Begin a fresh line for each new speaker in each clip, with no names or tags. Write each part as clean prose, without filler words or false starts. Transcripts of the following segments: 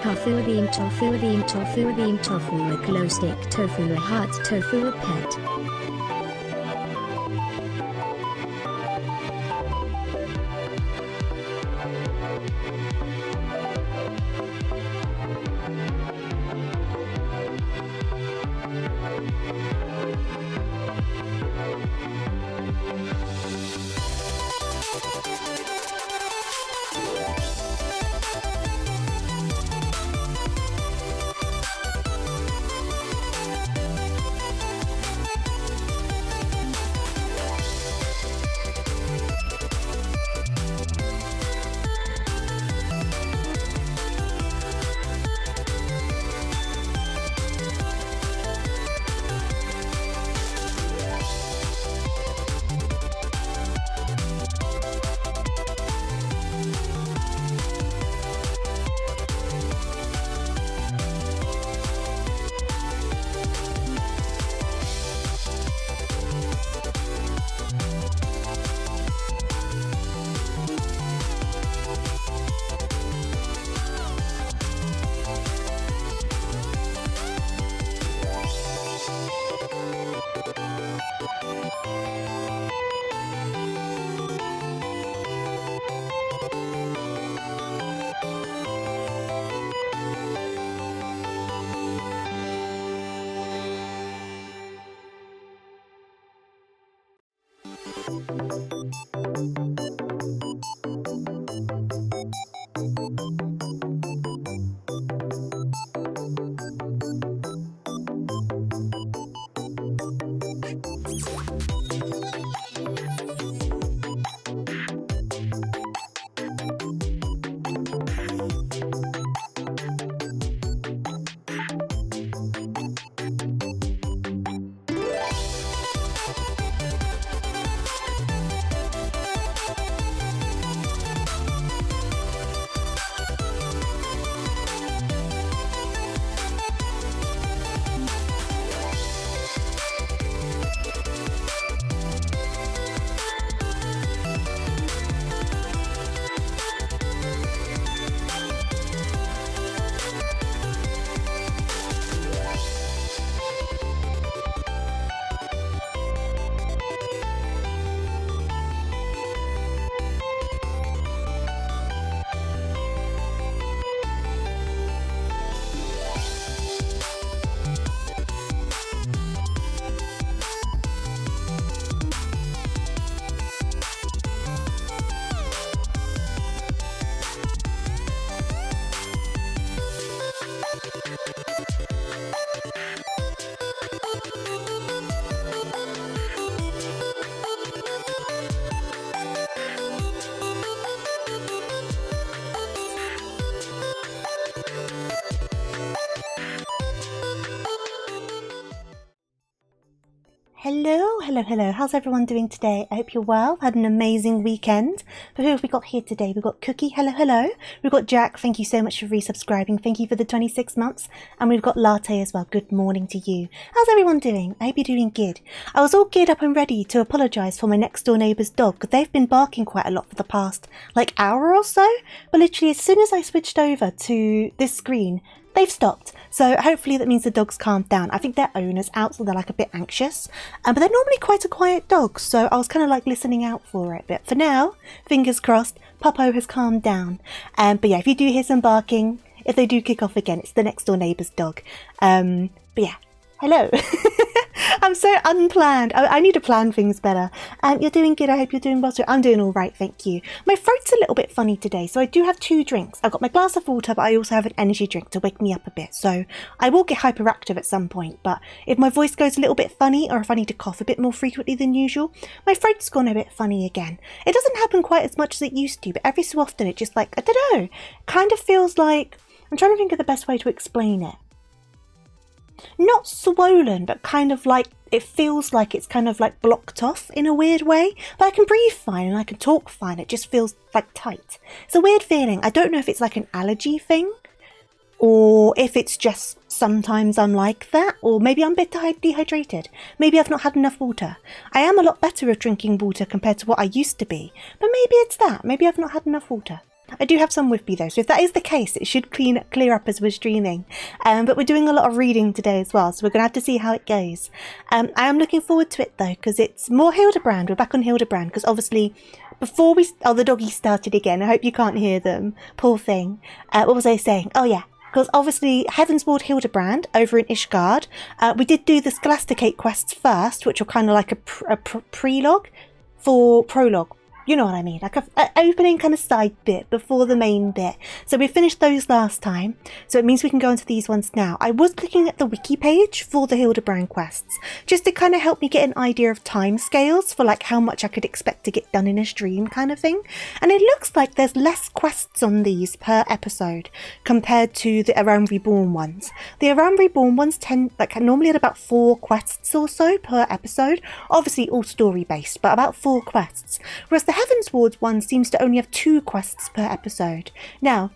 Tofu theme, tofu theme, tofu theme, tofu a glow stick, tofu a heart, tofu a pet.
Hello. How's everyone doing today? I hope you're well. Had an amazing weekend. But who have we got here today? We've got Cookie. Hello. We've got Jack. Thank you so much for resubscribing. Thank you for the 26 months. And we've got Latte as well. Good morning to you. How's everyone doing? I hope you're doing good. I was all geared up and ready to apologise for my next door neighbour's dog because they've been barking quite a lot for the past hour or so. But literally as soon as I switched over to this screen, they've stopped. So hopefully that means the dog's calmed down. I think their owner's out, so they're a bit anxious. But they're normally quite a quiet dog, so I was kind of listening out for it. But for now, fingers crossed, Puppo has calmed down. But yeah, if you do hear some barking, if they do kick off again, it's the next door neighbour's dog. But yeah, hello. I'm so unplanned. I need to plan things better. You're doing good. I hope you're doing well too. I'm doing all right, thank you. My throat's a little bit funny today, so I do have 2 drinks. I've got my glass of water, but I also have an energy drink to wake me up a bit. So I will get hyperactive at some point, but if my voice goes a little bit funny or if I need to cough a bit more frequently than usual, my throat's gone a bit funny again. It doesn't happen quite as much as it used to, but every so often it just I don't know, kind of feels like, I'm trying to think of the best way to explain it. Not swollen, but kind of it feels like it's kind of blocked off in a weird way. But I can breathe fine and I can talk fine. It just feels tight. It's a weird feeling. I don't know if it's an allergy thing or if it's just sometimes I'm like that, or maybe I'm a bit dehydrated. Maybe I've not had enough water. I am a lot better at drinking water compared to what I used to be, but maybe it's that. Maybe I've not had enough water. I do have some with me though, so if that is the case, it should clear up as we're streaming. But we're doing a lot of reading today as well, so we're going to have to see how it goes. I am looking forward to it though, because it's more Hildibrand. We're back on Hildibrand, because obviously before we... Oh, the doggies started again. I hope you can't hear them. Poor thing. What was I saying? Oh yeah. Because obviously Heavensward Hildibrand over in Ishgard, we did do the Scholasticate quests first, which were kind of like a prologue for prologue. You know what I mean, like an opening kind of side bit before the main bit. So we finished those last time, so it means we can go into these ones now. I was looking at the wiki page for the Hildibrand quests, just to kind of help me get an idea of time scales for like how much I could expect to get done in a stream kind of thing. And it looks like there's less quests on these per episode compared to the Around Reborn ones. The Around Reborn ones tend, like normally at about 4 quests or so per episode, obviously all story based, but about 4 quests. Whereas the Heavensward one seems to only have 2 quests per episode. Now,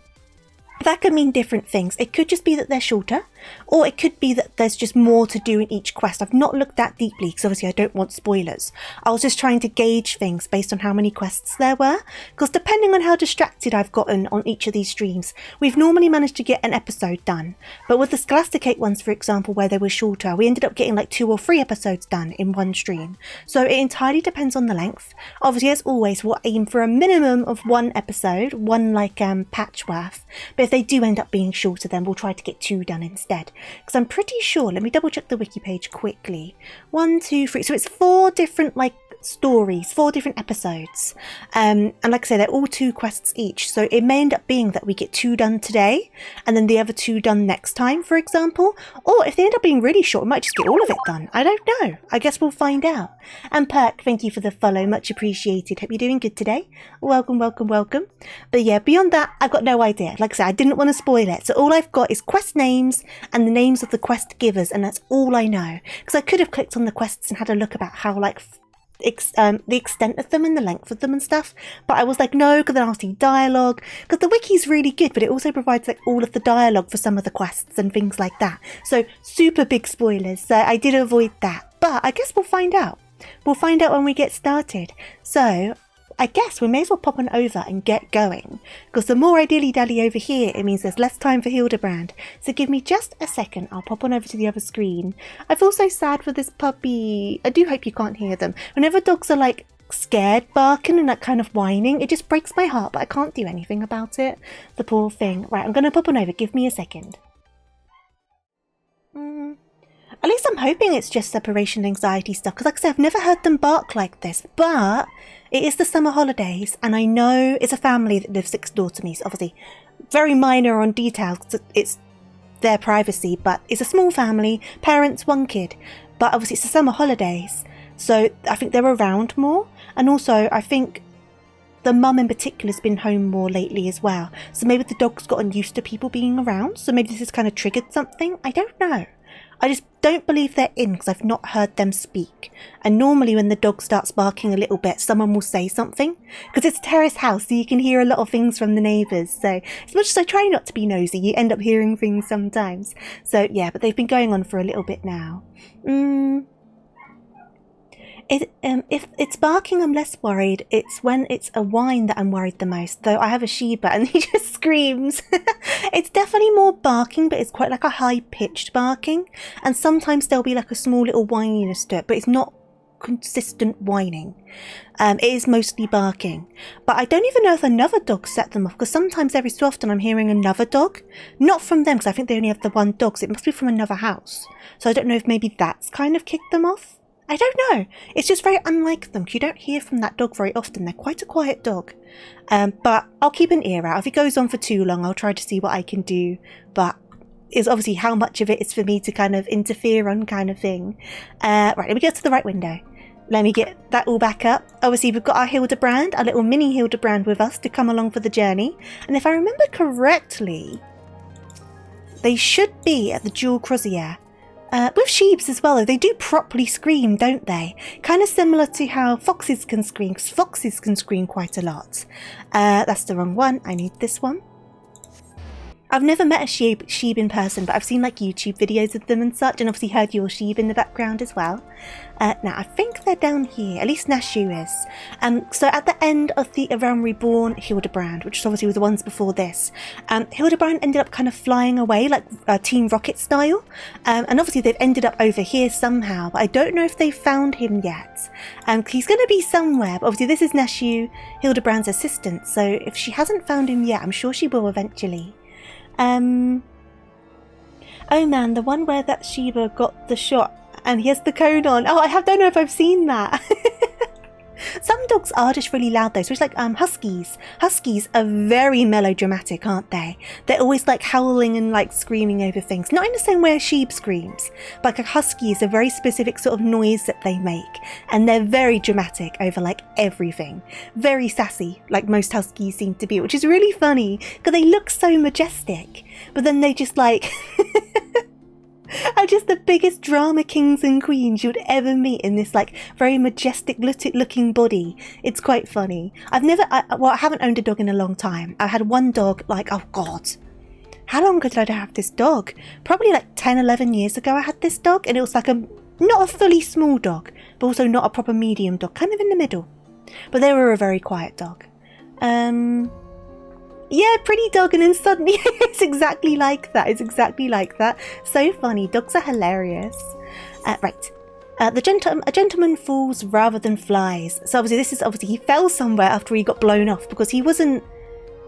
that could mean different things. It could just be that they're shorter, or it could be that there's just more to do in each quest. I've not looked that deeply because obviously I don't want spoilers. I was just trying to gauge things based on how many quests there were, because depending on how distracted I've gotten on each of these streams, we've normally managed to get an episode done. But with the Scholasticate ones, for example, where they were shorter, we ended up getting like 2 or 3 episodes done in one stream. So it entirely depends on the length. Obviously, as always, we'll aim for a minimum of 1 episode, one like patch worth. But if they do end up being shorter, then we'll try to get 2 done instead. Because I'm pretty sure, let me double check the wiki page quickly. 1, 2, 3, so it's 4 different like stories, 4 different episodes, and like I say, they're all 2 quests each, so it may end up being that we get 2 done today and then the other 2 done next time, for example. Or if they end up being really short, we might just get all of it done. I don't know, I guess we'll find out. And Perk, thank you for the follow, much appreciated. Hope you're doing good today. Welcome, welcome, welcome. But yeah, beyond that, I've got no idea. Like I said, I didn't want to spoil it, so all I've got is quest names and the names of the quest givers, and that's all I know. Because I could have clicked on the quests and had a look about how like the extent of them and the length of them and stuff, but I was like, no, because then I'll see dialogue, because the wiki's really good, but it also provides like all of the dialogue for some of the quests and things like that, so super big spoilers, so I did avoid that. But I guess we'll find out when we get started. So I guess we may as well pop on over and get going, because the more I dilly-dally over here, it means there's less time for Hildibrand. So give me just a second, I'll pop on over to the other screen. I feel so sad for this puppy. I do hope you can't hear them. Whenever dogs are like scared barking and like kind of whining, it just breaks my heart, but I can't do anything about it. The poor thing. Right, I'm going to pop on over, give me a second. At least I'm hoping it's just separation anxiety stuff, because like I said, I've never heard them bark like this, but it is the summer holidays, and I know it's a family that lives next door to me, so obviously very minor on details, it's their privacy, but it's a small family, parents, 1 kid, but obviously it's the summer holidays, so I think they're around more, and also I think the mum in particular has been home more lately as well, so maybe the dog's gotten used to people being around, so maybe this has kind of triggered something, I don't know. I just don't believe they're in because I've not heard them speak. And normally when the dog starts barking a little bit, someone will say something. Because it's a terrace house, so you can hear a lot of things from the neighbours. So as much as I try not to be nosy, you end up hearing things sometimes. So yeah, but they've been going on for a little bit now. If it's barking, I'm less worried. It's when it's a whine that I'm worried the most. Though I have a Shiba and he just screams. It's definitely more barking, but it's quite like a high-pitched barking. And sometimes there'll be like a small little whininess to it, but it's not consistent whining. It is mostly barking. But I don't even know if another dog set them off, because sometimes every so often I'm hearing another dog. Not from them, because I think they only have the 1 dog, so it must be from another house. So I don't know if maybe that's kind of kicked them off. I don't know. It's just very unlike them. You don't hear from that dog very often. They're quite a quiet dog. But I'll keep an ear out. If it goes on for too long, I'll try to see what I can do. But it's obviously how much of it is for me to kind of interfere on kind of thing. Right, let me get to the right window. Let me get that all back up. Obviously, we've got our Hildibrand, our little mini Hildibrand with us to come along for the journey. And if I remember correctly, they should be at the Jewel Crozier. With sheeps as well, though, they do properly scream, don't they? Kind of similar to how foxes can scream, because foxes can scream quite a lot. That's the wrong one. I need this one. I've never met a sheep in person, but I've seen like YouTube videos of them and such, and obviously heard your sheep in the background as well. Now, I think they're down here, at least Nashu is. So at the end of the A Realm Reborn Hildibrand, which obviously was the ones before this, Hildibrand ended up kind of flying away, like Team Rocket style. And obviously they've ended up over here somehow, but I don't know if they've found him yet. He's going to be somewhere, but obviously this is Nashu, Hildibrand's assistant, so if she hasn't found him yet, I'm sure she will eventually. Oh man, the one where that Sheba got the shot and he has the cone on. Oh, don't know if I've seen that. Some dogs are just really loud though, so it's like huskies. Huskies are very melodramatic, aren't they? They're always like howling and like screaming over things. Not in the same way a sheep screams, but like a husky is a very specific sort of noise that they make, and they're very dramatic over like everything. Very sassy, like most huskies seem to be, which is really funny because they look so majestic, but then they just like are just the biggest drama kings and queens you'd ever meet in this like very majestic looking body. It's quite funny. I haven't owned a dog in a long time. I had one dog like, oh god, how long ago did I have this dog? Probably like 10-11 years ago I had this dog, and it was like not a fully small dog, but also not a proper medium dog, kind of in the middle. But they were a very quiet dog. Yeah, pretty dog, and then suddenly it's exactly like that. It's exactly like that. So funny. Dogs are hilarious. Right. A gentleman falls rather than flies. So obviously he fell somewhere after he got blown off, because he wasn't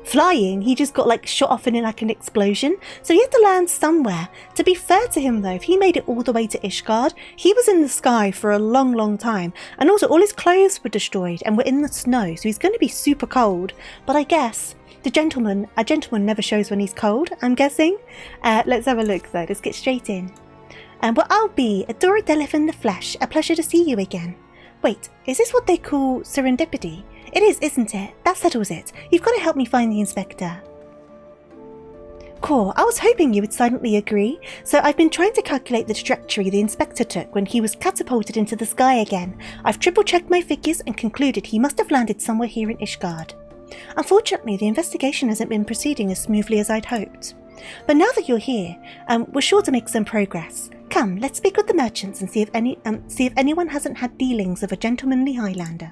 flying. He just got like shot off in like an explosion. So he had to land somewhere. To be fair to him though, if he made it all the way to Ishgard, he was in the sky for a long, long time. And also all his clothes were destroyed and were in the snow. So he's going to be super cold. But I guess a gentleman never shows when he's cold, I'm guessing. Let's have a look though. Let's get straight in. Well, I'll be Adora Delif in the flesh. A pleasure to see you again. Wait, is this what they call serendipity? It is, isn't it? That settles it. You've got to help me find the inspector. Cool, I was hoping you would silently agree. So I've been trying to calculate the trajectory the inspector took when he was catapulted into the sky again. I've triple-checked my figures and concluded he must have landed somewhere here in Ishgard. Unfortunately, the investigation hasn't been proceeding as smoothly as I'd hoped. But now that you're here, we're sure to make some progress. Come, let's speak with the merchants and see if anyone hasn't had dealings with a gentlemanly Highlander.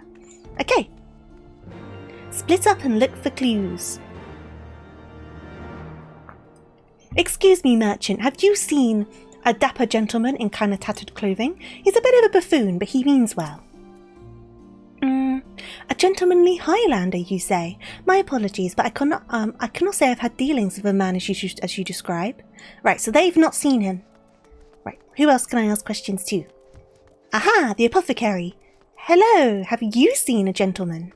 Okay. Split up and look for clues. Excuse me, merchant, have you seen a dapper gentleman in kind of tattered clothing? He's a bit of a buffoon, but he means well. A gentlemanly Highlander, you say? My apologies, but I cannot say I've had dealings with a man as you describe. Right, so they've not seen him. Right, who else can I ask questions to? Aha, the apothecary. Hello, have you seen a gentleman?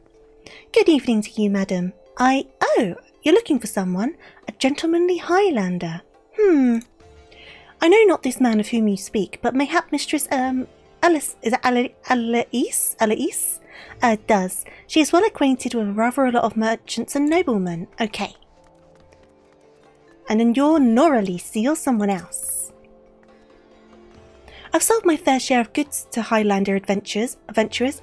Good evening to you, madam. Oh, you're looking for someone? A gentlemanly Highlander. I know not this man of whom you speak, but mayhap Mistress, Alice, is it Alice? Does. She is well acquainted with rather a lot of merchants and noblemen. Okay. And then you're Noralice, so you're someone else. I've sold my fair share of goods to Highlander adventurers,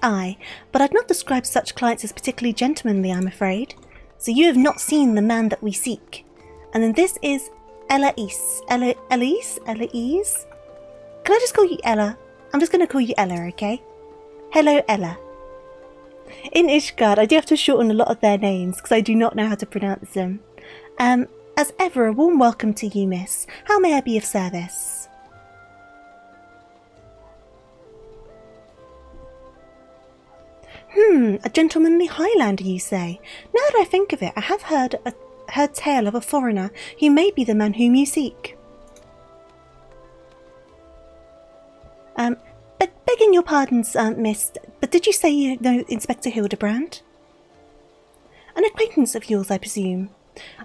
aye, but I'd not describe such clients as particularly gentlemanly, I'm afraid. So you have not seen the man that we seek. And then this is Elise. Elise? Can I just call you Ella? I'm just going to call you Ella, okay? Hello, Ella. In Ishgard, I do have to shorten a lot of their names because I do not know how to pronounce them. As ever, a warm welcome to you, miss. How may I be of service? A gentlemanly Highlander, you say? Now that I think of it, I have heard tale of a foreigner who may be the man whom you seek. But begging your pardons, miss, but did you say you know Inspector Hildibrand? An acquaintance of yours, I presume.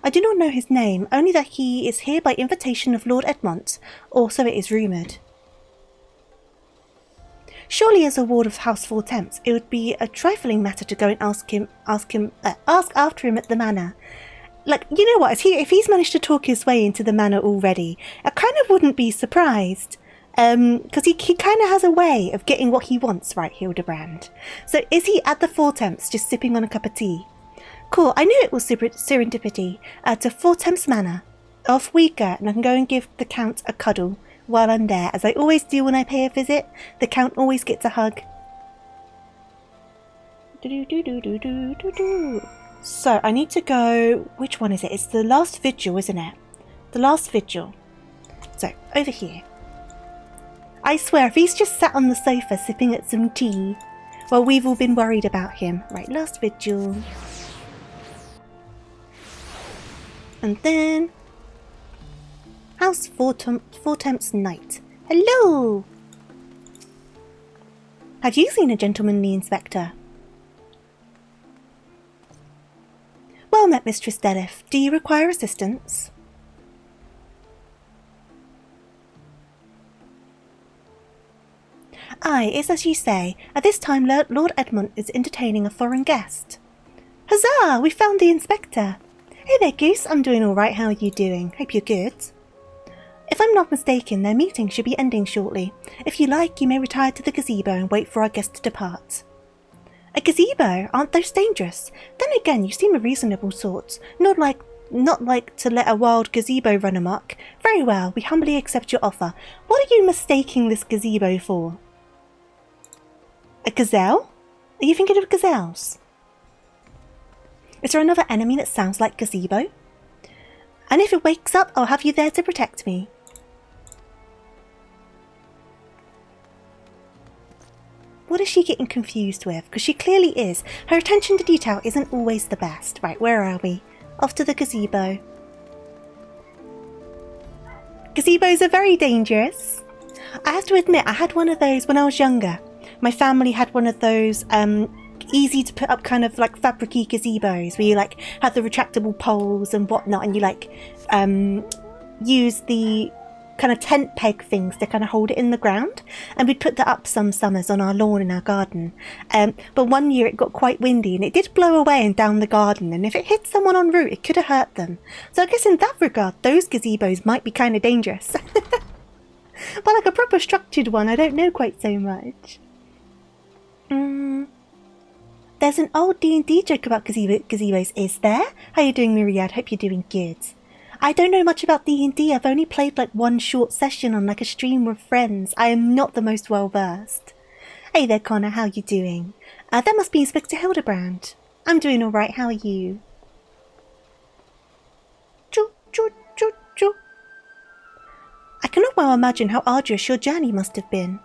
I do not know his name, only that he is here by invitation of Lord Edmont, or so it is rumoured. Surely as a ward of House Four Temps, it would be a trifling matter to go and ask after him at the manor. Like, you know what, if he's managed to talk his way into the manor already, I kind of wouldn't be surprised. Because he kind of has a way of getting what he wants, right, Hildibrand? So is he at the Four Temps just sipping on a cup of tea? Cool, I knew it was serendipity. To Four Temps Manor. Off we go, and I can go and give the Count a cuddle while I'm there, as I always do when I pay a visit. The Count always gets a hug. So I need to go, which one is it? It's the last vigil, isn't it? The last vigil. So, over here. I swear, if he's just sat on the sofa sipping at some tea, well, we've all been worried about him. Right, last vigil. And then... House Four Temps Knight. Hello! Have you seen a gentlemanly inspector? Well met, Mistress Delith. Do you require assistance? Aye, it's as you say. At this time, Lord Edmund is entertaining a foreign guest. Huzzah! We found the inspector. Hey there, Goose. I'm doing all right. How are you doing? Hope you're good. If I'm not mistaken, their meeting should be ending shortly. If you like, you may retire to the gazebo and wait for our guest to depart. A gazebo? Aren't those dangerous? Then again, you seem a reasonable sort. Not like to let a wild gazebo run amok. Very well, we humbly accept your offer. What are you mistaking this gazebo for? A gazelle? Are you thinking of gazelles? Is there another enemy that sounds like gazebo? And if it wakes up, I'll have you there to protect me. What is she getting confused with? Because she clearly is. Her attention to detail isn't always the best. Right, where are we? Off to the gazebo. Gazebos are very dangerous. I have to admit, I had one of those when I was younger. My family had one of those easy to put up kind of like fabric-y gazebos where you like have the retractable poles and whatnot, and you like use the kind of tent peg things to kind of hold it in the ground, and we'd put that up some summers on our lawn in our garden. But one year it got quite windy and it did blow away and down the garden, and if it hit someone en route it could have hurt them. So I guess in that regard those gazebos might be kind of dangerous. But like a proper structured one, I don't know quite so much. There's an old D&D joke about gazebos, is there? How you doing, Myriad? Hope you're doing good. I don't know much about D&D. I've only played like one short session on like a stream with friends. I am not the most well versed. Hey there, Connor. How you doing? That must be Inspector Hildibrand. I'm doing all right. How are you? Choo, choo, choo, choo. I cannot well imagine how arduous your journey must have been.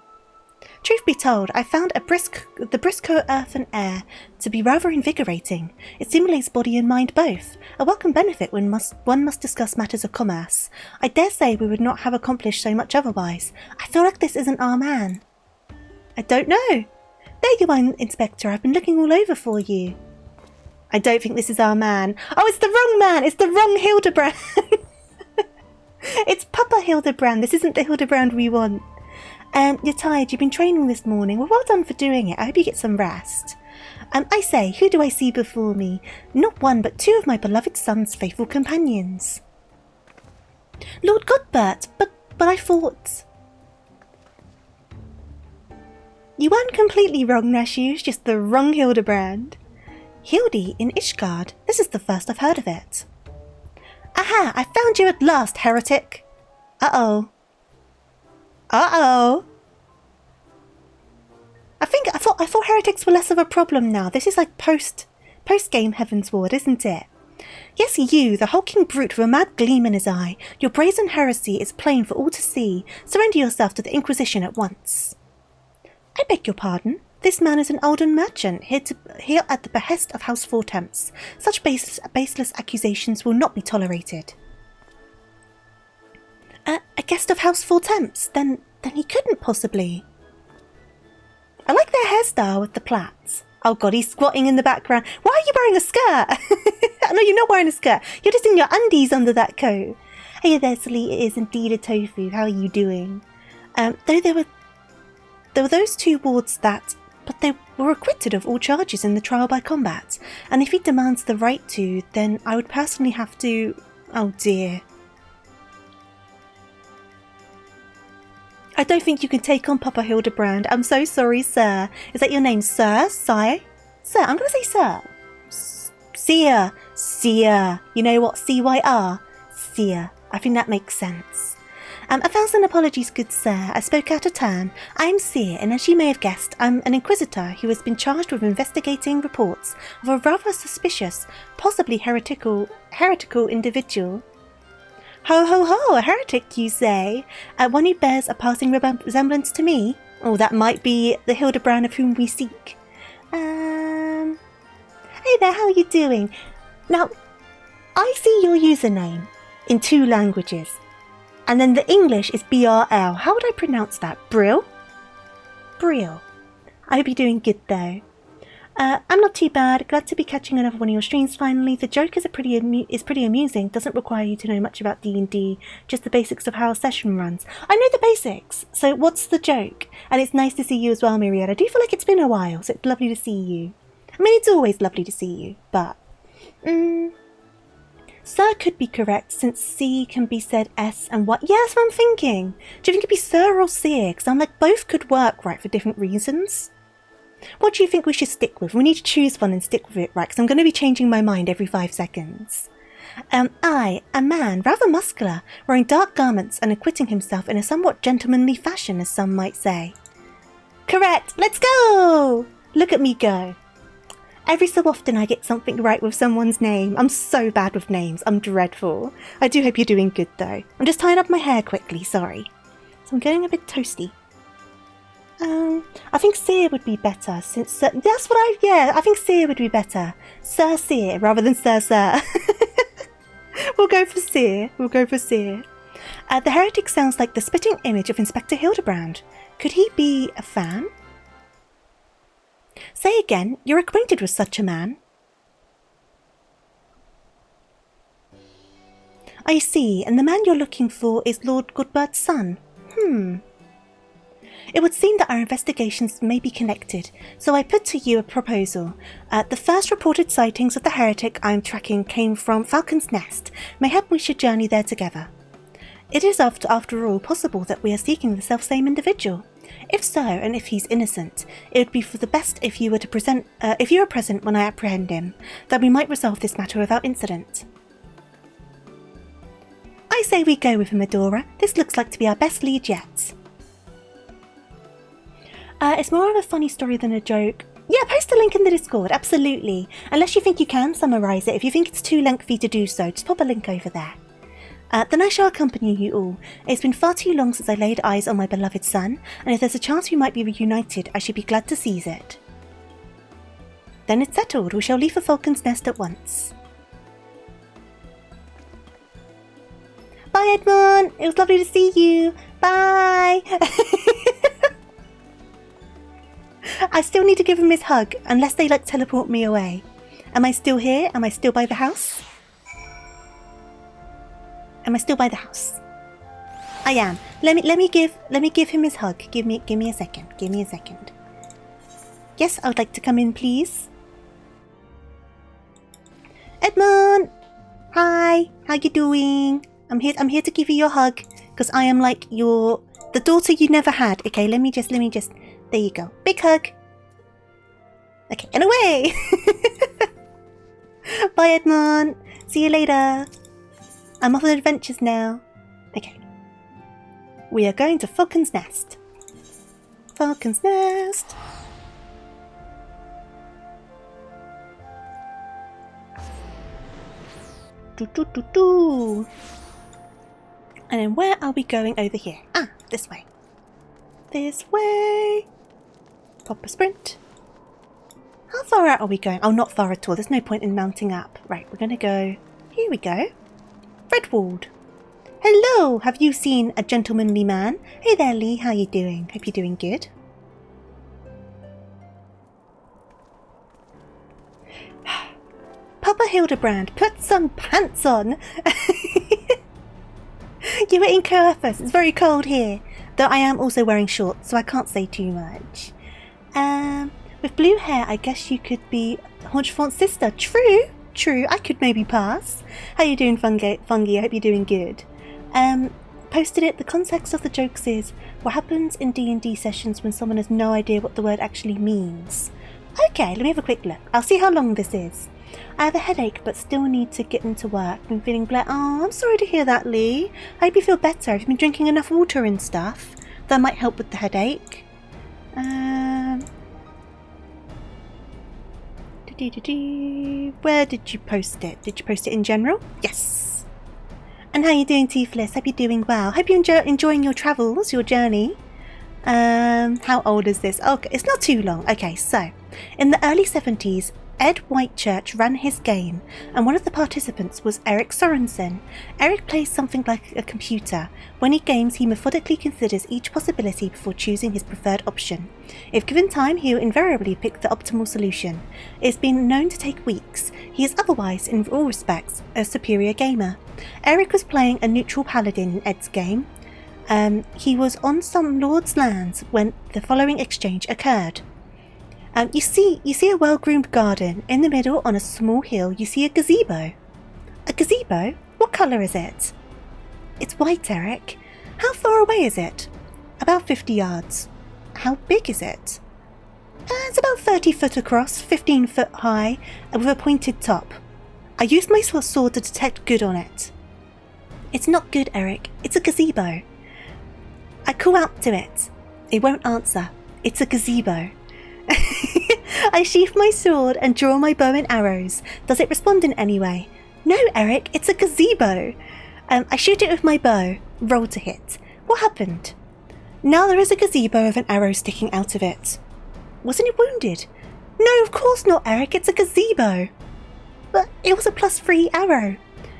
Truth be told, I found the Briscoe earth and air to be rather invigorating. It stimulates body and mind both, a welcome benefit when one must discuss matters of commerce. I dare say we would not have accomplished so much otherwise. I feel like this isn't our man. I don't know. There you are, Inspector. I've been looking all over for you. I don't think this is our man. Oh, it's the wrong man. It's the wrong Hildibrand. It's Papa Hildibrand. This isn't the Hildibrand we want. You're tired, you've been training this morning. Well done for doing it. I hope you get some rest. I say, who do I see before me? Not one, but two of my beloved son's faithful companions. Lord Godbert, but I thought... You weren't completely wrong, Neshews, just the wrong Hildibrand. Hildy in Ishgard? This is the first I've heard of it. Aha, I found you at last, heretic. Uh-oh. Uh-oh. I thought heretics were less of a problem now. This is like post-game Heavensward, isn't it? Yes, you, the hulking brute with a mad gleam in his eye. Your brazen heresy is plain for all to see. Surrender yourself to the Inquisition at once. I beg your pardon. This man is an Alden merchant, here at the behest of House Four Temps. Such baseless accusations will not be tolerated. A guest of House Four Temps? Then he couldn't possibly. I like their hairstyle with the plaits. Oh god, he's squatting in the background. Why are you wearing a skirt? No, you're not wearing a skirt. You're just in your undies under that coat. Hey there, Sally. It is indeed a tofu. How are you doing? Though there were those two wards but they were acquitted of all charges in the trial by combat. And if he demands the right to, then I would personally have to... Oh dear. I don't think you can take on Papa Hildibrand. I'm so sorry, sir. Is that your name, sir? Sire? Sir, I'm going to say sir. Seer. Seer. You know what? C-Y-R? Seer. I think that makes sense. 1,000 apologies, good sir. I spoke out of turn. I am Seer, and as you may have guessed, I'm an inquisitor who has been charged with investigating reports of a rather suspicious, possibly heretical individual. Ho ho ho, a heretic, you say? One who bears a passing resemblance to me? Oh, that might be the Hildibrand of whom we seek. Hey there, how are you doing? Now, I see your username in 2 languages. And then the English is BRL. How would I pronounce that? Brill? Brill. I hope you're doing good though. I'm not too bad. Glad to be catching another one of your streams finally. The joke is pretty amusing. Doesn't require you to know much about D&D. Just the basics of how a session runs. I know the basics. So what's the joke? And it's nice to see you as well, Myriad. I do feel like it's been a while, so it's lovely to see you. I mean, it's always lovely to see you, but... Sir could be correct, since C can be said S and what? Yeah, that's what I'm thinking. Do you think it'd be Sir or Seer? Because I'm like, both could work, right, for different reasons. What do you think we should stick with? We need to choose one and stick with it, right? Because I'm going to be changing my mind every 5 seconds. I, a man, rather muscular, wearing dark garments and acquitting himself in a somewhat gentlemanly fashion, as some might say. Correct! Let's go! Look at me go. Every so often I get something right with someone's name. I'm so bad with names. I'm dreadful. I do hope you're doing good though. I'm just tying up my hair quickly, sorry. So I'm getting a bit toasty. I think Seer would be better since... that's what I think Seer would be better. Sir Seer rather than Sir. We'll go for Seer. The heretic sounds like the spitting image of Inspector Hildibrand. Could he be a fan? Say again, you're acquainted with such a man? I see, and the man you're looking for is Lord Goodbert's son. It would seem that our investigations may be connected, so I put to you a proposal. The first reported sightings of the heretic I'm tracking came from Falcon's Nest. Mayhap we should journey there together. It is after all possible that we are seeking the selfsame individual. If so, and if he's innocent, it would be for the best if you were present when I apprehend him, that we might resolve this matter without incident. I say we go with him, Adora. This looks like to be our best lead yet. It's more of a funny story than a joke. Yeah, post a link in the Discord, absolutely. Unless you think you can summarise it. If you think it's too lengthy to do so, just pop a link over there. Then I shall accompany you all. It's been far too long since I laid eyes on my beloved son, and if there's a chance we might be reunited, I should be glad to seize it. Then it's settled. We shall leave for Falcon's Nest at once. Bye, Edmund! It was lovely to see you! Bye! I still need to give him his hug, unless they teleport me away. Am I still here? Am I still by the house? Am I still by the house? I am. Let me give him his hug. Give me a second. Give me a second. Yes, I would like to come in, please. Edmund! Hi! How you doing? I'm here to give you your hug, because I am like the daughter you never had. Okay, let me just there you go. Big hug. Okay, and away! Bye, Edmund. See you later. I'm off on adventures now. Okay. We are going to Falcon's Nest. Falcon's Nest. Do. And then where are we going over here? Ah, this way. This way. Pop a sprint. How far out are we going? Oh, not far at all. There's no point in mounting up. Right, we're going to go... Here we go. Redward. Hello! Have you seen a gentlemanly man? Hey there, Lee. How you doing? Hope you're doing good. Papa Hildibrand, put some pants on! You were in Coathus. It's very cold here. Though I am also wearing shorts, so I can't say too much. With blue hair, I guess you could be Haunchfont's sister. True. I could maybe pass. How you doing, Fungi? I hope you're doing good. Posted it. The context of the jokes is what happens in D&D sessions when someone has no idea what the word actually means. Okay, let me have a quick look. I'll see how long this is. I have a headache but still need to get into work. Been feeling oh, I'm sorry to hear that, Lee. I hope you feel better. Have you been drinking enough water and stuff? That might help with the headache. Where did you post it? Did you post it in general? Yes. And how you doing, Toofless? Hope you're doing well. Hope you're enjoying your travels, your journey. How old is this? Okay, it's not too long. Okay, so in the early 70s, Ed Whitechurch ran his game, and one of the participants was Eric Sorensen. Eric plays something like a computer. When he games, he methodically considers each possibility before choosing his preferred option. If given time, he will invariably pick the optimal solution. It's been known to take weeks. He is otherwise, in all respects, a superior gamer. Eric was playing a neutral paladin in Ed's game. He was on some lord's lands when the following exchange occurred. You see a well-groomed garden. In the middle, on a small hill, you see a gazebo. A gazebo? What colour is it? It's white, Eric. How far away is it? About 50 yards. How big is it? It's about 30 foot across, 15 foot high, and with a pointed top. I used my sword to detect good on it. It's not good, Eric. It's a gazebo. I call out to it. It won't answer. It's a gazebo. I sheath my sword and draw my bow and arrows. Does it respond in any way? No, Eric, it's a gazebo. I shoot it with my bow. Roll to hit. What happened? Now there is a gazebo with an arrow sticking out of it. Wasn't it wounded? No, of course not, Eric. It's a gazebo. But it was a +3 arrow.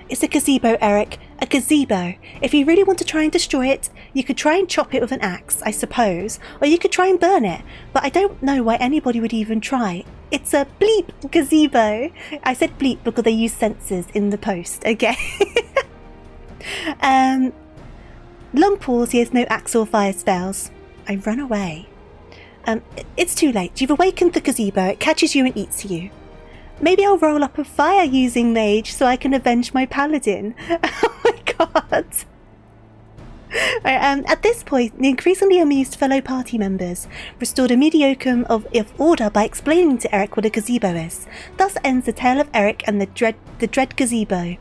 It's a gazebo, Eric. A gazebo. If you really want to try and destroy it, you could try and chop it with an axe, I suppose, or you could try and burn it, but I don't know why anybody would even try. It's a bleep gazebo. I said bleep because they use censors in the post, okay? Long pause, he has no axe or fire spells. I run away. It's too late. You've awakened the gazebo, it catches you and eats you. Maybe I'll roll up a fire using mage so I can avenge my paladin. Oh my god. At this point, the increasingly amused fellow party members restored a modicum of order by explaining to Eric what a gazebo is. Thus ends the tale of Eric and the dread gazebo.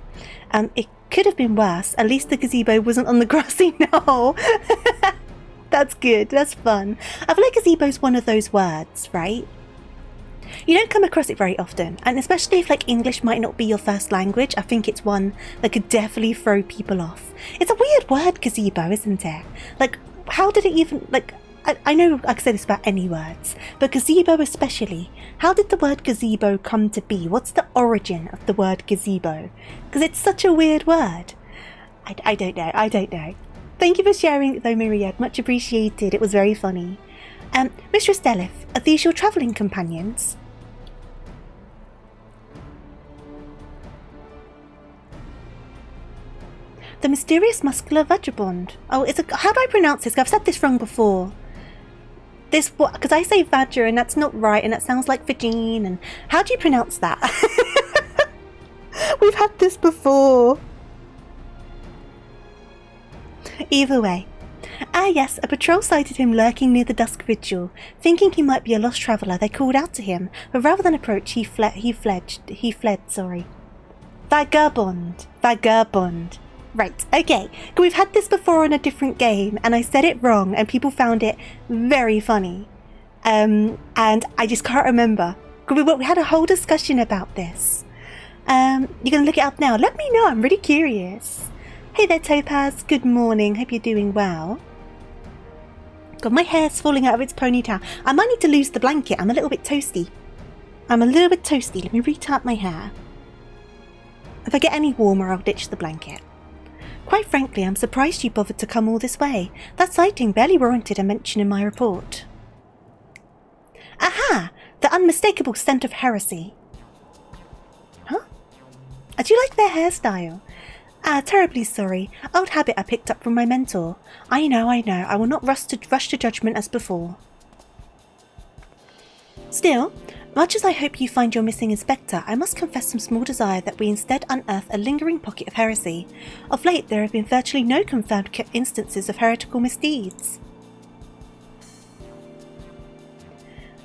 It could have been worse. At least the gazebo wasn't on the grassy knoll. That's good. That's fun. I feel like gazebo's one of those words, right? You don't come across it very often, and especially if like English might not be your first language, I think it's one that could definitely throw people off. It's a weird word, gazebo, isn't it? Like, how did it even, like, I know I can say this about any words, but gazebo especially. How did the word gazebo come to be? What's the origin of the word gazebo? Because it's such a weird word. I don't know. Thank you for sharing though, Myriad, much appreciated, it was very funny. Mistress Delith, are these your travelling companions? The mysterious muscular vagabond. Oh, how do I pronounce this? I've said this wrong before. Because I say Vadger and that's not right and that sounds like vagine and how do you pronounce that? We've had this before. Either way. Ah yes, a patrol sighted him lurking near the dusk vigil. Thinking he might be a lost traveller, they called out to him, but rather than approach, he fled. Vagabond. Right, okay. We've had this before in a different game, and I said it wrong, and people found it very funny. And I just can't remember. We had a whole discussion about this. You're gonna look it up now. Let me know, I'm really curious. Hey there, Topaz. Good morning. Hope you're doing well. God, my hair's falling out of its ponytail. I might need to lose the blanket. I'm a little bit toasty. Let me re-tie up my hair. If I get any warmer, I'll ditch the blanket. Quite frankly, I'm surprised you bothered to come all this way. That sighting barely warranted a mention in my report. Aha! The unmistakable scent of heresy. Huh? Do you like their hairstyle? Terribly sorry. Old habit I picked up from my mentor. I know. I will not rush to judgment as before. Still, much as I hope you find your missing inspector, I must confess some small desire that we instead unearth a lingering pocket of heresy. Of late, there have been virtually no confirmed instances of heretical misdeeds.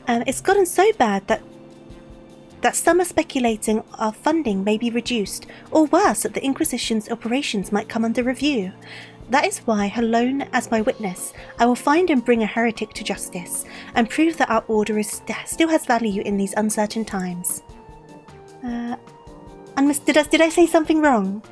It's gotten so bad that that some are speculating our funding may be reduced, or worse, that the Inquisition's operations might come under review. That is why, alone as my witness, I will find and bring a heretic to justice, and prove that our order still has value in these uncertain times. Did I say something wrong?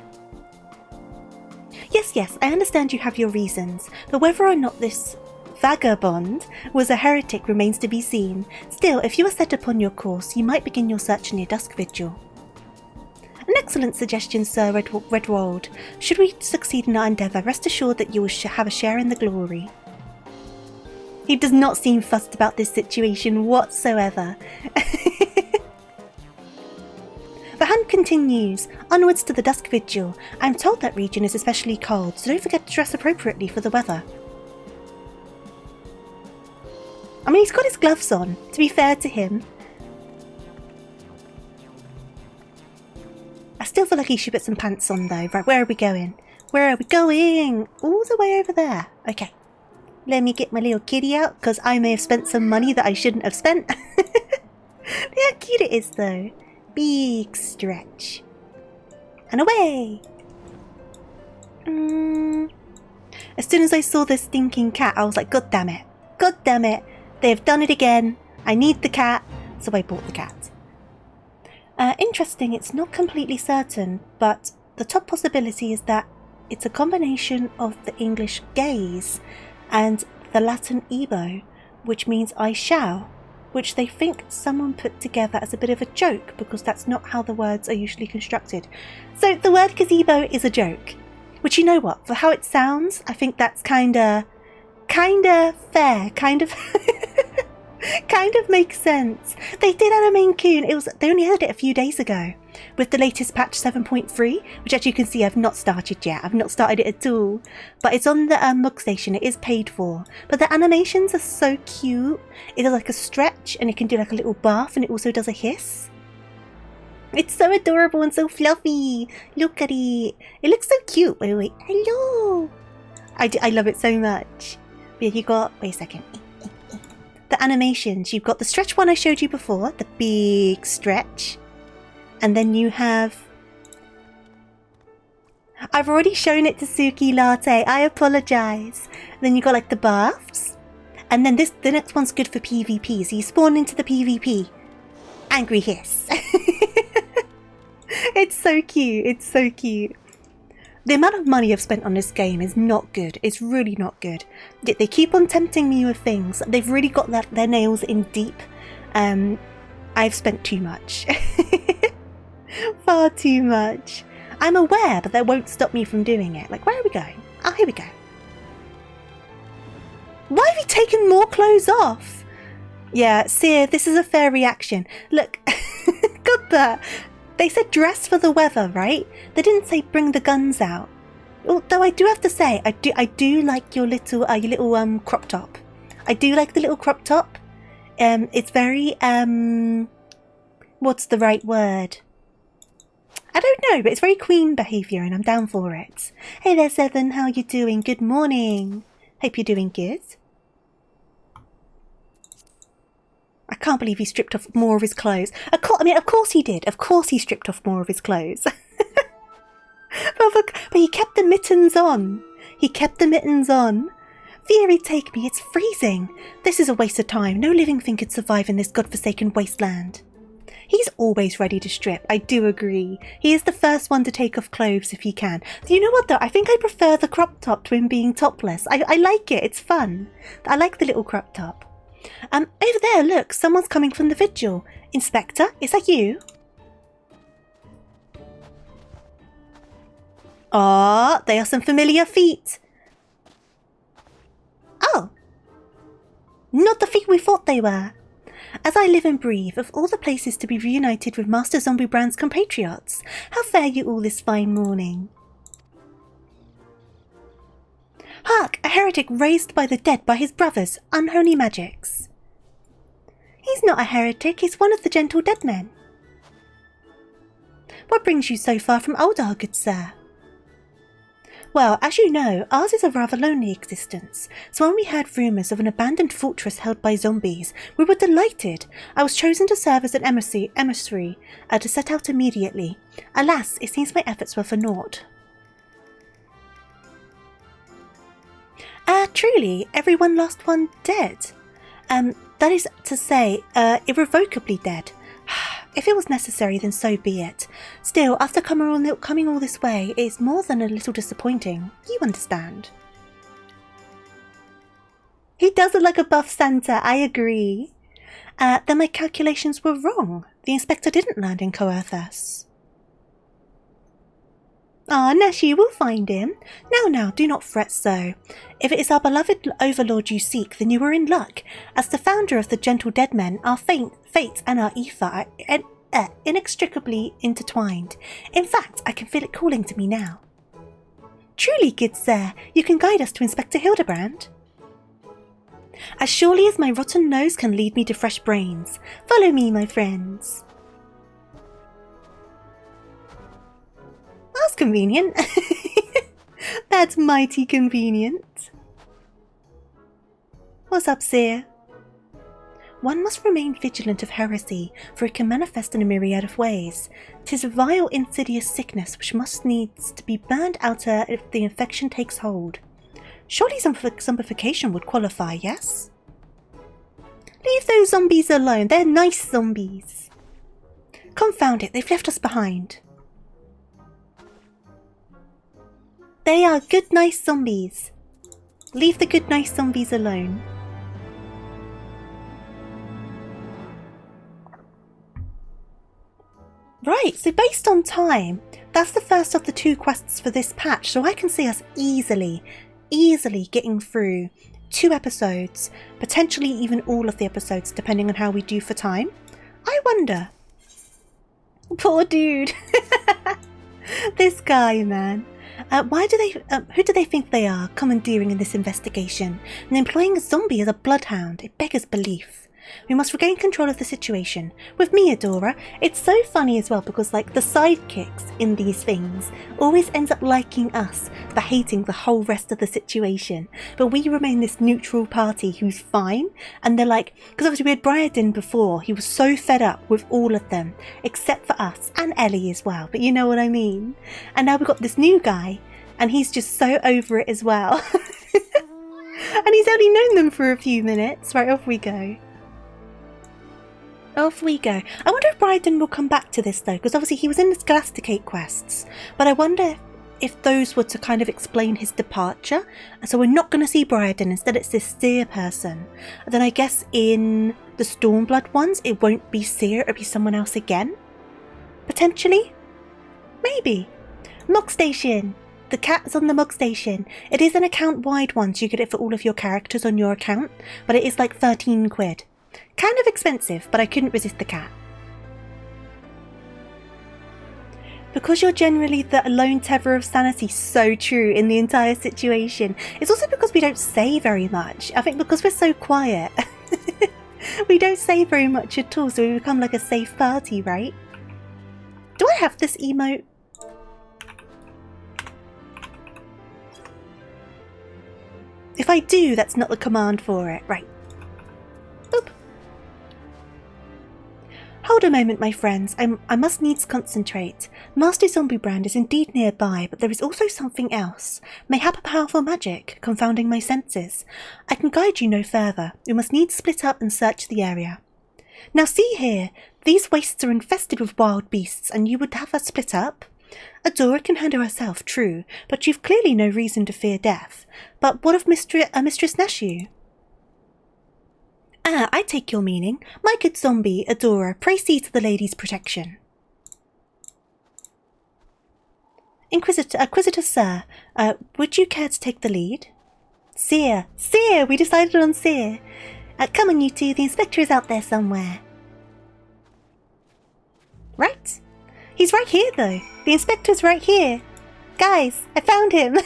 Yes, I understand you have your reasons, but whether or not this vagabond was a heretic remains to be seen. Still, if you are set upon your course, you might begin your search near dusk vigil. An excellent suggestion, Sir Redwald. Should we succeed in our endeavour, rest assured that you will have a share in the glory. He does not seem fussed about this situation whatsoever. The hunt continues, onwards to the dusk vigil. I am told that region is especially cold, so don't forget to dress appropriately for the weather. I mean, he's got his gloves on, to be fair to him. I still feel like he should put some pants on though. Right, where are we going? Where are we going? All the way over there. Okay. Let me get my little kitty out, because I may have spent some money that I shouldn't have spent. Look how cute it is though. Big stretch. And away! As soon as I saw this stinking cat, I was like, God damn it. God damn it. They've done it again. I need the cat. So I bought the cat. Interesting, it's not completely certain, but the top possibility is that it's a combination of the English gaze and the Latin ebo, which means I shall, which they think someone put together as a bit of a joke because that's not how the words are usually constructed. So the word gazebo is a joke, which, you know what, for how it sounds, I think that's kinda fair, kind of makes sense. They did animate Coon. They only had it a few days ago with the latest patch 7.3, which as you can see I've not started yet. I've not started it at all, but it's on the Mug Station. It is paid for, but the animations are so cute. It does like a stretch and it can do like a little bath, and it also does a hiss. It's so adorable and so fluffy. Look at it. It looks so cute. Wait. Hello. I love it so much. Yeah, you got, wait a second. The animations, you've got the stretch one I showed you before, the big stretch. And then you have... I've already shown it to Suki Latte, I apologise. Then you got like the baths. And then the next one's good for PvP, so you spawn into the PvP. Angry hiss. It's so cute, it's so cute. The amount of money I've spent on this game is not good. It's really not good. They keep on tempting me with things. They've really got their nails in deep. I've spent too much. Far too much. I'm aware, but that won't stop me from doing it. Like, where are we going? Oh, here we go. Why have you taken more clothes off? Yeah, Seer, this is a fair reaction. Look, got that. They said dress for the weather, right? They didn't say bring the guns out. Although I do have to say, I do like your little crop top. I do like the little crop top. It's very what's the right word? I don't know, but it's very queen behaviour, and I'm down for it. Hey there, Seven. How you doing? Good morning. Hope you're doing good. I can't believe he stripped off more of his clothes. Of course he did. Of course he stripped off more of his clothes. But he kept the mittens on. He kept the mittens on. Fury take me, it's freezing. This is a waste of time. No living thing could survive in this godforsaken wasteland. He's always ready to strip. I do agree. He is the first one to take off clothes if he can. You know what though? I think I prefer the crop top to him being topless. I like it. It's fun. I like the little crop top. Over there, look, someone's coming from the vigil. Inspector, is that you? Ah, they are some familiar feet. Oh, not the feet we thought they were. As I live and breathe, of all the places to be reunited with Master Zombiebrand's compatriots, how fare you all this fine morning? Hark! A heretic raised by the dead by his brothers, unholy magics. He's not a heretic, he's one of the gentle dead men. What brings you so far from Oldar, good sir? Well, as you know, ours is a rather lonely existence, so when we heard rumours of an abandoned fortress held by zombies, we were delighted. I was chosen to serve as an emissary to set out immediately. Alas, it seems my efforts were for naught. Truly, everyone lost one dead. That is to say, irrevocably dead. If it was necessary, then so be it. Still, after coming all this way, it is more than a little disappointing. You understand. He does look like a buff Santa, I agree. Then my calculations were wrong. The inspector didn't land in Coerthas. Ah, Nashi, we'll find him. Now, do not fret so. If it is our beloved overlord you seek, then you are in luck. As the founder of the Gentle Dead Men, our fate and our ether are inextricably intertwined. In fact, I can feel it calling to me now. Truly, good sir, you can guide us to Inspector Hildibrand. As surely as my rotten nose can lead me to fresh brains. Follow me, my friends. That's convenient. That's mighty convenient. What's up, Seer? One must remain vigilant of heresy, for it can manifest in a myriad of ways. 'Tis a vile, insidious sickness which must needs to be burned out if the infection takes hold. Surely zombification would qualify, yes? Leave those zombies alone, they're nice zombies. Confound it, they've left us behind. They are good, nice zombies. Leave the good, nice zombies alone. Right, so based on time, that's the first of the 2 quests for this patch, so I can see us easily getting through 2 episodes, potentially even all of the episodes, depending on how we do for time. I wonder. Poor dude. This guy, man. Who do they think they are, commandeering in this investigation and employing a zombie as a bloodhound? It beggars belief. We must regain control of the situation. With me, Adora, it's so funny as well because like the sidekicks in these things always ends up liking us but hating the whole rest of the situation. But we remain this neutral party who's fine, and they're like, because obviously we had Briarden before, he was so fed up with all of them except for us and Ellie as well, but you know what I mean. And now we've got this new guy and he's just so over it as well. And he's only known them for a few minutes. Right, off we go. Off we go. I wonder if Briarden will come back to this though, because obviously he was in the Scholasticate quests, but I wonder if those were to kind of explain his departure. So we're not going to see Briarden, instead it's this Seer person. And then I guess in the Stormblood ones it won't be Seer, it'll be someone else again. Potentially? Maybe. Mog Station! The cat's on the Mog Station. It is an account-wide one, so you get it for all of your characters on your account, but it is like 13 quid. Kind of expensive, but I couldn't resist the cat. Because you're generally the lone tether of sanity, so true in the entire situation. It's also because we don't say very much. I think because we're so quiet. We don't say very much at all, so we become like a safe party, right? Do I have this emote? If I do, that's not the command for it. Right. Boop. Hold a moment, my friends. I must needs concentrate. Master Zombiebrand is indeed nearby, but there is also something else. Mayhap a powerful magic, confounding my senses. I can guide you no further. We must needs split up and search the area. Now see here, these wastes are infested with wild beasts, and you would have us split up? Adora can handle herself, true, but you've clearly no reason to fear death. But what of Mistress Nashu? Ah, I take your meaning. My good zombie, Adora, pray see to the lady's protection. Inquisitor Sir, would you care to take the lead? Seer! Seer! We decided on Seer! Come on, you two, the inspector is out there somewhere. Right. He's right here, though. The inspector's right here. Guys, I found him!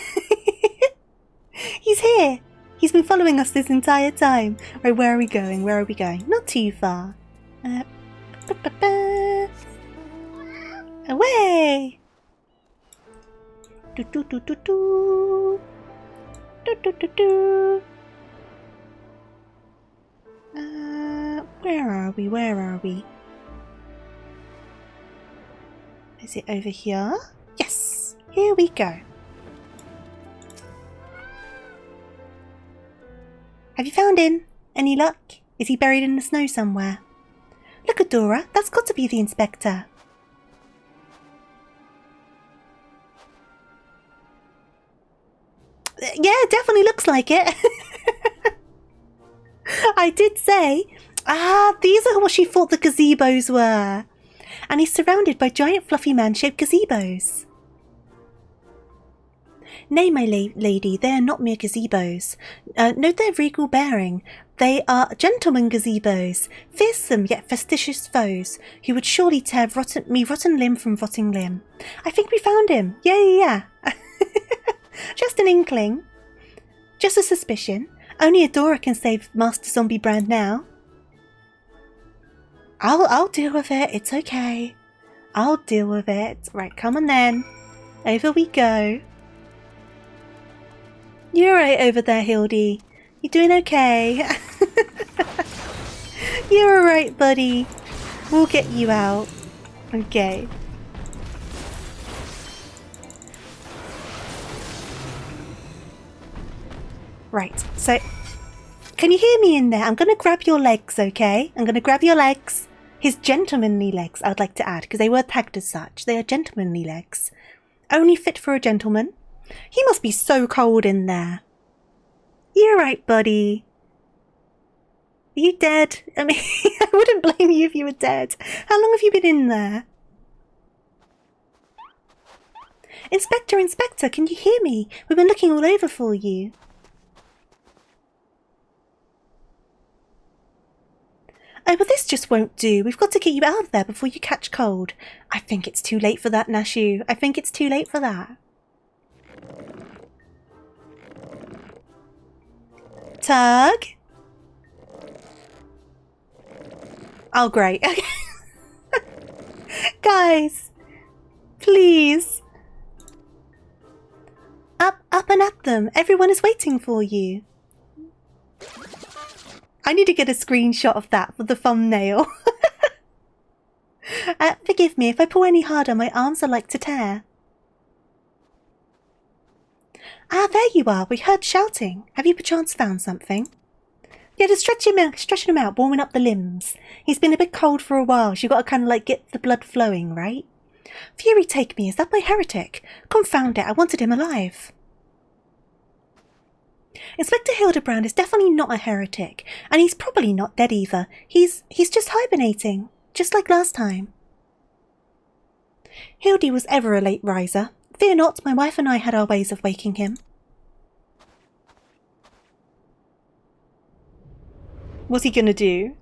He's here! He's been following us this entire time. Right, where are we going? Where are we going? Not too far. Away! Do do do do do. Do do do do. Where are we? Where are we? Is it over here? Yes! Here we go. Have you found him? Any luck? Is he buried in the snow somewhere? Look, Adora, that's got to be the inspector. Yeah, definitely looks like it. I did say, these are what she thought the gazebos were. And he's surrounded by giant fluffy man-shaped gazebos. Nay, my lady, they are not mere gazebos. Note their regal bearing. They are gentlemen gazebos, fearsome yet fastidious foes, who would surely tear rotten limb from rotting limb. I think we found him. Yeah. Just an inkling. Just a suspicion. Only Adora can save Master Zombie Brand now. I'll deal with it. It's okay. I'll deal with it. Right, come on then. Over we go. You're right over there, Hildy. You doing okay? You're alright, buddy. We'll get you out. Okay. Right, so can you hear me in there? I'm going to grab your legs, okay? I'm going to grab your legs. His gentlemanly legs, I would like to add, because they were tagged as such. They are gentlemanly legs. Only fit for a gentleman. He must be so cold in there. You're right, buddy. Are you dead? I mean, I wouldn't blame you if you were dead. How long have you been in there? Inspector, can you hear me? We've been looking all over for you. Oh, but this just won't do. We've got to get you out of there before you catch cold. I think it's too late for that, Nashu. I think it's too late for that. Tug? Oh, great. Okay. Guys, please. Up and at them. Everyone is waiting for you. I need to get a screenshot of that for the thumbnail. Forgive me, if I pull any harder, my arms are like to tear. Ah, there you are. We heard shouting. Have you perchance found something? Yeah, just stretching him out, warming up the limbs. He's been a bit cold for a while, so you've got to kind of like get the blood flowing, right? Fury take me, is that my heretic? Confound it, I wanted him alive. Inspector Hildibrand is definitely not a heretic, and he's probably not dead either. He's just hibernating, just like last time. Hildy was ever a late riser. Fear not, my wife and I had our ways of waking him. What's he gonna do?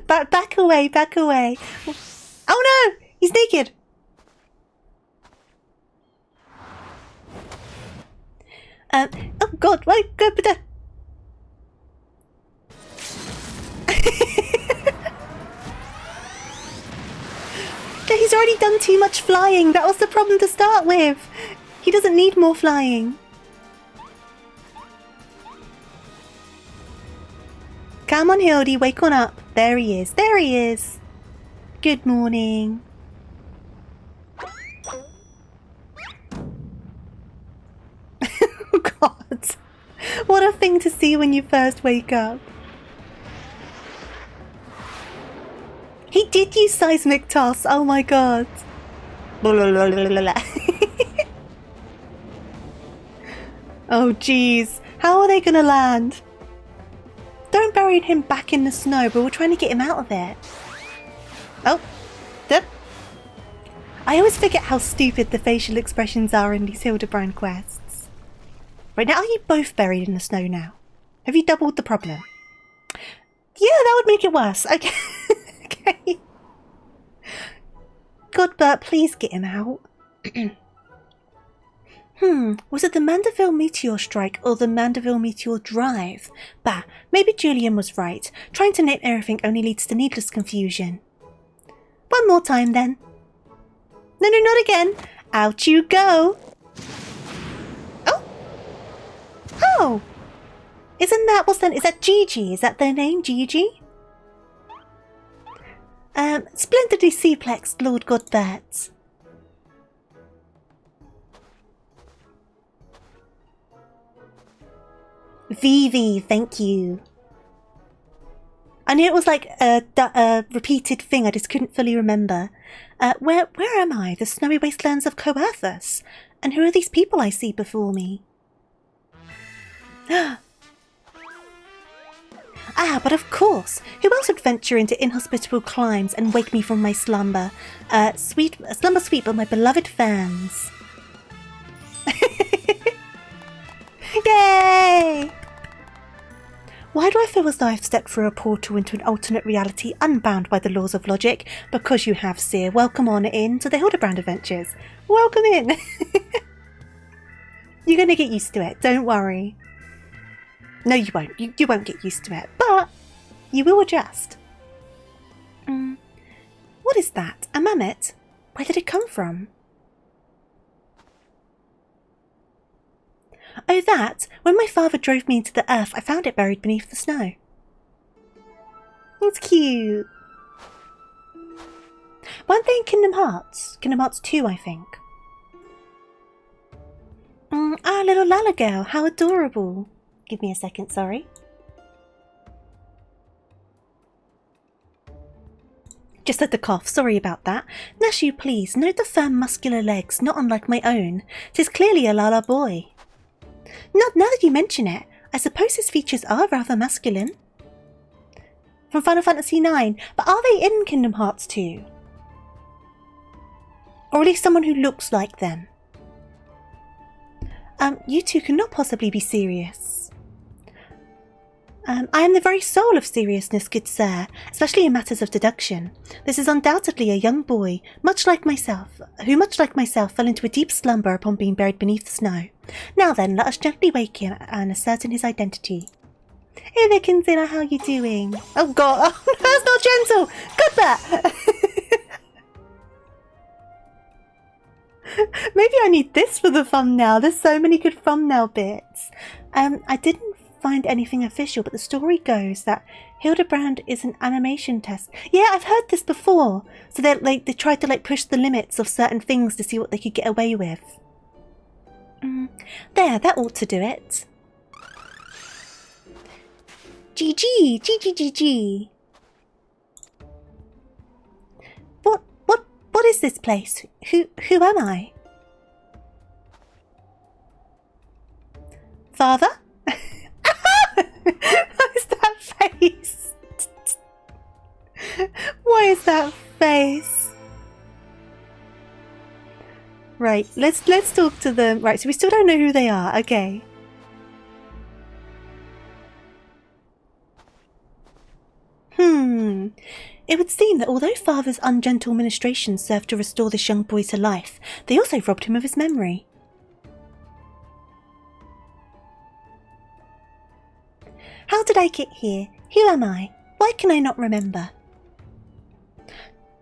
Back away, back away. Oh no! He's naked! Oh god, wait, go, but he's already done too much flying. That was the problem to start with. He doesn't need more flying. Come on, Hildy, wake on up. There he is. There he is. Good morning. Oh, God. What a thing to see when you first wake up. He did use seismic toss. Oh, my God. Oh, jeez. How are they going to land? Don't bury him back in the snow, but we're trying to get him out of it. Oh, yep. I always forget how stupid the facial expressions are in these Hildibrand quests. Right, now are you both buried in the snow now? Have you doubled the problem? Yeah, that would make it worse. Okay. Okay. Godbert, please get him out. Was it the Mandeville meteor strike or the Mandeville meteor drive? Bah, maybe Julian was right. Trying to name everything only leads to needless confusion. One more time then. No, no, not again. Out you go. Oh. Oh. Is that Gigi? Is that their name, Gigi? Splendidly suplexed, Lord Godbert. Vivi, thank you. I knew it was like a repeated thing, I just couldn't fully remember. Where am I? The snowy wastelands of Coerthus? And who are these people I see before me? Ah, but of course! Who else would venture into inhospitable climes and wake me from my slumber? Slumber sweet but my beloved fans. Yay! Why do I feel as though I've stepped through a portal into an alternate reality unbound by the laws of logic? Because you have, Seer. Welcome on in to the Hildibrand adventures. Welcome in! You're going to get used to it, don't worry. No, you won't. You won't get used to it, but you will adjust. What is that? A mammoth? Where did it come from? Oh, that! When my father drove me into the earth, I found it buried beneath the snow. It's cute. Weren't they in Kingdom Hearts? Kingdom Hearts 2, I think. Ah, little Lala girl, how adorable. Give me a second, sorry. Just had the cough, sorry about that. Nashu, please, note the firm muscular legs, not unlike my own. 'Tis clearly a Lala boy. Now that you mention it, I suppose his features are rather masculine. From Final Fantasy IX, but are they in Kingdom Hearts 2? Or at least someone who looks like them. You two cannot possibly be serious. I am the very soul of seriousness, good sir, especially in matters of deduction. This is undoubtedly a young boy, who much like myself, fell into a deep slumber upon being buried beneath the snow. Now then, let us gently wake him and ascertain his identity. Hey there, Kinzilla, how you doing? Oh god, oh, that's not gentle! Cut that! Maybe I need this for the thumbnail. There's so many good thumbnail bits. I didn't find anything official, but the story goes that Hildibrand is an animation test. Yeah, I've heard this before. So they tried to push the limits of certain things to see what they could get away with. There, that ought to do it. GG, GG, GG. What is this place? Who am I? Father? What is that face? Why is that face? Right, let's talk to them. Right, so we still don't know who they are. Okay. It would seem that although Father's ungentle ministrations served to restore this young boy to life, they also robbed him of his memory. How did I get here? Who am I? Why can I not remember?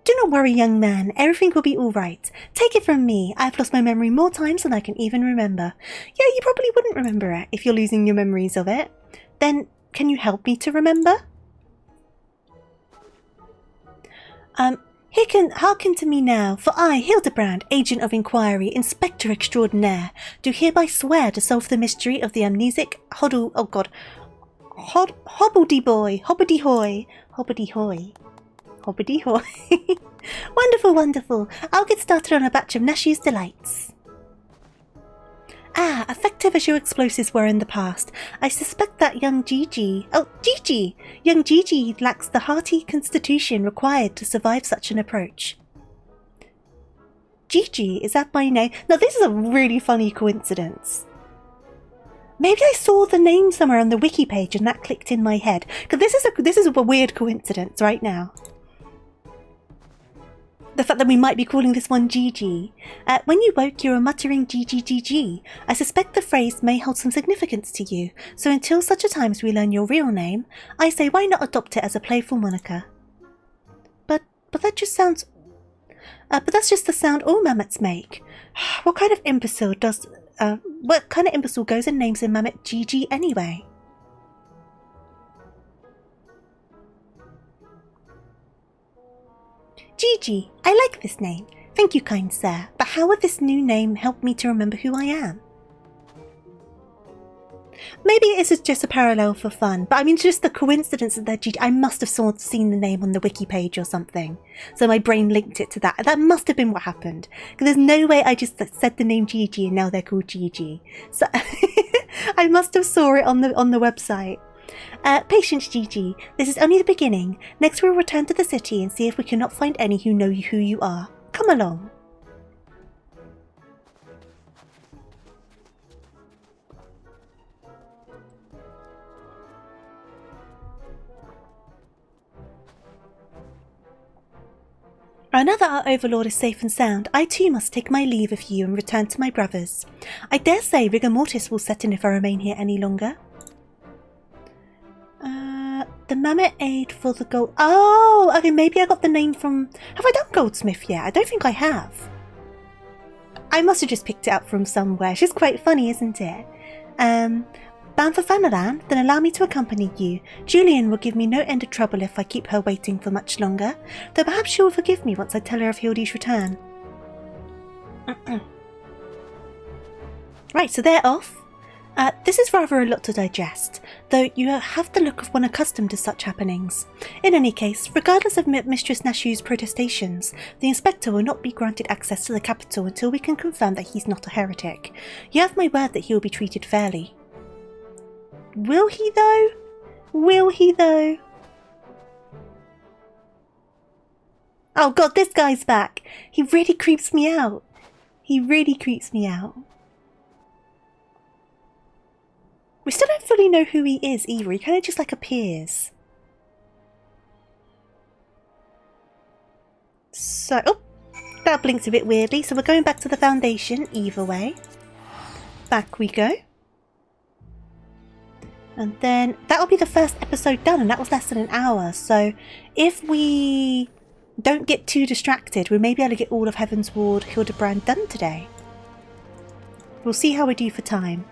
Do not worry, young man. Everything will be all right. Take it from me. I've lost my memory more times than I can even remember. Yeah, you probably wouldn't remember it if you're losing your memories of it. Then, can you help me to remember? Hearken to me now, for I, Hildibrand, Agent of Inquiry, Inspector Extraordinaire, do hereby swear to solve the mystery of the amnesic hobbledehoy. Wonderful, wonderful. I'll get started on a batch of Nashu's delights. Ah, effective as your explosives were in the past, I suspect that young Gigi... Oh, Gigi! Young Gigi lacks the hearty constitution required to survive such an approach. Gigi, is that my name? Now this is a really funny coincidence. Maybe I saw the name somewhere on the wiki page and that clicked in my head. Because this is a weird coincidence right now. The fact that we might be calling this one Gigi. When you woke, you were muttering Gigi Gigi. I suspect the phrase may hold some significance to you, so until such a time as we learn your real name, I say why not adopt it as a playful moniker? But that just sounds... But that's just the sound all mammoths make. What kind of imbecile goes and names a mammoth Gigi anyway? Gigi, I like this name. Thank you, kind sir. But how would this new name help me to remember who I am? Maybe it is just a parallel for fun, but I mean just the coincidence that they're Gigi. I must have seen the name on the wiki page or something, so my brain linked it to that. That must have been what happened, because there's no way I just said the name Gigi and now they're called Gigi. So I must have saw it on the website. Patience, Gigi. This is only the beginning. Next we'll return to the city and see if we cannot find any who know who you are. Come along. Now that our overlord is safe and sound, I too must take my leave of you and return to my brothers. I dare say rigor mortis will set in if I remain here any longer. The mammoth aid for the gold... Oh, okay, maybe I got the name from... Have I done Goldsmith yet? I don't think I have. I must have just picked it up from somewhere. She's quite funny, isn't it? Bound for Fanaland? Then allow me to accompany you. Julian will give me no end of trouble if I keep her waiting for much longer, though perhaps she will forgive me once I tell her of Hildy's return. Right, so they're off. This is rather a lot to digest, though you have the look of one accustomed to such happenings. In any case, regardless of Mistress Nashu's protestations, the inspector will not be granted access to the capital until we can confirm that he's not a heretic. You have my word that he will be treated fairly. Will he though? Will he though? Oh god, this guy's back! He really creeps me out. He really creeps me out. We still don't fully know who he is either. He kind of just like appears. So, oh, that blinked a bit weirdly. So we're going back to the Foundation either way. Back we go. And then that'll be the first episode done, and that was less than an hour. So if we don't get too distracted, we may be able to get all of Heavensward Hildibrand done today. We'll see how we do for time.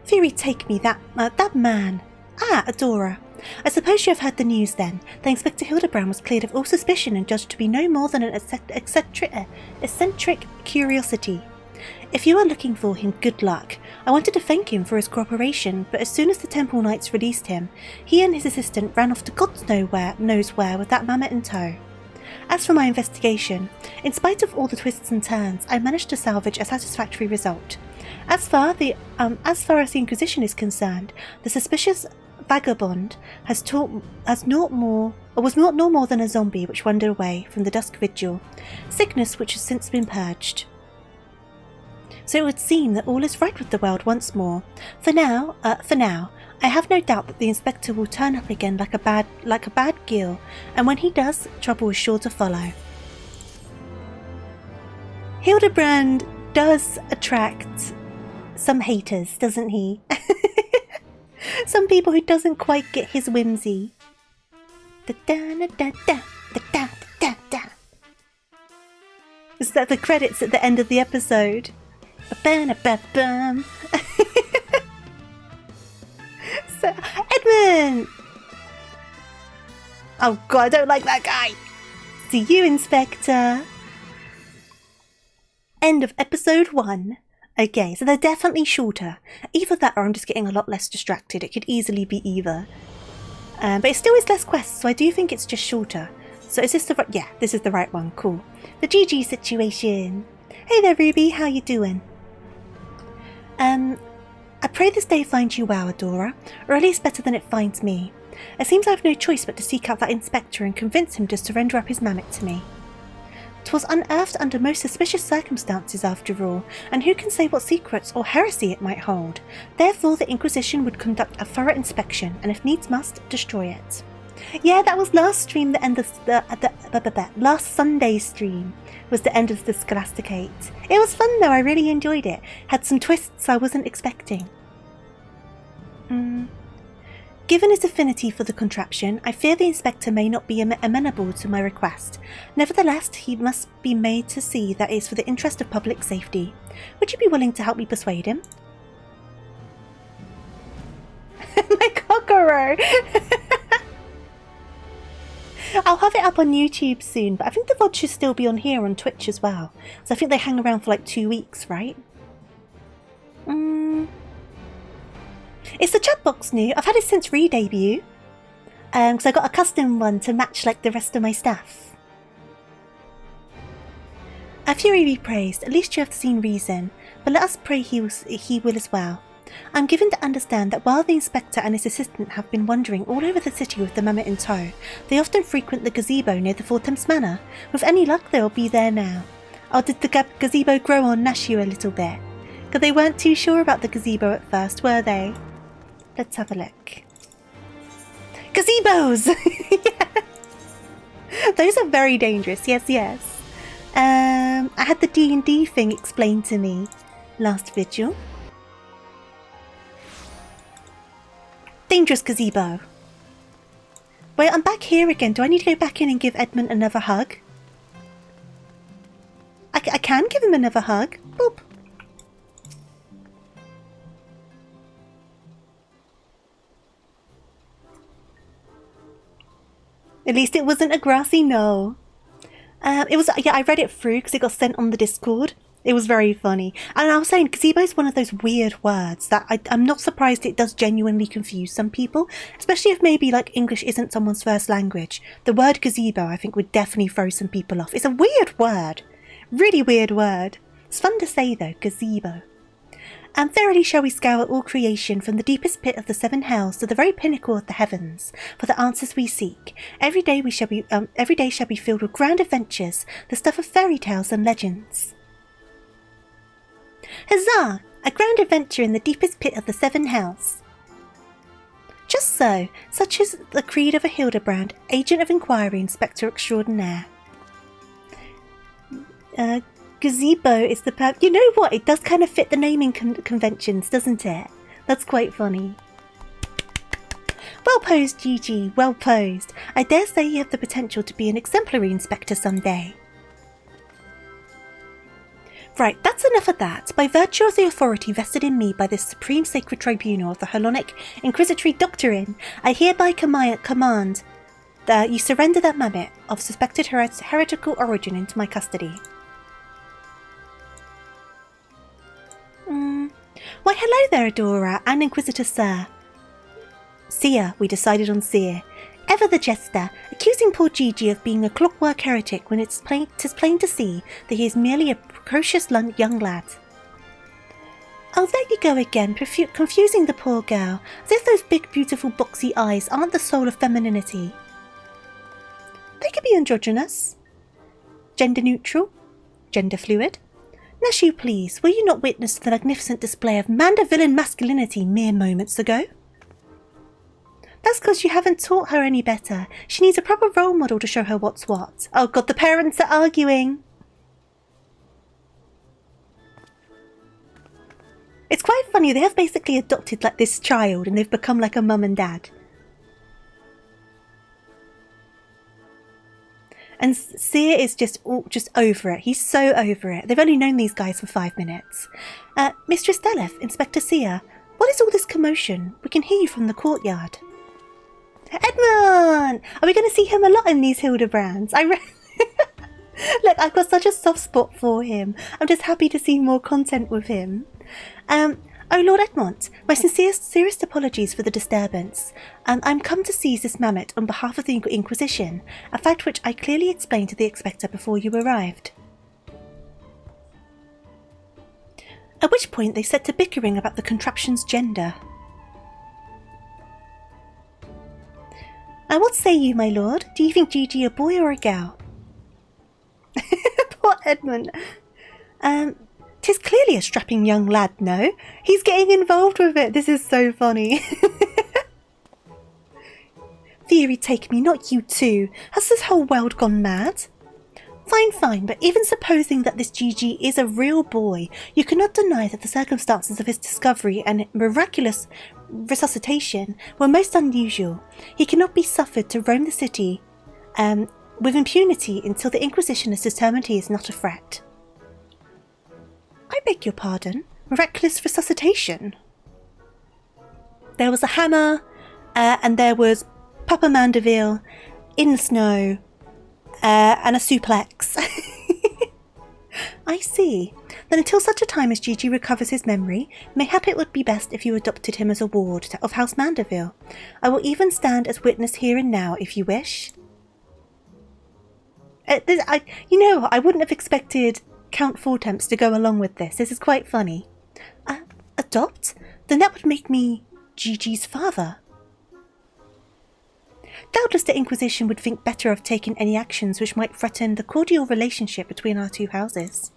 Fury take me, that man. Ah, Adora. I suppose you have heard the news then. The Inspector Hildibrand was cleared of all suspicion and judged to be no more than an eccentric curiosity. If you are looking for him, good luck. I wanted to thank him for his cooperation, but as soon as the Temple Knights released him, he and his assistant ran off to God knows where with that mammoth in tow. As for my investigation, in spite of all the twists and turns, I managed to salvage a satisfactory result. As far as the Inquisition is concerned, the suspicious vagabond was not more than a zombie which wandered away from the dusk vigil, sickness which has since been purged. So it would seem that all is right with the world once more. For now, I have no doubt that the Inspector will turn up again like a bad gill, and when he does, trouble is sure to follow. Hildibrand does attract some haters, doesn't he? Some people who doesn't quite get his whimsy. Is that the credits at the end of the episode? So, Edmund! Oh god, I don't like that guy! See you, Inspector! End of episode 1. Okay, so they're definitely shorter. Either that or I'm just getting a lot less distracted. It could easily be either. But it still is less quests, so I do think it's just shorter. So is this the right... Yeah, this is the right one. Cool. The GG situation. Hey there, Ruby. How you doing? I pray this day finds you well, Adora, or at least better than it finds me. It seems I have no choice but to seek out that Inspector and convince him to surrender up his mammoth to me. 'Twas unearthed under most suspicious circumstances after all, and who can say what secrets or heresy it might hold? Therefore the Inquisition would conduct a thorough inspection, and if needs must, destroy it. Yeah, that was last stream, the end of last Sunday's stream was the end of the Scholasticate. It was fun though, I really enjoyed it. Had some twists I wasn't expecting. Given his affinity for the contraption, I fear the inspector may not be amenable to my request. Nevertheless, he must be made to see that it is for the interest of public safety. Would you be willing to help me persuade him? My cockaro! I'll have it up on YouTube soon, but I think the VOD should still be on here on Twitch as well. So I think they hang around for like 2 weeks, right? Is the chat box new? I've had it since re-debut. Because I got a custom one to match like the rest of my stuff. Fury be praised, at least you have seen reason, but let us pray he will as well. I'm given to understand that while the inspector and his assistant have been wandering all over the city with the mammoth in tow, they often frequent the gazebo near the Four Thames Manor. With any luck they'll be there now. Oh, did the gazebo grow on Nashu a little bit? Because they weren't too sure about the gazebo at first, were they? Let's have a look. Gazebos! Yeah. Those are very dangerous, yes, yes. I had the D&D thing explained to me last vigil. Dangerous gazebo. Wait, I'm back here again. Do I need to go back in and give Edmund another hug? I can give him another hug. Boop. At least it wasn't a grassy knoll. It was, yeah, I read it through because it got sent on the Discord. It was very funny. And I was saying, gazebo is one of those weird words that I'm not surprised it does genuinely confuse some people, especially if maybe like English isn't someone's first language. The word gazebo, I think, would definitely throw some people off. It's a weird word. Really weird word. It's fun to say though, gazebo. And verily shall we scour all creation from the deepest pit of the seven hells to the very pinnacle of the heavens for the answers we seek. Every day shall be filled with grand adventures, the stuff of fairy tales and legends. Huzzah! A grand adventure in the deepest pit of the seven hells. Just so, such is the creed of a Hildibrand, agent of inquiry, inspector extraordinaire. Gazebo is the you know what? It does kind of fit the naming conventions, doesn't it? That's quite funny. Well posed, GG. Well posed. I dare say you have the potential to be an exemplary inspector someday. Right, that's enough of that. By virtue of the authority vested in me by this supreme sacred tribunal of the Hellenic Inquisitory Doctrine, I hereby command that you surrender that mammoth of suspected heretical origin into my custody. Why, hello there, Adora, and Inquisitor Sir. Seer, we decided on Seer. Ever the jester, accusing poor Gigi of being a clockwork heretic when tis plain to see that he is merely a precocious young lad. Oh, there you go again, confusing the poor girl, as if those big, beautiful, boxy eyes aren't the soul of femininity. They could be androgynous, gender neutral, gender fluid. Nashu, please, will you not witness the magnificent display of mandavillian masculinity mere moments ago? That's because you haven't taught her any better. She needs a proper role model to show her what's what. Oh god, the parents are arguing. It's quite funny, they have basically adopted like this child and they've become like a mum and dad. And Seer is just over it. He's so over it. They've only known these guys for 5 minutes. Mistress Deleth, Inspector Seer, what is all this commotion? We can hear you from the courtyard. Edmund! Are we going to see him a lot in these Hildibrands? Look, I've got such a soft spot for him. I'm just happy to see more content with him. Oh, Lord Edmund, my sincerest apologies for the disturbance. I'm come to seize this mammoth on behalf of the Inquisition, a fact which I clearly explained to the Inspector before you arrived. At which point they set to bickering about the contraption's gender. Now what say you, my lord? Do you think Gigi a boy or a girl? Poor Edmund. 'Tis clearly a strapping young lad, no? He's getting involved with it. This is so funny. Theory take me, not you too. Has this whole world gone mad? Fine, but even supposing that this Gigi is a real boy, you cannot deny that the circumstances of his discovery and miraculous resuscitation were most unusual. He cannot be suffered to roam the city with impunity until the Inquisition has determined he is not a threat. I beg your pardon? Miraculous resuscitation? There was a hammer, and there was Papa Mandeville in the snow, and a suplex. I see. Then until such a time as Gigi recovers his memory, mayhap it would be best if you adopted him as a ward of House Mandeville. I will even stand as witness here and now, if you wish. You know, I wouldn't have expected Count Fourtemps to go along with this. This is quite funny. Adopt? Then that would make me Gigi's father. Doubtless the Inquisition would think better of taking any actions which might threaten the cordial relationship between our two houses.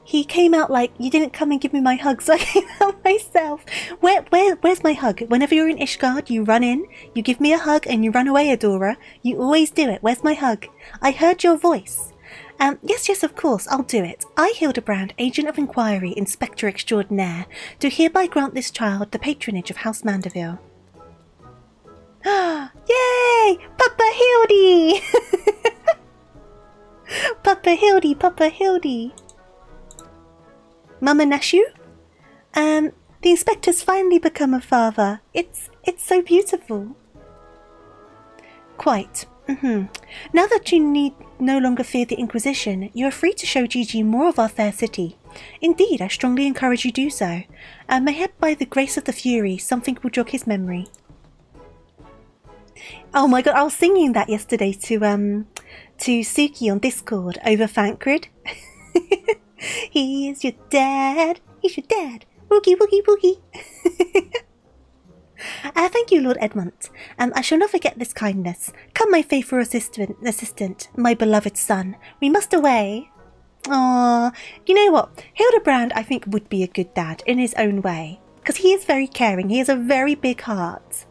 He came out like, you didn't come and give me my hug, so I came out myself. Where's my hug? Whenever you're in Ishgard, you run in, you give me a hug, and you run away, Adora. You always do it. Where's my hug? I heard your voice. Yes, of course, I'll do it. I, Hildibrand, Agent of Inquiry, Inspector Extraordinaire, do hereby grant this child the patronage of House Mandeville. Yay! Papa Hildy! Papa Hildy. Mama Nashu? The inspector's finally become a father. It's so beautiful. Quite. Now that you need no longer fear the Inquisition, you are free to show Gigi more of our fair city. Indeed, I strongly encourage you do so. Mayhap by the grace of the Fury, something will jog his memory. Oh my god, I was singing that yesterday to Suki on Discord over Fankrid. He is your dad. He's your dad. Woogie, woogie, woogie. Thank you, Lord Edmund. I shall not forget this kindness. Come, my faithful assistant, my beloved son. We must away. Aww. You know what? Hildibrand, I think, would be a good dad in his own way. Because he is very caring. He has a very big heart.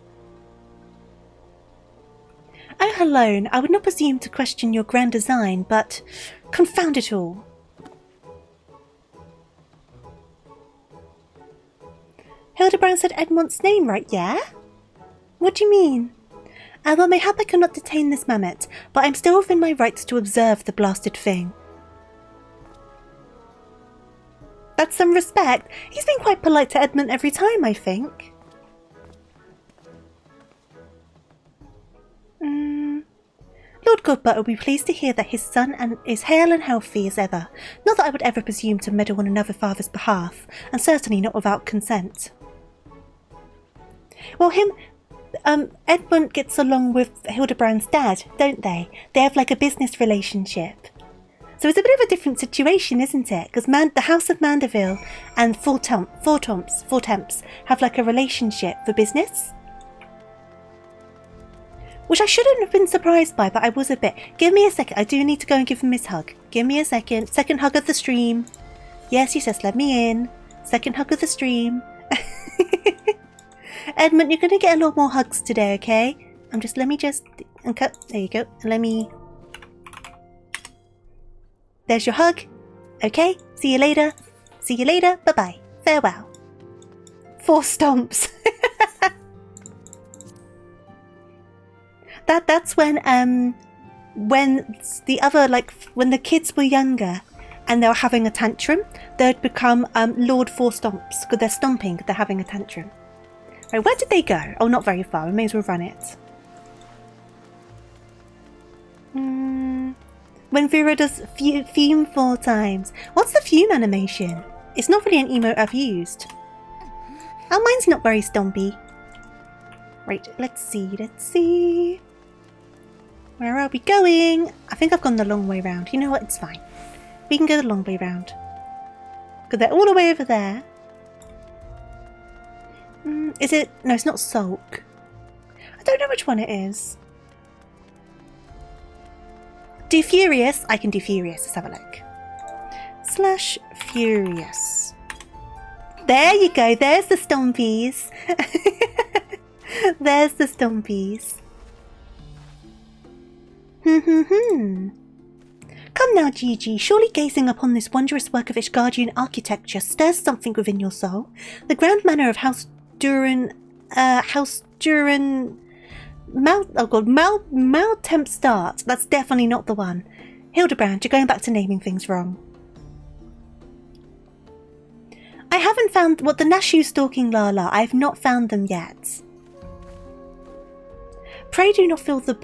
Oh, hello. I would not presume to question your grand design, but confound it all. Hildibrand said Edmund's name, right, yeah? What do you mean? Well, mayhap I cannot detain this mammoth, but I'm still within my rights to observe the blasted thing. That's some respect. He's been quite polite to Edmund every time, I think. Lord Godbutt will be pleased to hear that his son is hale and healthy as ever. Not that I would ever presume to meddle on another father's behalf, and certainly not without consent. Well, Edmund gets along with Hildibrand's dad, don't they? They have like a business relationship. So it's a bit of a different situation, isn't it? Because the House of Mandeville and Fourtemps have like a relationship for business. Which I shouldn't have been surprised by, but I was a bit. Give me a second. I do need to go and give him his hug. Give me a second. Second hug of the stream. Yes, let me in. Second hug of the stream. Edmund, you're going to get a lot more hugs today, okay? Let me just uncut. There you go. There's your hug. Okay, see you later. Bye-bye. Farewell. 4 stomps. That's when the other, like, when the kids were younger and they were having a tantrum, they'd become Lord 4 Stomps, because they're stomping, they're having a tantrum. Right, where did they go? Oh, not very far. We may as well run it. When Vera does fume 4 times. What's the fume animation? It's not really an emote I've used. Oh, mine's not very stompy. Right, let's see. Where are we going? I think I've gone the long way round. You know what? It's fine. We can go the long way round. Because they're all the way over there. Is it? No, it's not Sulk. I don't know which one it is. Do Furious? I can do Furious. Let's have a look. /Furious. There you go. There's the stompies. There's the stompies. Come Come now, Gigi, surely gazing upon this wondrous work of Ishgardian architecture stirs something within your soul. The grand manor of House Duran... Maltempstart. That's definitely not the one. Hildibrand, you're going back to naming things wrong. I haven't found what the Nashu stalking Lala. I have not found them yet. Pray do not fill the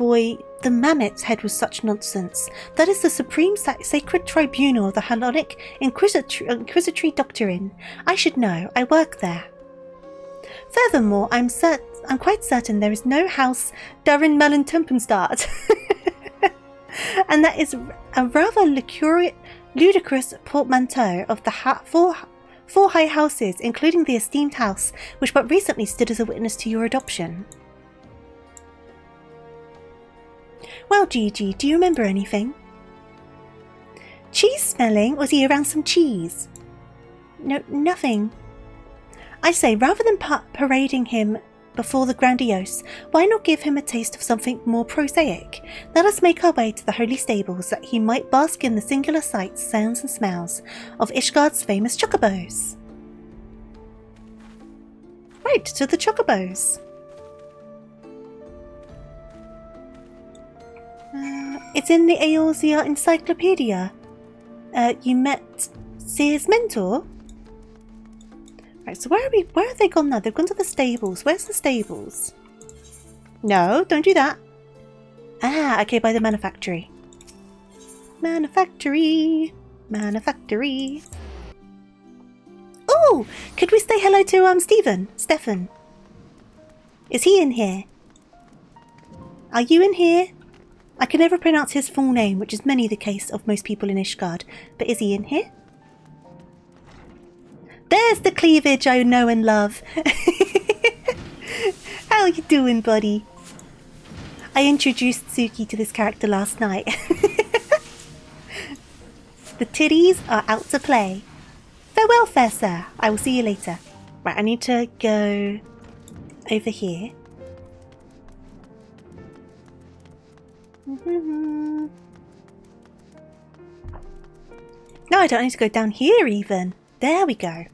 Mammet's head with such nonsense. That is the supreme sacred tribunal of the Hellenic Inquisitory Doctrine. I should know. I work there. Furthermore, I'm quite certain there is no house Durin Malentempenstat. And that is a rather ludicrous portmanteau of the four high houses, including the esteemed house, which but recently stood as a witness to your adoption. Well, Gigi, do you remember anything? Cheese smelling? Was he around some cheese? No, nothing. I say, rather than parading him before the grandiose, why not give him a taste of something more prosaic? Let us make our way to the holy stables that he might bask in the singular sights, sounds and smells of Ishgard's famous chocobos. Right, to the chocobos. It's in the Eorzea Encyclopedia. You met Seer's mentor? Right, so where have they gone now? They've gone to the stables. Where's the stables? No, don't do that. Ah, okay, by the manufactory. Manufactory. Oh, could we say hello to Stefan? Is he in here? Are you in here? I can never pronounce his full name, which is many the case of most people in Ishgard. But is he in here? There's the cleavage I know and love. How you doing, buddy? I introduced Suki to this character last night. The titties are out to play. Farewell, fair sir. I will see you later. Right, I need to go over here. No, I don't need to go down here even. There we go.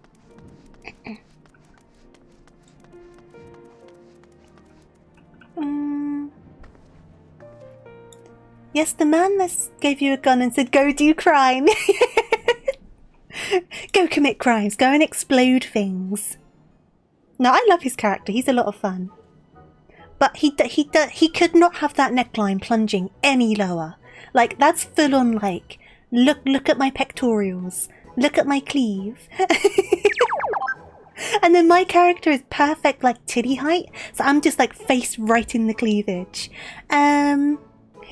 Yes, the man that gave you a gun and said, go do crime. Go commit crimes. Go and explode things. No, I love his character. He's a lot of fun. But he could not have that neckline plunging any lower. Like, that's full on, like, look at my pectorials. Look at my cleave. And then my character is perfect, like, titty height. So I'm just, like, face right in the cleavage.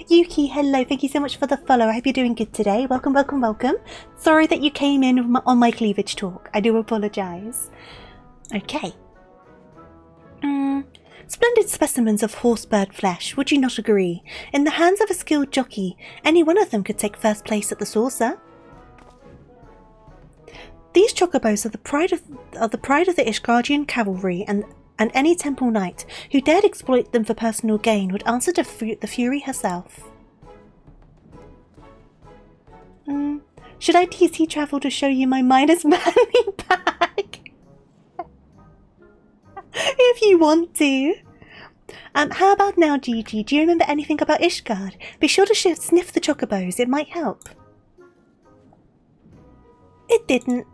Yuki, hello. Thank you so much for the follow. I hope you're doing good today. Welcome, welcome, welcome. Sorry that you came in on my cleavage talk. I do apologise. Okay. Splendid specimens of horsebird flesh, would you not agree? In the hands of a skilled jockey, any one of them could take first place at the saucer. These chocobos are the pride of the Ishgardian cavalry, and any temple knight who dared exploit them for personal gain would answer to the Fury herself. Should I TC travel to show you my minus manning bag? If you want to. How about now, Gigi? Do you remember anything about Ishgard? Be sure to sniff the chocobos. It might help. It didn't.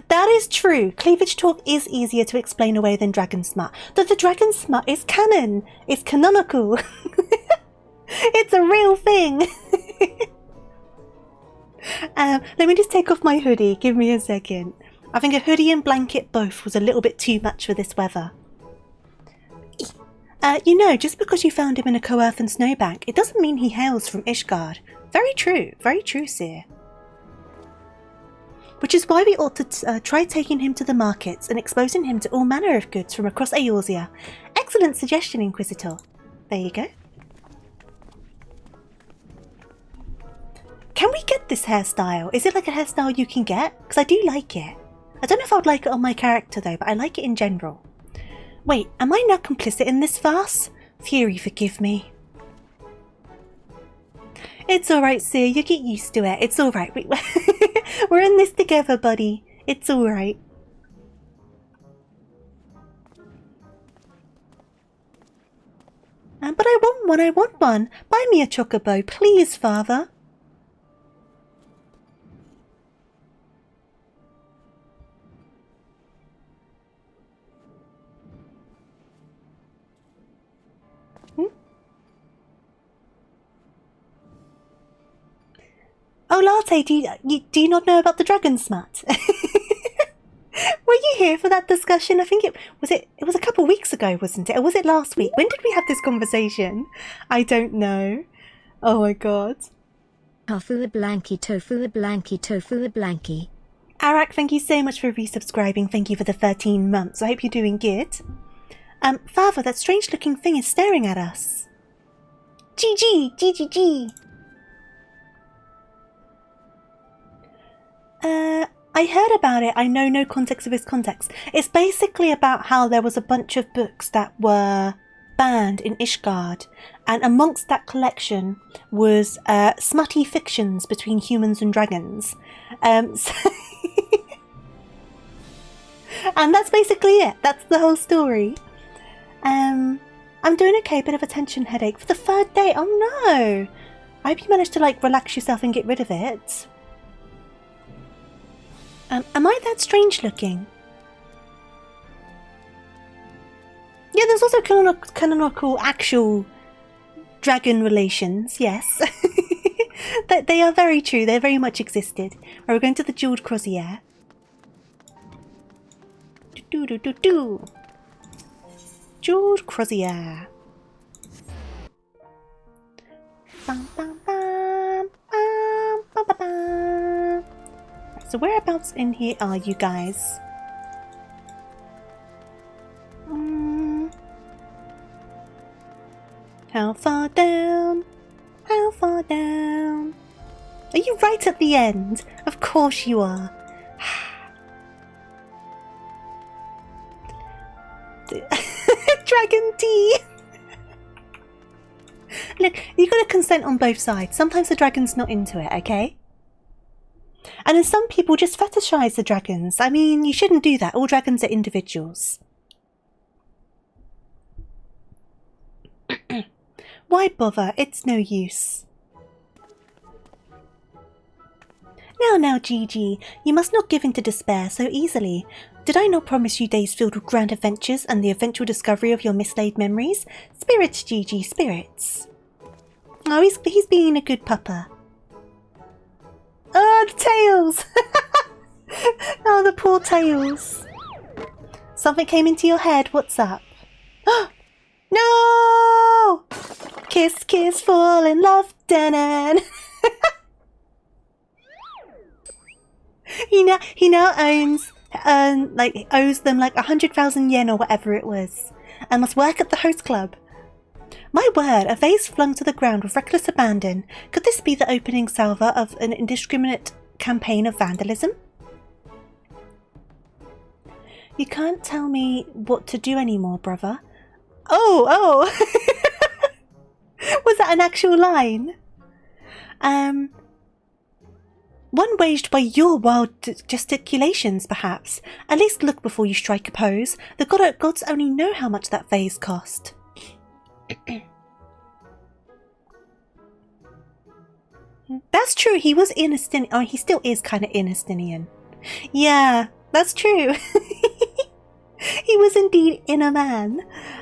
That is true. Cleavage talk is easier to explain away than dragon smut. But the dragon smut is canon. It's canonical. It's a real thing. Let me just take off my hoodie. Give me a second. I think a hoodie and blanket both was a little bit too much for this weather. You know, just because you found him in a coearthen snowbank, it doesn't mean he hails from Ishgard. Very true, Seer. Which is why we ought to try taking him to the markets and exposing him to all manner of goods from across Eorzea. Excellent suggestion, Inquisitor. There you go. Can we get this hairstyle? Is it like a hairstyle you can get? Because I do like it. I don't know if I would like it on my character though, but I like it in general. Wait, am I now complicit in this farce? Fury, forgive me. It's alright, Sue. You get used to it. It's alright. We're in this together, buddy. It's alright. But I want one. I want one. Buy me a chocobo, please, Father. Oh, Latte, do you not know about the dragon smut? Were you here for that discussion? I think it was a couple weeks ago, wasn't it? Or was it last week? When did we have this conversation? I don't know. Oh my god.
TofuuRabbit, TofuuRabbit, TofuuRabbit.
Arak, thank you so much for resubscribing. Thank you for the 13 months. I hope you're doing good. Father, that strange looking thing is staring at us. GG! GGG! I heard about it. I know no context of its context. It's basically about how there was a bunch of books that were banned in Ishgard, and amongst that collection was smutty fictions between humans and dragons. And that's basically it. That's the whole story. I'm doing okay. Bit of a tension headache for the third day. Oh no! I hope you managed to like relax yourself and get rid of it. Am I that strange looking? Yeah, there's also canonical actual dragon relations, yes. They are very true, they very much existed. Right, we're going to the jeweled crozier. Jeweled crozier. Bam, bam, bam, bam, bam, bam, bam. So whereabouts in here are you guys? How far down? How far down? Are you right at the end? Of course you are. Dragon tea! Look, you gotta consent on both sides. Sometimes the dragon's not into it, okay? And then some people just fetishize the dragons. I mean, you shouldn't do that. All dragons are individuals. Why bother? It's no use. Now, Gigi, you must not give in to despair so easily. Did I not promise you days filled with grand adventures and the eventual discovery of your mislaid memories? Spirits, Gigi, spirits. Oh, he's being a good puppa. Oh, the tails! Oh, the poor tails. Something came into your head. What's up? No! Kiss, kiss, fall in love. Dun-dun. He now owes them like 100,000 yen or whatever it was, and must work at the host club. My word, a vase flung to the ground with reckless abandon. Could this be the opening salvo of an indiscriminate campaign of vandalism? You can't tell me what to do anymore, brother. Oh! Was that an actual line? One waged by your wild gesticulations, perhaps. At least look before you strike a pose. The gods only know how much that vase cost. That's true, he was Inestinian. Oh, he still is kind of Inestinian. Yeah, that's true. He was indeed in a man.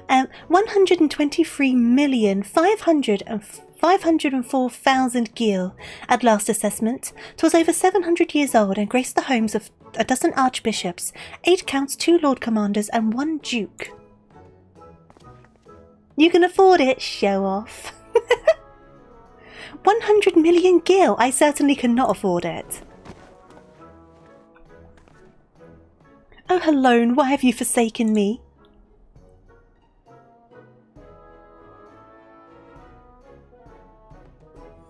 123,504,000 gil at last assessment. 'Twas over 700 years old and graced the homes of a dozen archbishops, 8 counts, 2 lord commanders, and 1 duke. You can afford it, show off. 100 million gil. I certainly cannot afford it. Oh, Helone, why have you forsaken me?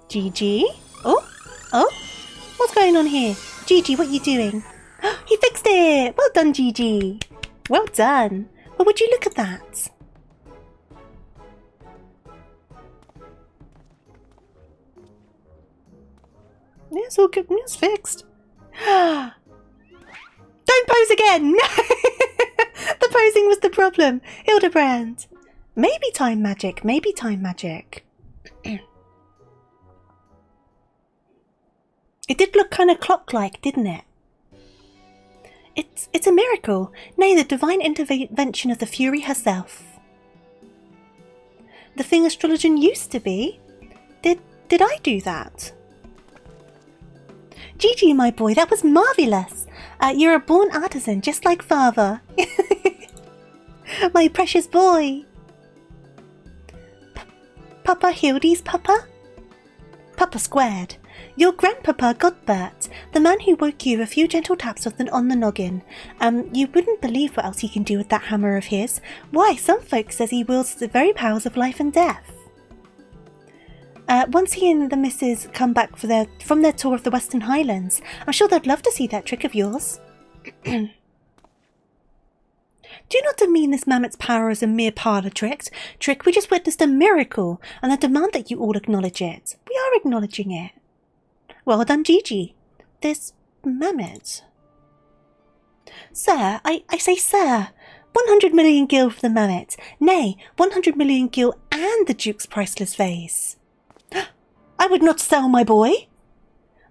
Gigi? Oh? What's going on here? Gigi, what are you doing? He fixed it! Well done, Gigi. Well done. But would you look at that? It's all good. It's fixed. Don't pose again! No! The posing was the problem. Hildibrand. Maybe time magic. Maybe time magic. It did look kind of clock-like, didn't it? It's a miracle. Nay, the divine intervention of the Fury herself. The thing astrologian used to be. Did I do that? Gigi, my boy, that was marvellous. You're a born artisan, just like father. My precious boy. Papa Hildy's papa? Papa squared. Your grandpapa Godbert, the man who woke you a few gentle taps on the noggin. You wouldn't believe what else he can do with that hammer of his. Why, some folks says he wields the very powers of life and death. Once he and the missus come back from their tour of the Western Highlands, I'm sure they'd love to see that trick of yours. Do not demean this mammoth's power as a mere parlour trick. We just witnessed a miracle, and I demand that you all acknowledge it. We are acknowledging it. Well done, Gigi. This mammoth. Sir, I say sir. 100 million gil for the mammoth. Nay, 100 million gil and the Duke's priceless vase. I would not sell my boy.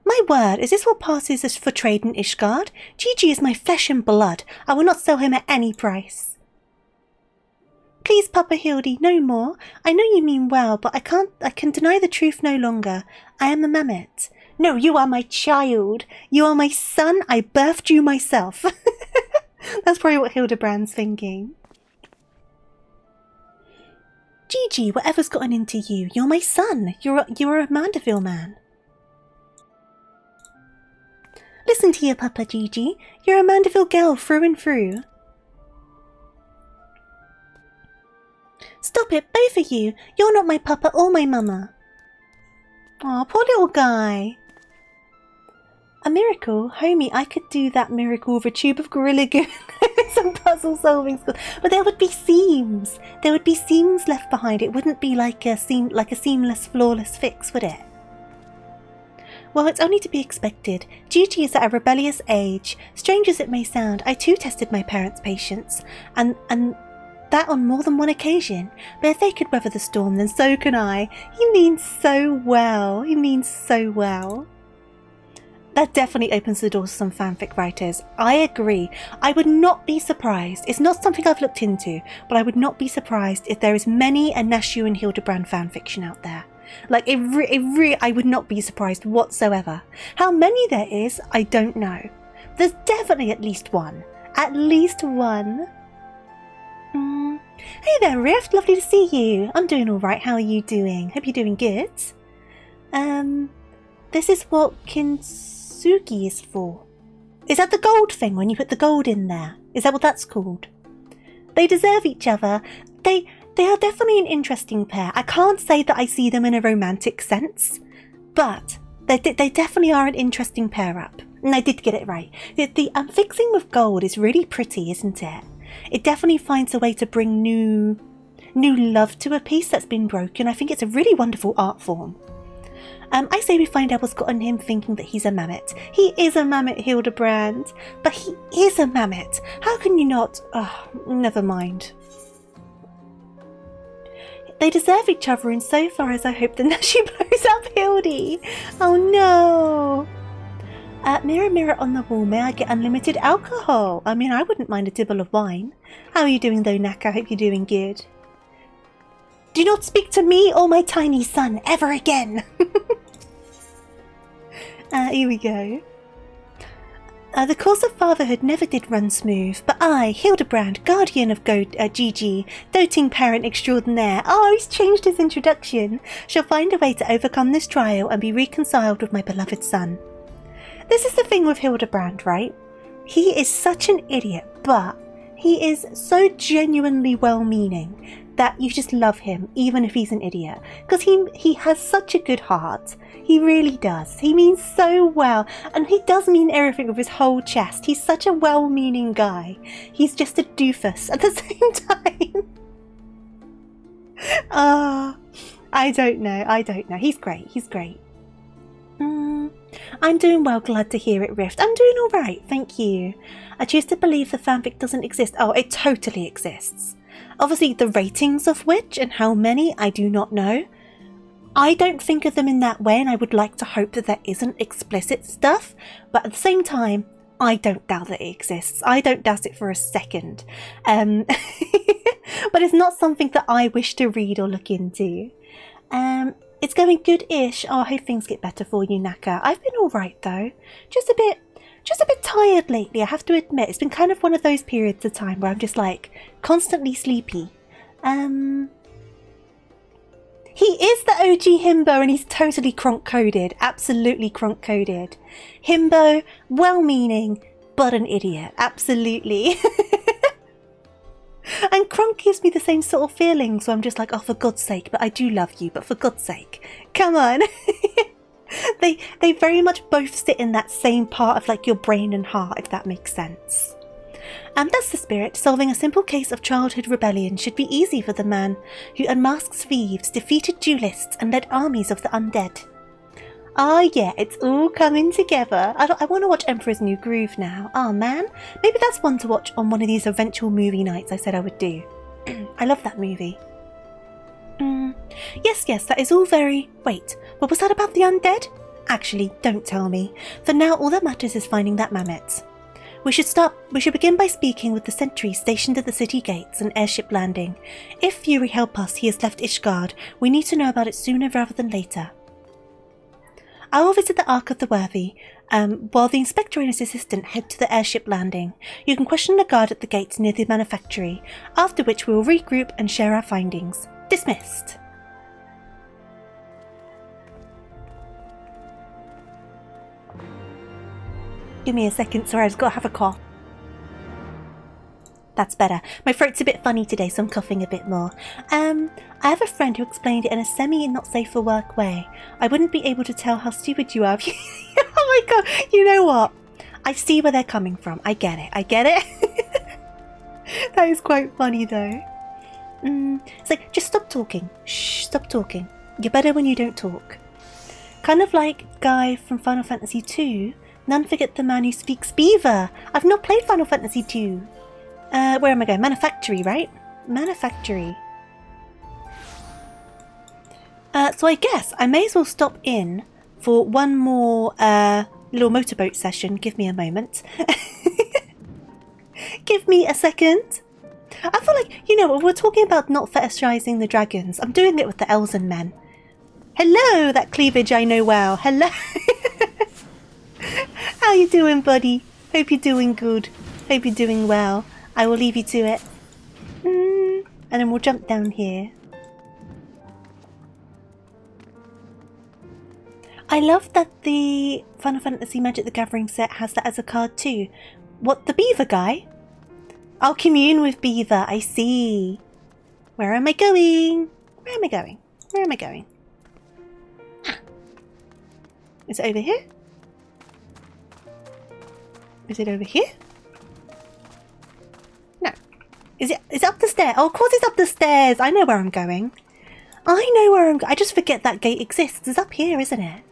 My word, is this what passes as for trade in Ishgard? Gigi is my flesh and blood. I will not sell him at any price. Please, Papa Hildy, no more. I know you mean well, but I can deny the truth no longer. I am a mammoth. No, you are my child. You are my son. I birthed you myself. That's probably what Hildibrand's thinking. Gigi, whatever's gotten into you, you're my son. You're a Mandeville man. Listen to your papa, Gigi. You're a Mandeville girl through and through. Stop it, both of you. You're not my papa or my mama. Aw, poor little guy. A miracle? Homie, I could do that miracle with a tube of Gorilla Glue and some puzzle solving skills. But there would be seams. There would be seams left behind. It wouldn't be like a seamless, flawless fix, would it? Well, it's only to be expected. Gigi is at a rebellious age. Strange as it may sound, I too tested my parents' patience, and that on more than one occasion. But if they could weather the storm, then so can I. He means so well. He means so well. That definitely opens the door to some fanfic writers. I agree. I would not be surprised. It's not something I've looked into, but I would not be surprised if there is many a Nashu and Hildibrand fanfiction out there. Like, I would not be surprised whatsoever. How many there is, I don't know. There's definitely at least one. At least one. Hey there, Rift. Lovely to see you. I'm doing alright. How are you doing? Hope you're doing good. This is what Kintsugi is for. Is that the gold thing when you put the gold in there? Is that what that's called? They deserve each other. They are definitely an interesting pair. I can't say that I see them in a romantic sense, but they definitely are an interesting pair up. And I did get it right. The fixing with gold is really pretty, isn't it? It definitely finds a way to bring new love to a piece that's been broken. I think it's a really wonderful art form. I say we find out what's gotten him thinking that he's a mammoth. He is a mammoth, Hildibrand. But he is a mammoth. How can you not? Oh, never mind. They deserve each other insofar as I hope that she blows up Hildy. Oh no. Mirror, mirror on the wall, may I get unlimited alcohol? I mean, I wouldn't mind a dibble of wine. How are you doing though, Nak? I hope you're doing good. Do not speak to me or my tiny son ever again. Here we go. The course of fatherhood never did run smooth, but I, Hildibrand, guardian of Gigi, doting parent extraordinaire, he's changed his introduction, shall find a way to overcome this trial and be reconciled with my beloved son. This is the thing with Hildibrand, right? He is such an idiot, but he is so genuinely well-meaning that you just love him, even if he's an idiot. Because he has such a good heart. He really does. He means so well. And he does mean everything with his whole chest. He's such a well-meaning guy. He's just a doofus at the same time. I don't know. He's great. I'm doing well, glad to hear it, Rift. I'm doing alright, thank you. I choose to believe the fanfic doesn't exist. Oh, it totally exists. Obviously, the ratings of which and how many, I do not know. I don't think of them in that way, and I would like to hope that there isn't explicit stuff, but at the same time, I don't doubt that it exists. I don't doubt it for a second. But it's not something that I wish to read or look into. It's going good-ish. Oh, I hope things get better for you, Naka. I've been alright though. Just a bit tired lately, I have to admit. It's been kind of one of those periods of time where I'm just like constantly sleepy. He is the OG Himbo and he's totally cronk-coded. Absolutely cronk-coded. Himbo, well-meaning, but an idiot. Absolutely. And Kronk gives me the same sort of feeling, so I'm just like, oh, for God's sake, but I do love you, but for God's sake, come on. They very much both sit in that same part of like your brain and heart, if that makes sense. And that's the spirit. Solving a simple case of childhood rebellion should be easy for the man who unmasks thieves, defeated duelists, and led armies of the undead. Ah, yeah, it's all coming together. I want to watch Emperor's New Groove now. Oh man, maybe that's one to watch on one of these eventual movie nights I said I would do. I love that movie. Yes, that is all very... Wait, what was that about the undead? Actually, don't tell me. For now, all that matters is finding that mammoth. We should begin by speaking with the sentries stationed at the city gates and airship landing. If Fury help us, he has left Ishgard. We need to know about it sooner rather than later. I will visit the Ark of the Worthy, while the Inspector and his assistant head to the airship landing. You can question the guard at the gates near the manufactory, after which we will regroup and share our findings. Dismissed. Give me a second, sorry, I've just got to have a cough. That's better. My throat's a bit funny today, so I'm coughing a bit more. I have a friend who explained it in a semi-not-safe-for-work way. I wouldn't be able to tell how stupid you are. Oh my god, you know what? I see where they're coming from. I get it. That is quite funny, though. It's like, just stop talking. Shh, stop talking. You're better when you don't talk. Kind of like Guy from Final Fantasy II. None forget the man who speaks beaver. I've not played Final Fantasy II. Where am I going? Manufactory, right? Manufactory. So I guess I may as well stop in for one more little motorboat session. Give me a moment. Give me a second. I feel like, you know, we're talking about not fetishizing the dragons. I'm doing it with the Elzen men. Hello, that cleavage I know well. Hello. How you doing, buddy? Hope you're doing good. Hope you're doing well. I will leave you to it. And then we'll jump down here. I love that the Final Fantasy Magic the Gathering set has that as a card too. What, the beaver guy? I'll commune with beaver, I see. Where am I going? Where am I going? Where am I going? Ah. Is it over here? Is it over here? No. Is it up the stairs? Oh, of course it's up the stairs. I know where I'm going. I know where I'm going. I just forget that gate exists. It's up here, isn't it?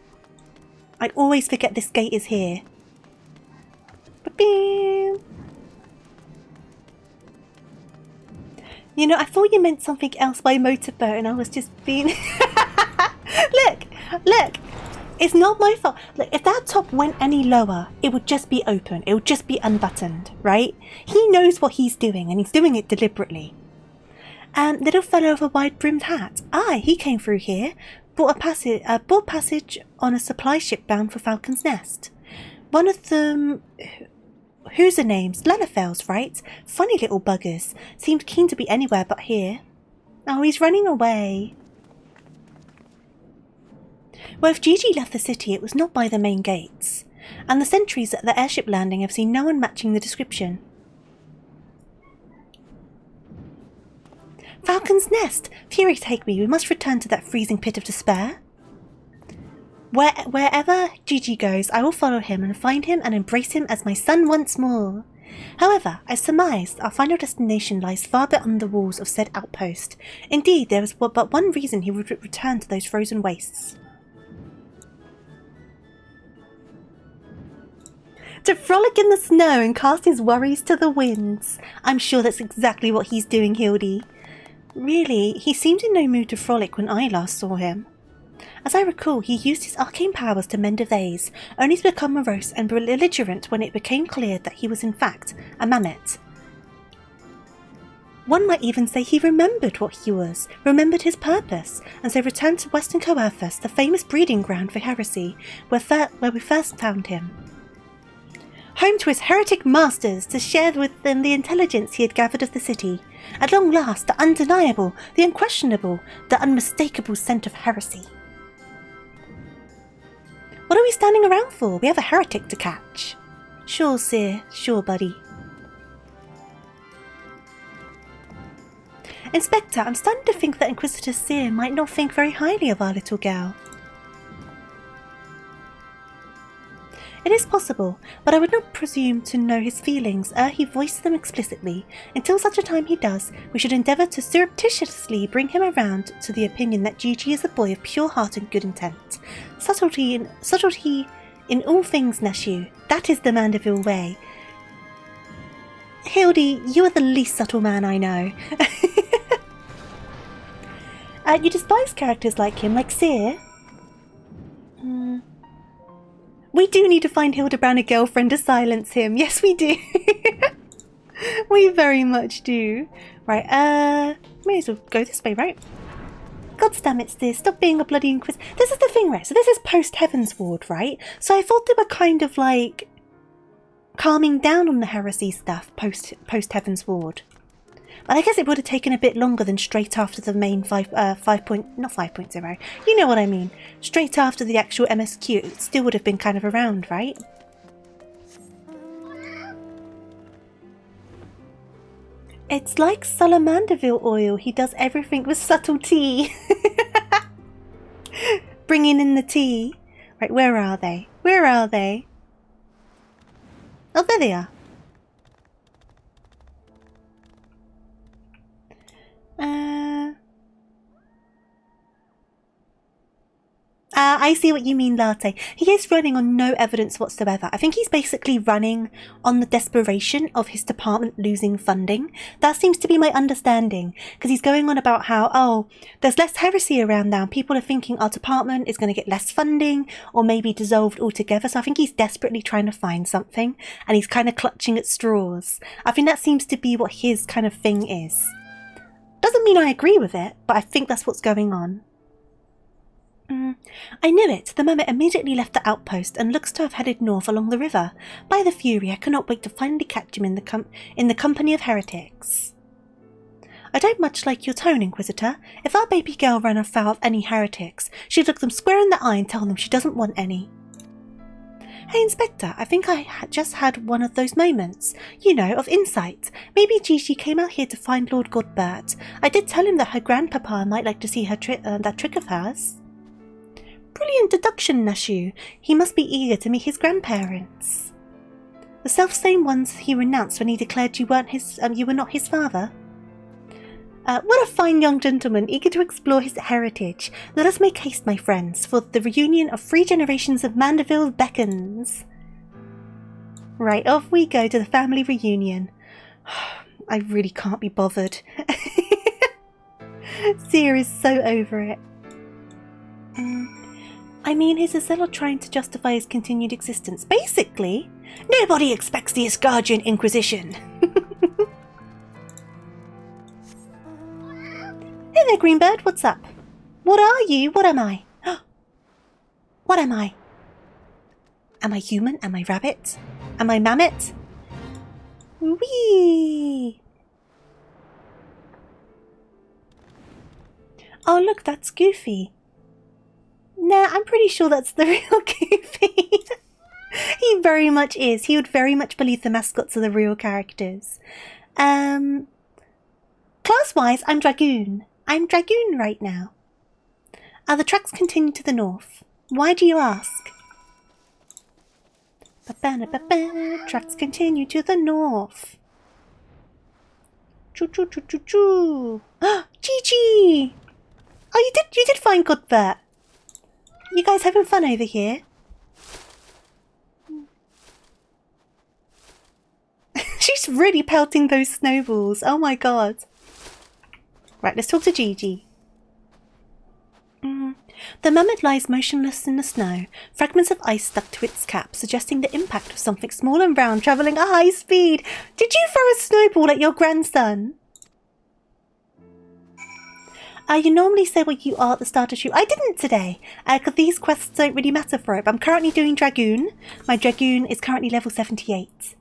I always forget this gate is here. Ba-beam. You know, I thought you meant something else by motorboat and I was just being... Look! It's not my fault. Look, if that top went any lower, it would just be open. It would just be unbuttoned, right? He knows what he's doing and he's doing it deliberately. Little fellow with a wide-brimmed hat. He came through here. Bought passage on a supply ship bound for Falcon's Nest. One of them... Who's the names? Lalafels, right? Funny little buggers. Seemed keen to be anywhere but here. Oh, he's running away. Well, if Gigi left the city, it was not by the main gates. And the sentries at the airship landing have seen no one matching the description. Falcon's Nest! Fury take me, we must return to that freezing pit of despair. Wherever Gigi goes, I will follow him and find him and embrace him as my son once more. However, I surmise our final destination lies far beyond the walls of said outpost. Indeed, there was but one reason he would return to those frozen wastes. To frolic in the snow and cast his worries to the winds. I'm sure that's exactly what he's doing, Hildy. Really, he seemed in no mood to frolic when I last saw him. As I recall, he used his arcane powers to mend a vase, only to become morose and belligerent when it became clear that he was in fact a mammoth. One might even say he remembered what he was, remembered his purpose, and so returned to Western Coerthus, the famous breeding ground for heresy, where we first found him. Home to his heretic masters, to share with them the intelligence he had gathered of the city. At long last, the undeniable, the unquestionable, the unmistakable scent of heresy. What are we standing around for? We have a heretic to catch. Sure, Sir. Sure, buddy. Inspector, I'm starting to think that Inquisitor Seer might not think very highly of our little gal. It is possible, but I would not presume to know his feelings ere he voiced them explicitly. Until such a time he does, we should endeavour to surreptitiously bring him around to the opinion that Gigi is a boy of pure heart and good intent. Subtlety in all things, nephew. That is the Mandeville way. Hildy, you are the least subtle man I know. You despise characters like him, like Seer. We do need to find Hildibrand a girlfriend to silence him. Yes, we do. We very much do. Right, may as well go this way, right? God damn it, Seer. Stop being a bloody inquisitor. This is the thing, right? So this is post-Heavensward, right? So I thought they were kind of like calming down on the heresy stuff post-Heavensward. But I guess it would have taken a bit longer than straight after the main not 5.0. You know what I mean. Straight after the actual MSQ, it still would have been kind of around, right? It's like Salamandeville oil. He does everything with subtlety. Bringing in the tea. Right, where are they? Where are they? Oh, there they are. I see what you mean, Latte. He is running on no evidence whatsoever. I think he's basically running on the desperation of his department losing funding. That seems to be my understanding, because he's going on about how, oh, there's less heresy around now. People are thinking our department is going to get less funding or maybe dissolved altogether. So I think he's desperately trying to find something and he's kind of clutching at straws. I think that seems to be what his kind of thing is. Doesn't mean I agree with it, but I think that's what's going on. I knew it. The mermaid immediately left the outpost and looks to have headed north along the river. By the Fury, I cannot wait to finally catch him in the company of heretics. I don't much like your tone, Inquisitor. If our baby girl ran afoul of any heretics, she'd look them square in the eye and tell them she doesn't want any. Hey, Inspector, I think I just had one of those moments, you know, of insight. Maybe Gigi came out here to find Lord Godbert. I did tell him that her grandpapa might like to see her that trick of hers. Brilliant deduction, Nashu. He must be eager to meet his grandparents. The self-same ones he renounced when he declared you were not his father. What a fine young gentleman, eager to explore his heritage. Let us make haste, my friends, for the reunion of 3 generations of Mandeville beckons. Right, off we go to the family reunion. I really can't be bothered. Seer is so over it. I mean, he's a zealot trying to justify his continued existence. Basically, nobody expects the Asgardian Inquisition. Hey there, Greenbird, what's up? What are you? What am I? What am I? Am I human? Am I rabbit? Am I mammoth? Whee! Oh, look, that's Goofy. Nah, I'm pretty sure that's the real Goofy. He very much is. He would very much believe the mascots are the real characters. Class-wise, I'm Dragoon. I'm Dragoon right now. The tracks continue to the north. Why do you ask? Tracks continue to the north. Choo-choo-choo-choo-choo. Gigi! Oh, you did find Godbert. You guys having fun over here? She's really pelting those snowballs. Oh my god. Right, let's talk to Gigi. The mermaid lies motionless in the snow, fragments of ice stuck to its cap, suggesting the impact of something small and round travelling at high speed. Did you throw a snowball at your grandson? You normally say what you are at the start of shoot. I didn't today, because these quests don't really matter for it, but I'm currently doing Dragoon. My Dragoon is currently level 78.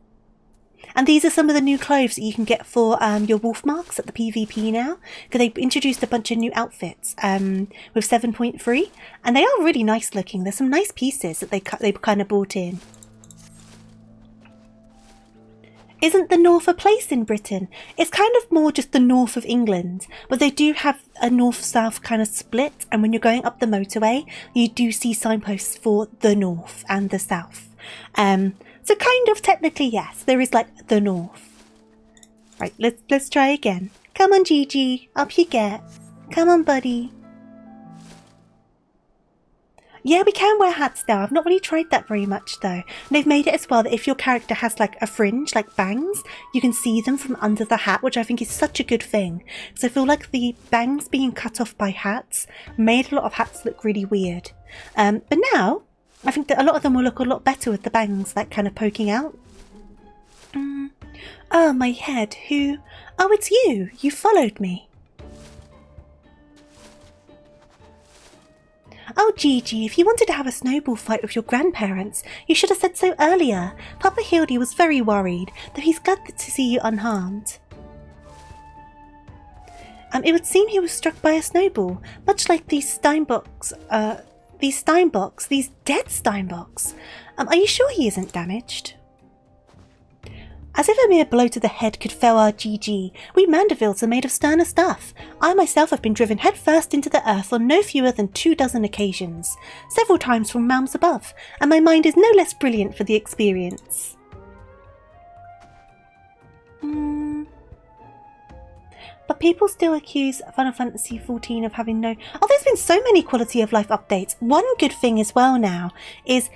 And these are some of the new clothes that you can get for your wolf marks at the PvP now. Because they've introduced a bunch of new outfits with 7.3. And they are really nice looking. There's some nice pieces that they've kind of brought in. Isn't the north a place in Britain? It's kind of more just the north of England. But they do have a north-south kind of split. And when you're going up the motorway, you do see signposts for the north and the south. So kind of technically, yes, there is like the north. Right, let's try again. Come on, Gigi, up you get. Come on, buddy. Yeah, we can wear hats now. I've not really tried that very much though. And they've made it as well that if your character has like a fringe, like bangs, you can see them from under the hat, which I think is such a good thing. So I feel like the bangs being cut off by hats made a lot of hats look really weird. But now, I think that a lot of them will look a lot better with the bangs like kind of poking out. Oh, my head. Who? Oh, it's you. You followed me. Oh, Gigi, if you wanted to have a snowball fight with your grandparents, you should have said so earlier. Papa Hildy was very worried, though he's glad to see you unharmed. It would seem he was struck by a snowball, much like these Steinbocks, these dead Steinbocks. Are you sure he isn't damaged? As if a mere blow to the head could fell our GG, we Mandervilles are made of sterner stuff. I myself have been driven headfirst into the earth on no fewer than 24 occasions, several times from realms above, and my mind is no less brilliant for the experience. But people still accuse Final Fantasy XIV of having no... Oh, there's been so many quality of life updates. One good thing as well now is...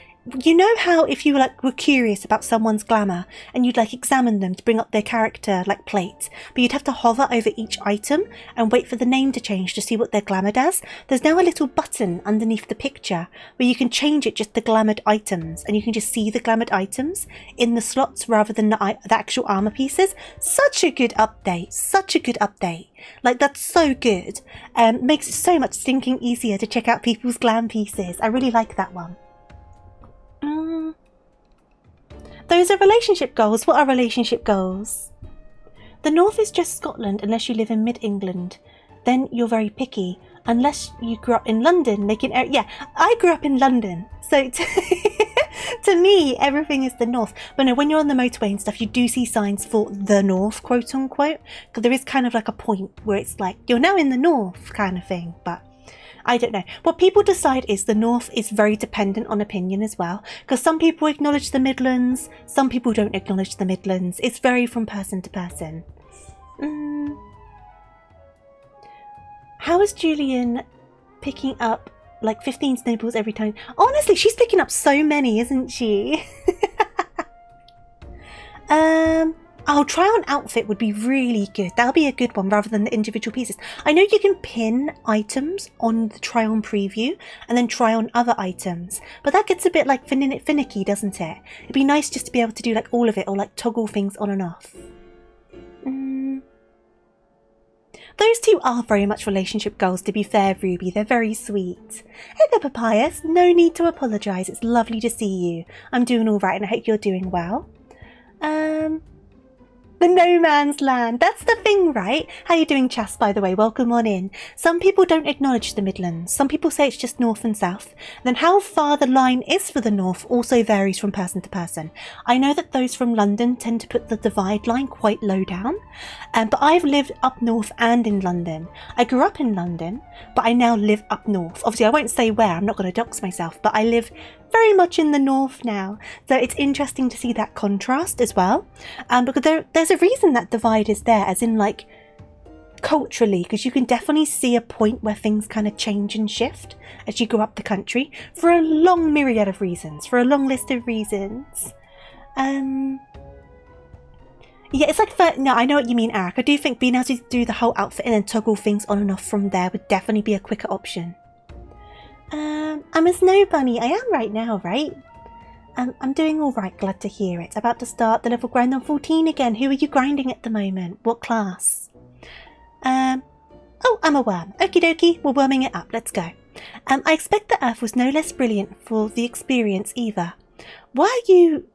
You know how if you were curious about someone's glamour and you'd examine them to bring up their character plate, but you'd have to hover over each item and wait for the name to change to see what their glamour does? There's now a little button underneath the picture where you can change it just to glamoured items, and you can just see the glamoured items in the slots rather than the actual armour pieces. Such a good update, such a good update. That's so good. Makes it so much stinking easier to check out people's glam pieces. I really like that one. Those are relationship goals. What are relationship goals? The north is just Scotland unless you live in mid-England. Then you're very picky. Unless you grew up in London, they can... Yeah, I grew up in London. So to me, everything is the north. But no, when you're on the motorway and stuff, you do see signs for the north, quote unquote. Because there is kind of a point where it's you're now in the north kind of thing. But... I don't know. What people decide is the north is very dependent on opinion as well. Because some people acknowledge the Midlands, some people don't acknowledge the Midlands. It's very from person to person. How is Julian picking up 15 snowballs every time? Honestly, she's picking up so many, isn't she? Try on outfit would be really good. That'll be a good one rather than the individual pieces. I know you can pin items on the try on preview and then try on other items, but that gets a bit finicky, doesn't it? It'd be nice just to be able to do all of it or toggle things on and off. Those two are very much relationship goals, to be fair, Ruby. They're very sweet. Hello, Papyrus. No need to apologise. It's lovely to see you. I'm doing all right and I hope you're doing well. The no man's land. That's the thing, right? How you doing, Chas, by the way? Welcome on in. Some people don't acknowledge the Midlands. Some people say it's just north and south. And then how far the line is for the north also varies from person to person. I know that those from London tend to put the divide line quite low down. But I've lived up north and in London. I grew up in London, but I now live up north. Obviously, I won't say where. I'm not going to dox myself. But I live very much in the north now. So it's interesting to see that contrast as well. Because there's a reason that divide is there, as in culturally, because you can definitely see a point where things kind of change and shift as you go up the country for a long myriad of reasons, for a long list of reasons. Yeah, it's like, no, I know what you mean, Eric. I do think being able to do the whole outfit and then toggle things on and off from there would definitely be a quicker option. I'm a snow bunny. I am right now, right? I'm doing alright, glad to hear it. About to start the level grind on 14 again. Who are you grinding at the moment? What class? Oh, I'm a worm. Okie dokie, we're worming it up. Let's go. I expect the Earth was no less brilliant for the experience either. Why are you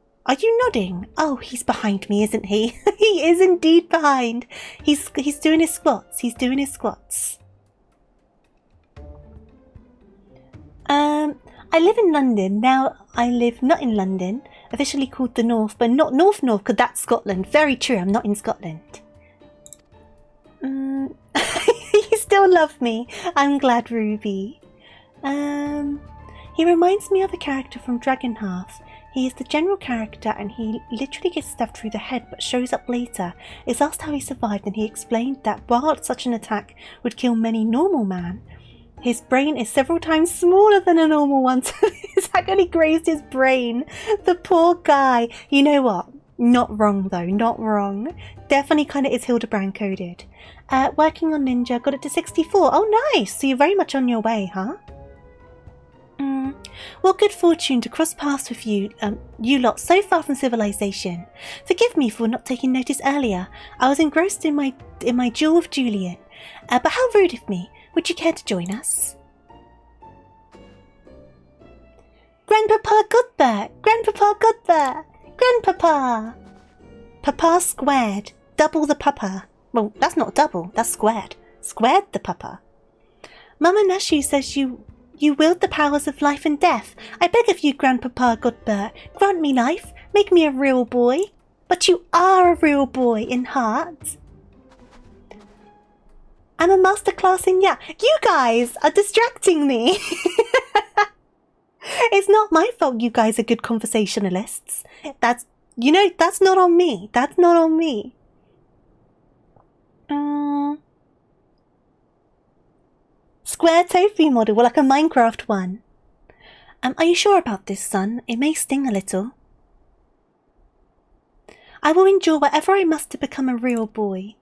nodding? Oh, he's behind me, isn't he? He is indeed behind. He's doing his squats. He's doing his squats. I live in London. Now I live not in London, officially called the North, but not North because that's Scotland. Very true, I'm not in Scotland. You still love me. I'm glad, Ruby. He reminds me of a character from Dragonhearth. He is the general character and he literally gets stabbed through the head but shows up later. Is asked how he survived and he explained that while such an attack would kill many normal man, his brain is several times smaller than a normal one, so his attack only grazed his brain. The poor guy. You know what? Not wrong though, not wrong. Definitely kind of is Hildibrand coded. Working on Ninja, got it to 64. Oh nice, so you're very much on your way, huh? Well, good fortune to cross paths with you, you lot so far from civilization. Forgive me for not taking notice earlier. I was engrossed in my duel with Julian. But how rude of me. Would you care to join us? Grandpapa Godbert! Grandpapa Godbert! Grandpapa! Papa squared. Double the papa. Well, that's not double, that's squared. Squared the papa. Mama Nashu says you wield the powers of life and death. I beg of you, Grandpapa Godbert, grant me life, make me a real boy. But you are a real boy in heart. I'm a masterclass in You guys are distracting me. It's not my fault you guys are good conversationalists. That's not on me. That's not on me. Square tofu model, well, like a Minecraft one. Are you sure about this, son? It may sting a little. I will endure whatever I must to become a real boy.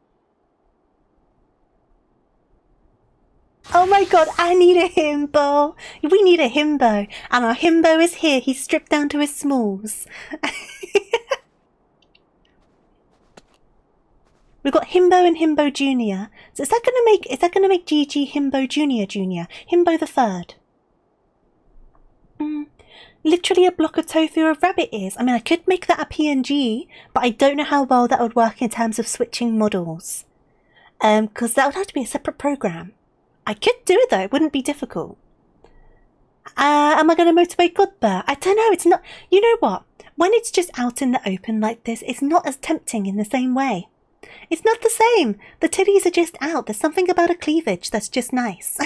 Oh my god, I need a himbo. We need a himbo. And our himbo is here. He's stripped down to his smalls. We've got Himbo and Himbo Jr. So is that gonna make GG Himbo Jr. Himbo the third? Literally a block of TofuuRabbit is. I mean, I could make that a PNG, but I don't know how well that would work in terms of switching models. Because that would have to be a separate program. I could do it though, it wouldn't be difficult. Am I going to motivate Godbert? I don't know, it's not... You know what? When it's just out in the open like this, it's not as tempting in the same way. It's not the same. The titties are just out. There's something about a cleavage that's just nice.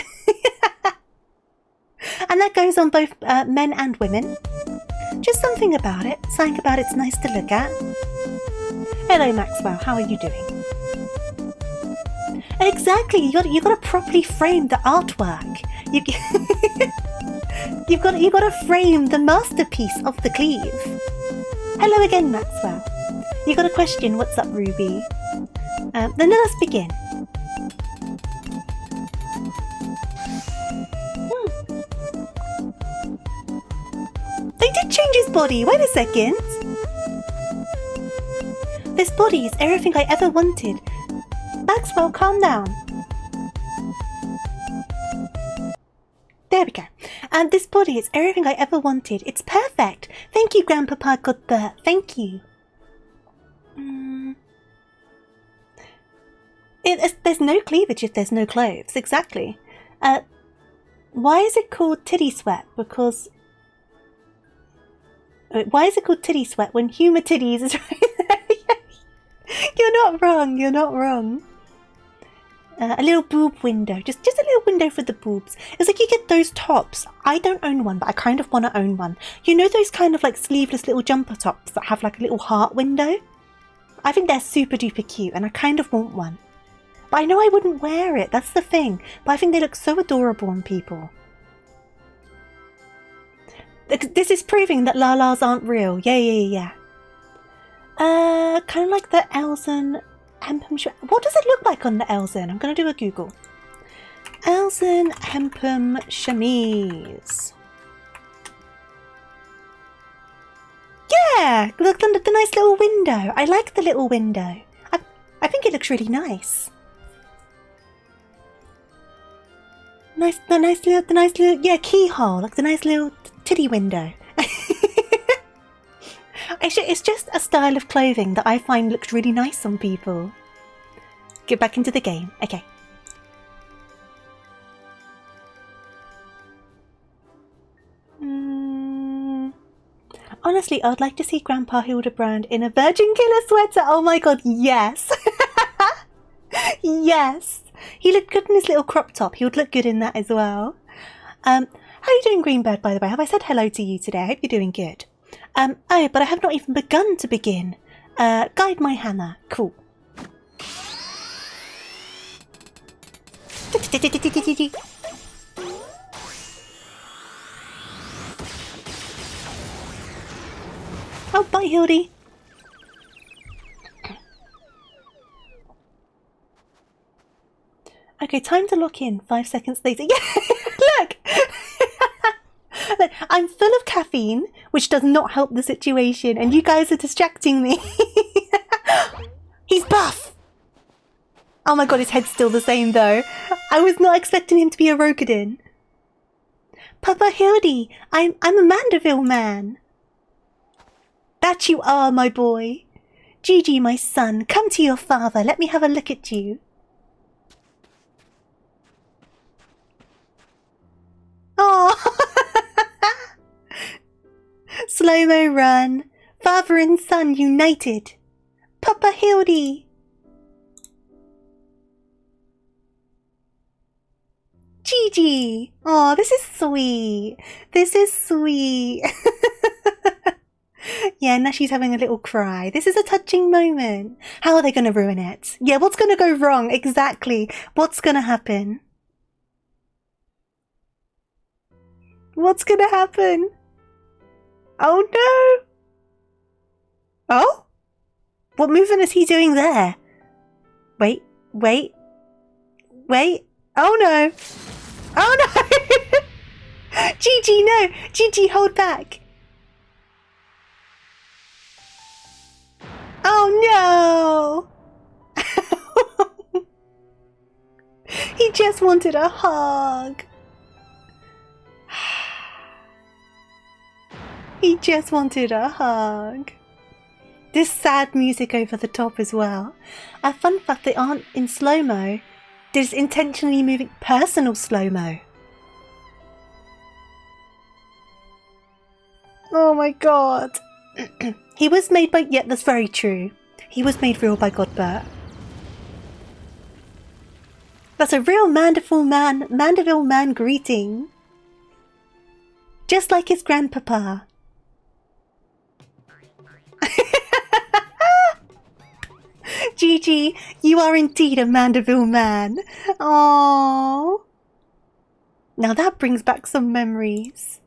And that goes on both men and women. Just something about it. Something about it's nice to look at. Hello Maxwell, how are you doing? Exactly, you got to properly frame the artwork. You've got to frame the masterpiece of the cleave. Hello again, Maxwell. You got a question? What's up, Ruby? Then let us begin. They did change his body. Wait a second. This body is everything I ever wanted. Maxwell, calm down. There we go. And this body is everything I ever wanted. It's perfect. Thank you, Grandpapa Godbert. Thank you. There's no cleavage if there's no clothes. Exactly. Why is it called titty sweat? Because... Why is it called titty sweat when humour titties is right there? You're not wrong. You're not wrong. A little boob window. Just a little window for the boobs. It's like you get those tops. I don't own one, but I kind of want to own one. You know those kind of like sleeveless little jumper tops that have like a little heart window? I think they're super duper cute and I kind of want one. But I know I wouldn't wear it. That's the thing. But I think they look so adorable on people. This is proving that Lalas aren't real. Yeah. Kind of like the Elsen Hempum. What does it look like on the Elsen? I'm going to do a Google. Elsen Hempum chemise. Yeah, look, the nice little window. I like the little window. I think it looks really nice. The nice little, yeah, keyhole, like the nice little titty window. It's just a style of clothing that I find looks really nice on people. Get back into the game. Okay. Honestly, I'd like to see Grandpa Hildibrand in a Virgin Killer sweater. Oh my god, yes. Yes. He looked good in his little crop top. He would look good in that as well. How are you doing, Greenbird, by the way? Have I said hello to you today? I hope you're doing good. Oh, but I have not even begun to begin. Guide my hammer. Cool. Oh, bye, Hildy. Okay, time to lock in. 5 seconds later. Yeah, look! Look, I'm full of caffeine, which does not help the situation, and you guys are distracting me. He's buff! Oh my god, his head's still the same though. I was not expecting him to be a Rogadin. Papa Hildy, I'm a Mandeville man. That you are, my boy. Gigi, my son, come to your father. Let me have a look at you. Oh, slow-mo run. Father and son united. Papa Hildy. Gigi. Oh, this is sweet. This is sweet. Yeah, now she's having a little cry. This is a touching moment. How are they going to ruin it? Yeah, what's going to go wrong? Exactly. What's going to happen? What's going to happen? Oh no! Oh? What movement is he doing there? Wait, wait, wait. Oh no! Oh no! Gigi, no! Gigi, hold back! Oh no! He just wanted a hug. He just wanted a hug. This sad music over the top as well. A fun fact, they aren't in slow-mo. This intentionally moving personal slow-mo. Oh my god. He was made by... Yeah, that's very true. He was made real by Godbert. That's a real Mandeville man greeting. Just like his grandpapa. Gigi, you are indeed a Mandeville man. Aww. Now that brings back some memories.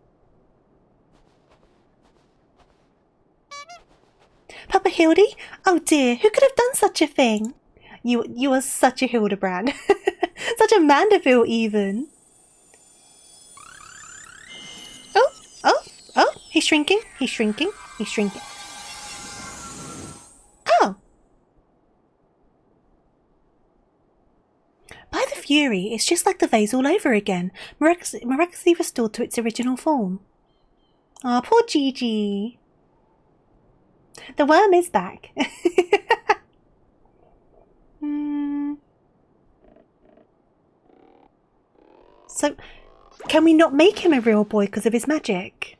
Papa Hildy? Oh dear, who could have done such a thing? You are such a Hildibrand. Such a Mandeville even. Oh, he's shrinking, he's shrinking, he's shrinking. Oh! By the Fury, it's just like the vase all over again, miraculously restored to its original form. Ah, poor Gigi. The worm is back. So, can we not make him a real boy because of his magic?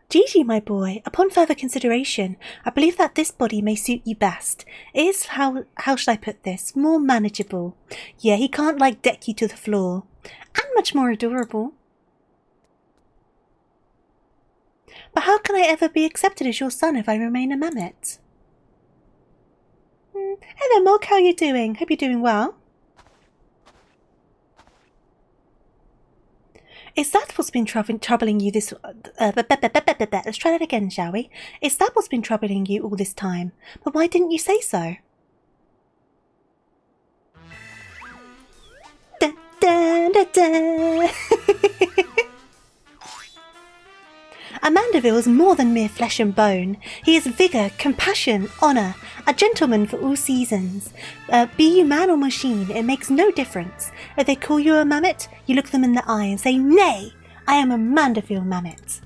Gigi, my boy, upon further consideration, I believe that this body may suit you best. It is, how should I put this, more manageable. Yeah, he can't, like, deck you to the floor. And much more adorable. But how can I ever be accepted as your son if I remain a mammoth? Hello, Mog, how are you doing? Hope you're doing well. Is that what's been troubling you this... let's try that again, shall we? Is that what's been troubling you all this time? But why didn't you say so? Da, da, da, da. A Mandeville is more than mere flesh and bone. He is vigour, compassion, honour, a gentleman for all seasons. Be you man or machine, it makes no difference. If they call you a mammoth, you look them in the eye and say, "Nay, I am a Mandeville mammoth."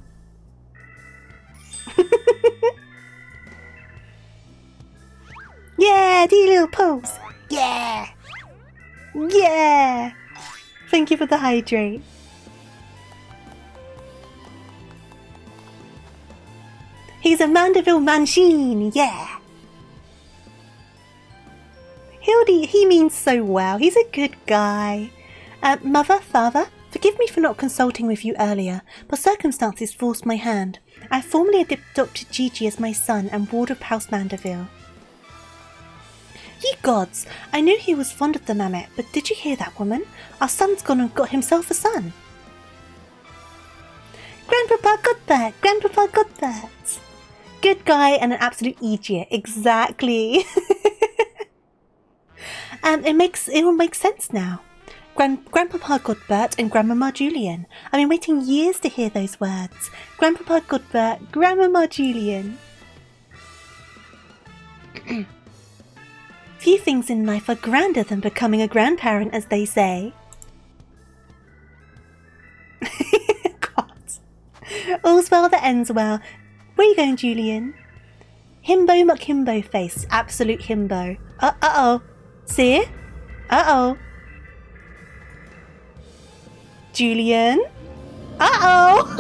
Yeah, do your little pose. Yeah. Yeah. Thank you for the hydrate. He's a Mandeville machine, yeah. Hildy, he means so well. He's a good guy. Mother, father, forgive me for not consulting with you earlier, but circumstances forced my hand. I formally adopted Gigi as my son and ward of House Mandeville. Ye gods, I knew he was fond of the mammoth, but did you hear that woman? Our son's gone and got himself a son. Grandpapa got that, Grandpapa got that. Good guy and an absolute idiot, exactly. It will make sense now. Grandpapa Godbert and Grandmama Julian. I've been waiting years to hear those words. Grandpapa Godbert, Grandmama Julian. Few things in life are grander than becoming a grandparent, as they say. God. All's well that ends well. Where are you going, Julian? Himbo muck-himbo face. Absolute himbo. Uh-oh. See? Uh-oh. Julian? Uh-oh.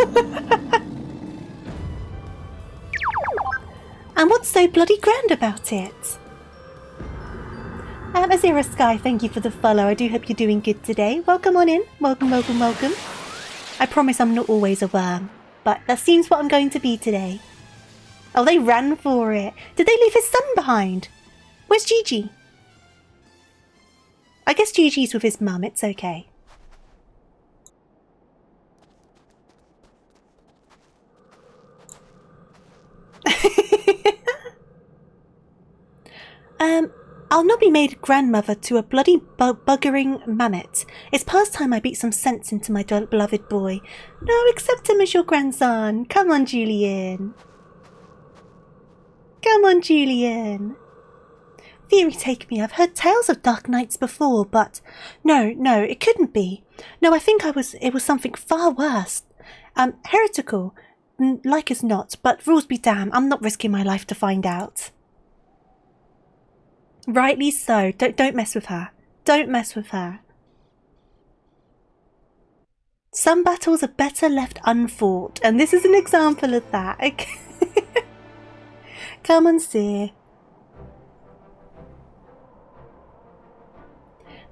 And what's so bloody grand about it? Azira Sky, thank you for the follow. I do hope you're doing good today. Welcome on in. Welcome, welcome, welcome. I promise I'm not always a worm, but that seems what I'm going to be today. Oh, they ran for it. Did they leave his son behind? Where's Gigi? I guess Gigi's with his mum. It's okay. I'll not be made grandmother to a bloody buggering mammoth. It's past time I beat some sense into my beloved boy. No, accept him as your grandson. Come on, Julian. Come on, Julian. Theory take me, I've heard tales of dark nights before, but no, it couldn't be. No, I think it was something far worse. Heretical, like as not, but rules be damned, I'm not risking my life to find out. Rightly so. Don't mess with her. Don't mess with her. Some battles are better left unfought, and this is an example of that. Okay. Come and see.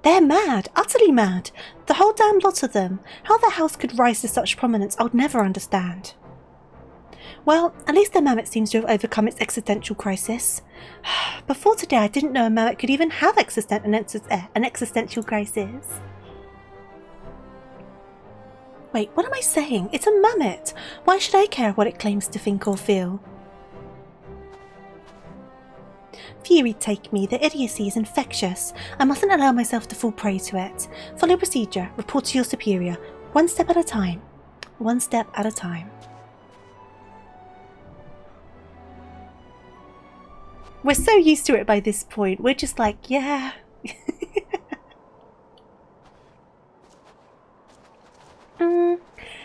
They're mad, utterly mad. The whole damn lot of them. How their house could rise to such prominence, I would never understand. Well, at least the mammoth seems to have overcome its existential crisis. Before today, I didn't know a mammoth could even have an existential crisis. Wait, what am I saying? It's a mammoth. Why should I care what it claims to think or feel? Fury take me, the idiocy is infectious. I mustn't allow myself to fall prey to it. Follow procedure, report to your superior. One step at a time. One step at a time. We're so used to it by this point, we're just like, yeah.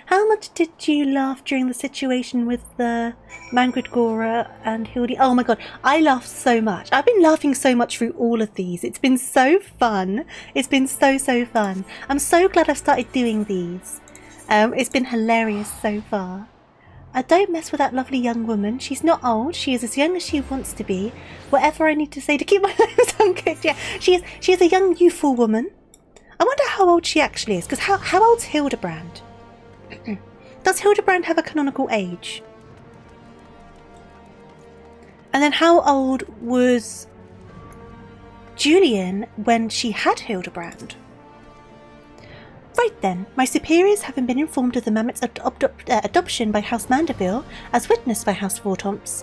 How much did you laugh during the situation with the Mangridgora and Hildy? Oh my god, I laughed so much. I've been laughing so much through all of these. It's been so fun. It's been so fun. I'm so glad I've started doing these. It's been hilarious so far. Don't mess with that lovely young woman. She's not old. She is as young as she wants to be. Whatever I need to say to keep my lips uncooked. Yeah, she is a young, youthful woman. I wonder how old she actually is. Because how old's Hildibrand? Does Hildibrand have a canonical age? And then how old was Julian when she had Hildibrand? Right then, my superiors, having been informed of the mammoth's adoption by House Mandeville, as witnessed by House Fortemps,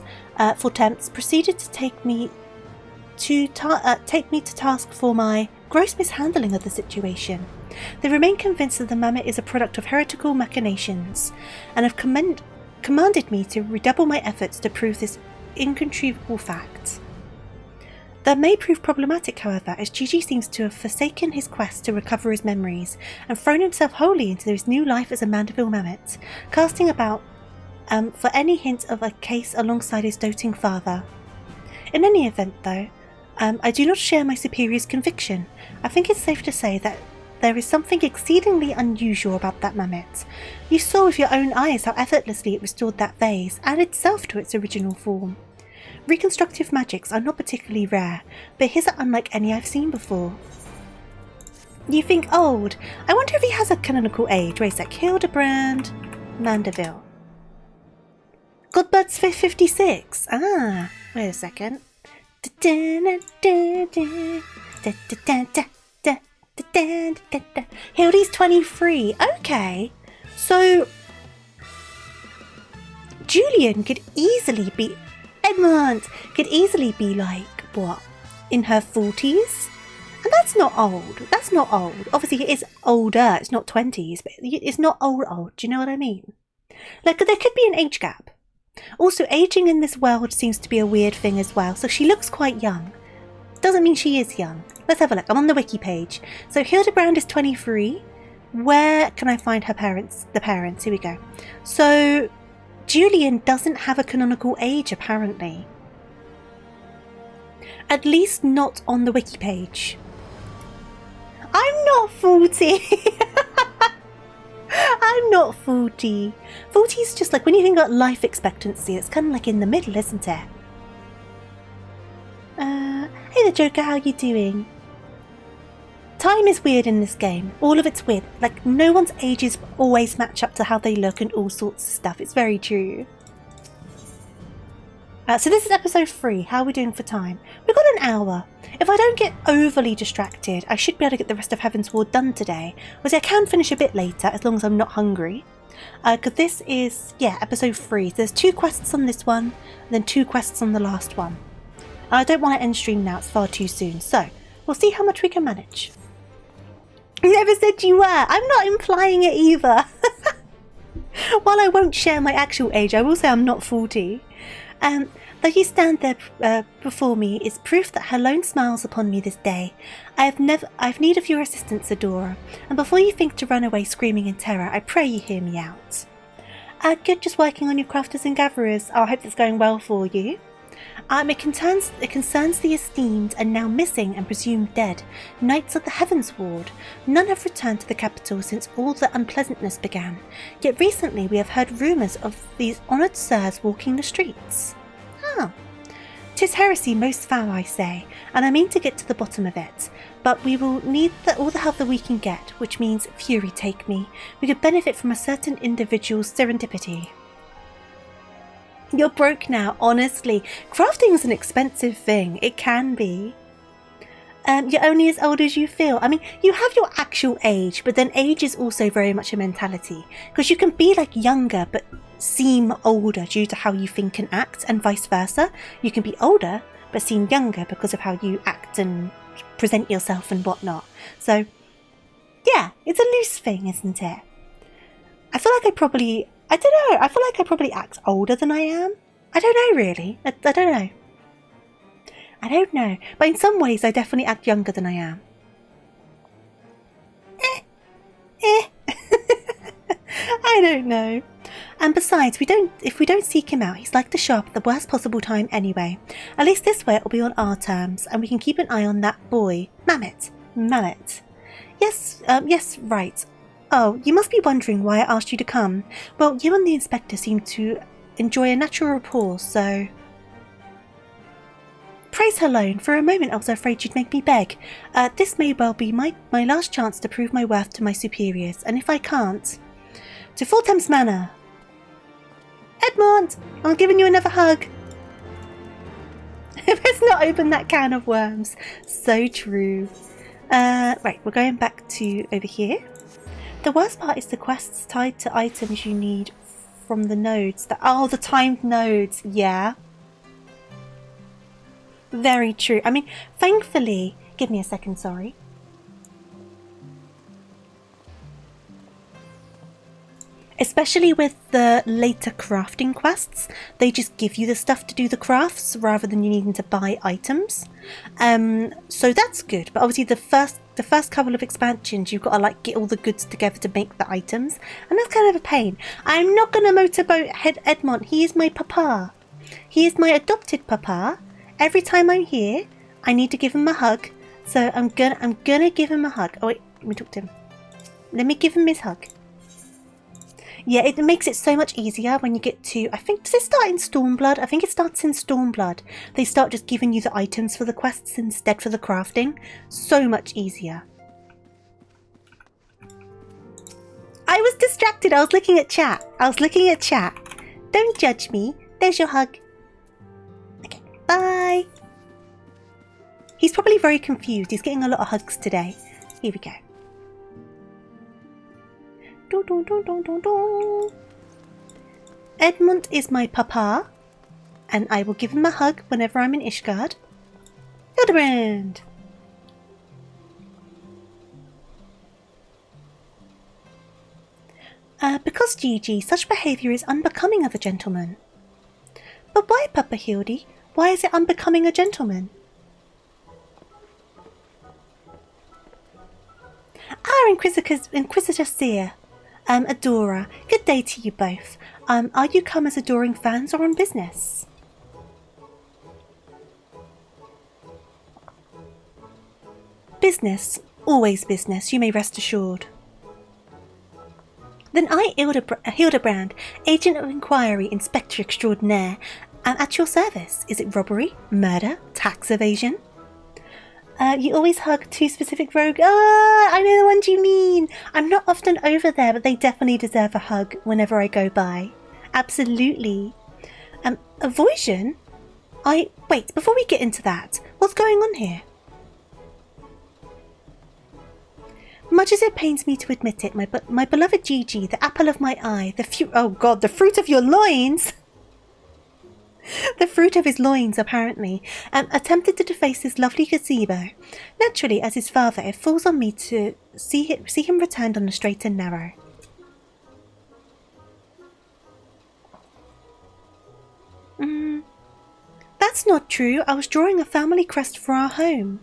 proceeded to take me to task for my gross mishandling of the situation. They remain convinced that the mammoth is a product of heretical machinations, and have commanded me to redouble my efforts to prove this incontrovertible fact. That may prove problematic, however, as Gigi seems to have forsaken his quest to recover his memories and thrown himself wholly into his new life as a Mandeville mammoth, casting about for any hint of a case alongside his doting father. In any event, though, I do not share my superior's conviction. I think it's safe to say that there is something exceedingly unusual about that mammoth. You saw with your own eyes how effortlessly it restored that vase and itself to its original form. Reconstructive magics are not particularly rare, but his are unlike any I've seen before. You think old? I wonder if he has a canonical age. Wait a sec. Hildibrand, Mandeville. Godbird's 56. Ah, wait a second. Hildy's 23. Okay, so Julian could easily be Edmund could easily be like, what, in her 40s? And that's not old. That's not old. Obviously, it is older. It's not 20s, but it's not old. Do you know what I mean? Like, there could be an age gap. Also, aging in this world seems to be a weird thing as well, so she looks quite young. Doesn't mean she is young. Let's have a look. I'm on the wiki page. So Hildibrand is 23. Where can I find her parents? The parents. Here we go. So Julian doesn't have a canonical age, apparently. At least not on the wiki page. I'm not 40. I'm not 40. 40 is just like, when you think about life expectancy, it's kind of like in the middle, isn't it? Hey there, Joker, how you doing? Time is weird in this game. All of it's weird. Like, no one's ages always match up to how they look and all sorts of stuff. It's very true. So this is episode 3. How are we doing for time? We've got an hour. If I don't get overly distracted, I should be able to get the rest of Heavensward done today. Obviously, I can finish a bit later, as long as I'm not hungry. Because this is, yeah, episode 3. So there's 2 quests on this one, and then 2 quests on the last one. I don't want to end stream now, it's far too soon. So, we'll see how much we can manage. I never said you were. I'm not implying it either. While I won't share my actual age, I will say I'm not 40. Though you stand there before me is proof that her lone smiles upon me this day. I've need of your assistance, Adora, and before you think to run away screaming in terror, I pray you hear me out. Good, just working on your crafters and gatherers. I hope it's going well for you. It concerns the esteemed and now missing and presumed dead Knights of the Heavensward. None have returned to the capital since all the unpleasantness began, yet recently we have heard rumours of these honoured sirs walking the streets. Ah, 'tis heresy most foul, I say, and I mean to get to the bottom of it, but we will need all the help that we can get, which means, fury take me, we could benefit from a certain individual's serendipity. You're broke now, honestly. Crafting is an expensive thing. It can be. You're only as old as you feel. I mean, you have your actual age, but then age is also very much a mentality. Because you can be like younger, but seem older due to how you think and act, and vice versa. You can be older, but seem younger because of how you act and present yourself and whatnot. So, yeah, it's a loose thing, isn't it? I feel like I don't know. I feel like I probably act older than I am. I don't know, really. I don't know. I don't know. But in some ways, I definitely act younger than I am. I don't know. And besides, if we don't seek him out, he's like to show up at the worst possible time anyway. At least this way, it'll be on our terms, and we can keep an eye on that boy. Mammoth. Yes, right. Oh, you must be wondering why I asked you to come. Well, you and the inspector seem to enjoy a natural rapport, so... Praise her alone. For a moment I was afraid you'd make me beg. This may well be my last chance to prove my worth to my superiors, and if I can't... To Fortemps Manor! Edmund! I'm giving you another hug! Let's not open that can of worms. So true. Right, we're going back to over here. The worst part is the quests tied to items you need from the nodes. The timed nodes, yeah. Very true. I mean, thankfully, give me a second, sorry. Especially with the later crafting quests, they just give you the stuff to do the crafts rather than you needing to buy items. So that's good. But obviously the first couple of expansions, you've got to like get all the goods together to make the items, and that's kind of a pain. I'm not gonna motorboat Edmond. He is my papa. He is my adopted papa. Every time I'm here, I need to give him a hug. So I'm gonna give him a hug. Oh wait, let me talk to him. Let me give him his hug. Yeah, it makes it so much easier when you get to, I think, does it start in Stormblood? I think it starts in Stormblood. They start just giving you the items for the quests instead for the crafting. So much easier. I was distracted. I was looking at chat. Don't judge me. There's your hug. Okay, bye. He's probably very confused. He's getting a lot of hugs today. Here we go. Edmund is my papa, and I will give him a hug whenever I'm in Ishgard. Hildibrand! Because Gigi, such behaviour is unbecoming of a gentleman. But why, Papa Hildy? Why is it unbecoming a gentleman? Ah, Inquisitor Seer. Adora, good day to you both. Are you come as adoring fans or on business? Business. Always business, you may rest assured. Then I, Hildibrand, Agent of Inquiry, Inspector Extraordinaire, am at your service. Is it robbery, murder, tax evasion? You always hug two specific rogue. Ah, I know the ones you mean. I'm not often over there, but they definitely deserve a hug whenever I go by. Absolutely. Avoision? Wait, before we get into that, what's going on here? Much as it pains me to admit it, my beloved Gigi, the apple of my eye, the fruit of your loins. The fruit of his loins, apparently, attempted to deface his lovely gazebo. Naturally, as his father, it falls on me to see him returned on the straight and narrow. That's not true. I was drawing a family crest for our home.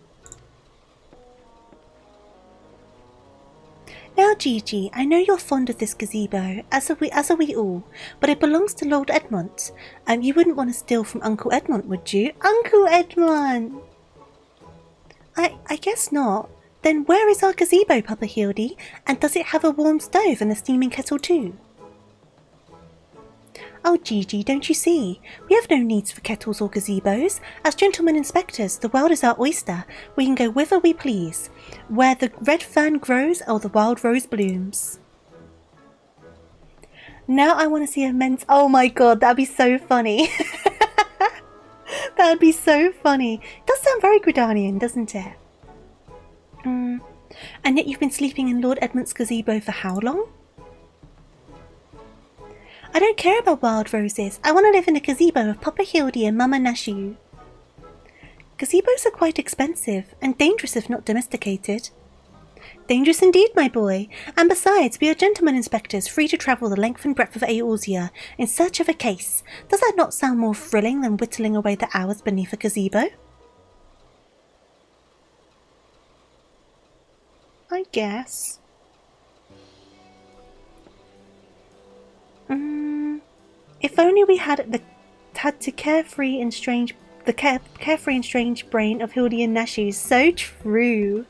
Now, Gigi, I know you're fond of this gazebo, as are we all, but it belongs to Lord Edmund. You wouldn't want to steal from Uncle Edmund, would you? Uncle Edmund! I guess not. Then where is our gazebo, Papa Hildy? And does it have a warm stove and a steaming kettle too? Oh, Gigi, don't you see? We have no needs for kettles or gazebos. As gentlemen inspectors, the world is our oyster. We can go whither we please, where the red fern grows or the wild rose blooms. Now I want to see a men's... Oh my god, that'd be so funny. That'd be so funny. It does sound very Gridanian, doesn't it? And yet you've been sleeping in Lord Edmund's gazebo for how long? I don't care about wild roses. I want to live in a gazebo with Papa Hildy and Mama Nashu. Gazebos are quite expensive and dangerous if not domesticated. Dangerous indeed, my boy. And besides, we are gentlemen inspectors, free to travel the length and breadth of Eorzea in search of a case. Does that not sound more thrilling than whittling away the hours beneath a gazebo? I guess. If only we had the carefree and strange brain of Hildy and Nashu. So true.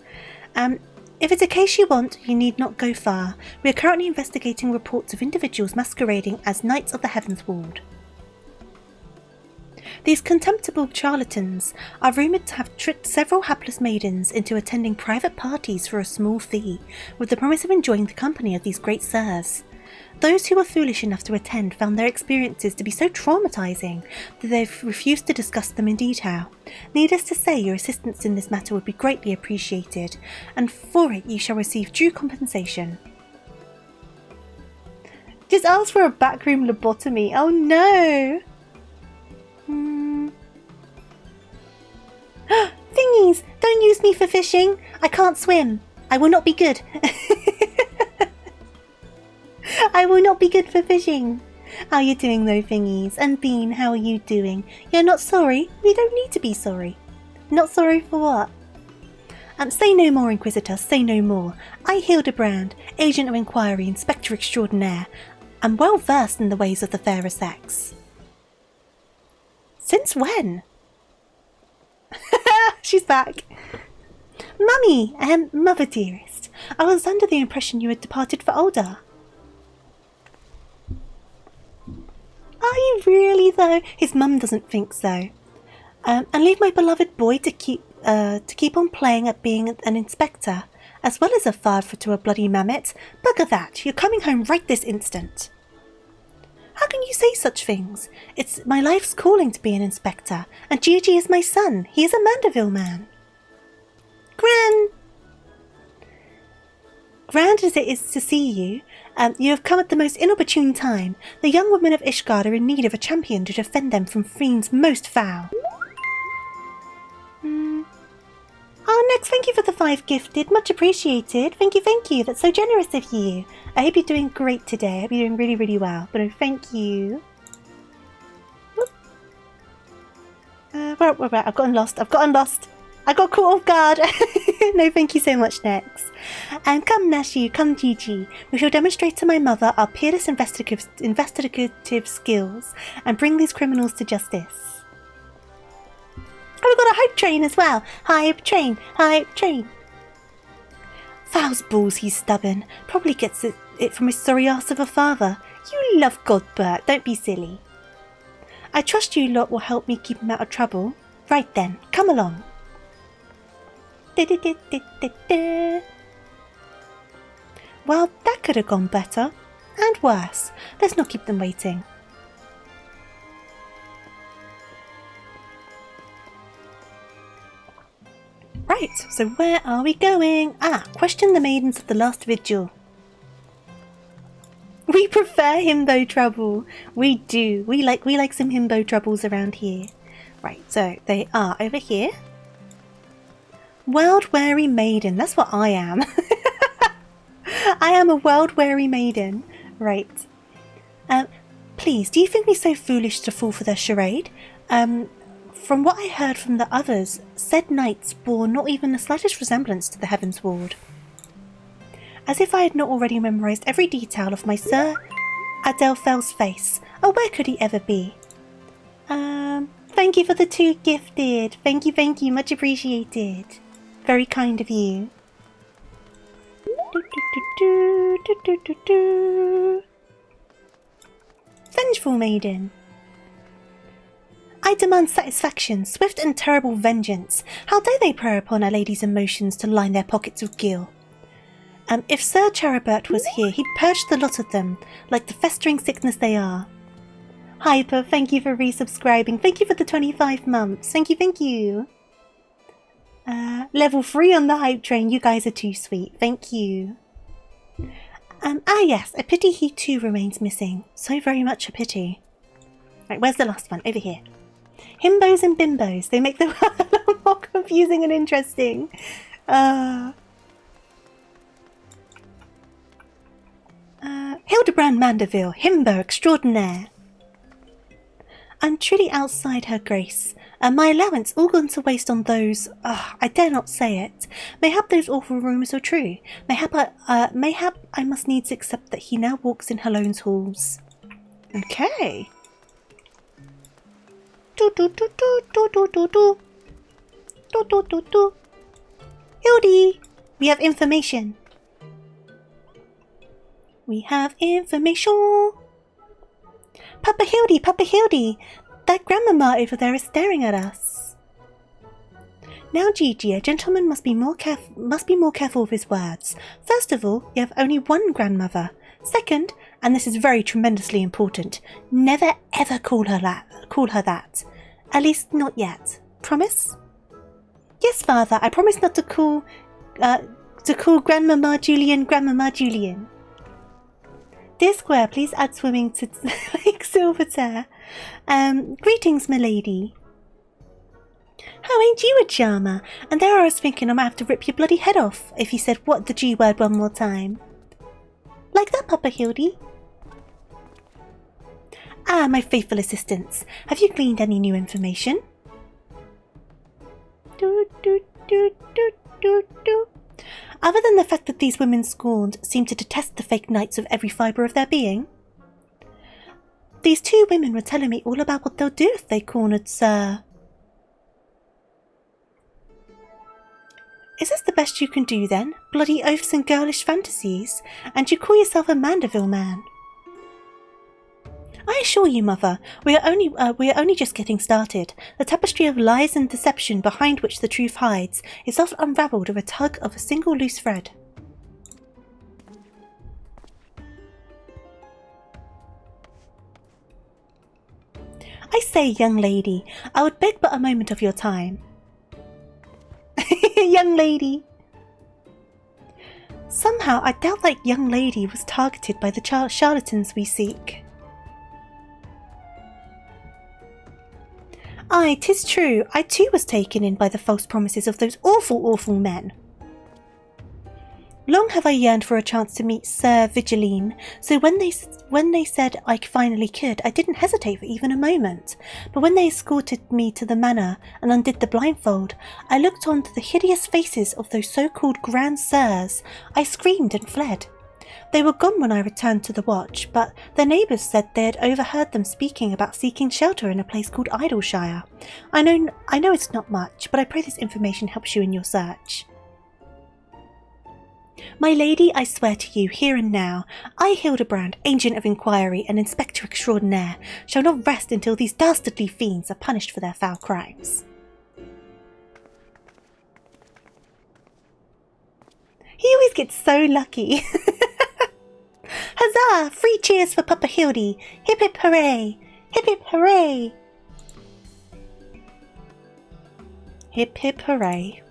If it's a case you want, you need not go far. We are currently investigating reports of individuals masquerading as Knights of the Heavensward. These contemptible charlatans are rumoured to have tricked several hapless maidens into attending private parties for a small fee, with the promise of enjoying the company of these great sirs. Those who were foolish enough to attend found their experiences to be so traumatising that they've refused to discuss them in detail. Needless to say, your assistance in this matter would be greatly appreciated, and for it you shall receive due compensation. Just ask for a backroom lobotomy. Oh no! Thingies! Don't use me for fishing! I can't swim! I will not be good! I will not be good for fishing! How are you doing though, Thingies? And Bean, how are you doing? You're not sorry? We don't need to be sorry. Not sorry for what? Say no more, Inquisitor, say no more. I, Hildibrand, Agent of Inquiry, Inspector Extraordinaire, am well versed in the ways of the fairer sex. Since when? She's back. Mummy, mother dearest, I was under the impression you had departed for older. Are you really though? His mum doesn't think so. And leave my beloved boy to keep on playing at being an inspector, as well as a father to a bloody mammoth. Bugger that! You're coming home right this instant. How can you say such things? It's my life's calling to be an inspector, and Gigi is my son. He is a Mandeville man. Grand as it is to see you, you have come at the most inopportune time. The young women of Ishgard are in need of a champion to defend them from fiends most foul. Oh, Nex, thank you for the 5 gifted. Much appreciated. Thank you. That's so generous of you. I hope you're doing great today. I hope you're doing really, really well. But thank you. Where? I've gotten lost. I got caught off guard. No, thank you so much, Nex. And come, Nashu, come, Gigi. We shall demonstrate to my mother our peerless investigative skills and bring these criminals to justice. Oh, we've got a hype train as well. Hype train. Fowls balls, he's stubborn. Probably gets it from his sorry ass of a father. You love God, Bert. Don't be silly. I trust you lot will help me keep him out of trouble. Right then, come along. Well, that could have gone better. And worse. Let's not keep them waiting. Right, so where are we going? Question the maidens of the last vigil. We prefer himbo trouble. We do. We like some himbo troubles around here. Right, so they are over here. World-weary maiden. That's what I am. I am a world-weary maiden. Right. Please, do you think me so foolish to fall for their charade? From what I heard from the others, said knights bore not even the slightest resemblance to the Heavensward. As if I had not already memorised every detail of my Sir Adelfel's face. Oh, where could he ever be? Thank you for the 2 gifted. Thank you. Much appreciated. Very kind of you. Vengeful maiden. I demand satisfaction, swift and terrible vengeance. How dare they prey upon a lady's emotions to line their pockets with gil? If Sir Charibert was here, he'd purge the lot of them, like the festering sickness they are. Hyper, thank you for resubscribing. Thank you for the 25 months. Thank you. Level 3 on the hype train. You guys are too sweet. Thank you. Yes, a pity he too remains missing. So very much a pity. Right, where's the last one? Over here. Himbos and bimbos. They make the world a lot more confusing and interesting. Hildibrand Mandeville, himbo extraordinaire. I'm truly outside her grace. My allowance all gone to waste on those... I dare not say it. Mayhap those awful rumours are true. Mayhap I must needs accept that he now walks in Halone's halls. Okay. Hildy! We have information. Papa Hildy! That grandmama over there is staring at us. Now, Gigi, a gentleman must be more careful of his words. First of all, you have only one grandmother. Second, and this is very tremendously important, never ever call her that. At least not yet. Promise? Yes, Father, I promise not to call Grandmama Julian Grandmama Julian. Dear Square, please add swimming to Lake Silvertear. Greetings, milady. Oh, ain't you a charmer? And there I was thinking I might have to rip your bloody head off if you said what the G word one more time. Like that, Papa Hildy? Ah, my faithful assistants. Have you gleaned any new information? Other than the fact that these women scorned seem to detest the fake knights with every fibre of their being. These two women were telling me all about what they'll do if they cornered Sir. Is this the best you can do then? Bloody oaths and girlish fantasies? And you call yourself a Mandeville man? I assure you, Mother, we are only just getting started. The tapestry of lies and deception behind which the truth hides is often unravelled with a tug of a single loose thread. I say, young lady, I would beg but a moment of your time. Young lady. Somehow I doubt that young lady was targeted by the charlatans we seek. Aye, 'tis true, I too was taken in by the false promises of those awful men. Long have I yearned for a chance to meet Sir Vigiline, so when they said I finally could, I didn't hesitate for even a moment. But when they escorted me to the manor and undid the blindfold, I looked on to the hideous faces of those so-called Grand Sirs. I screamed and fled. They were gone when I returned to the watch, but their neighbours said they had overheard them speaking about seeking shelter in a place called Idleshire. I know it's not much, but I pray this information helps you in your search. My lady, I swear to you, here and now, I, Hildibrand, Agent of Inquiry and Inspector Extraordinaire, shall not rest until these dastardly fiends are punished for their foul crimes. He always gets so lucky. Huzzah! 3 cheers for Papa Hildy! Hip hip hooray! Hip hip hooray! Hip hip hooray.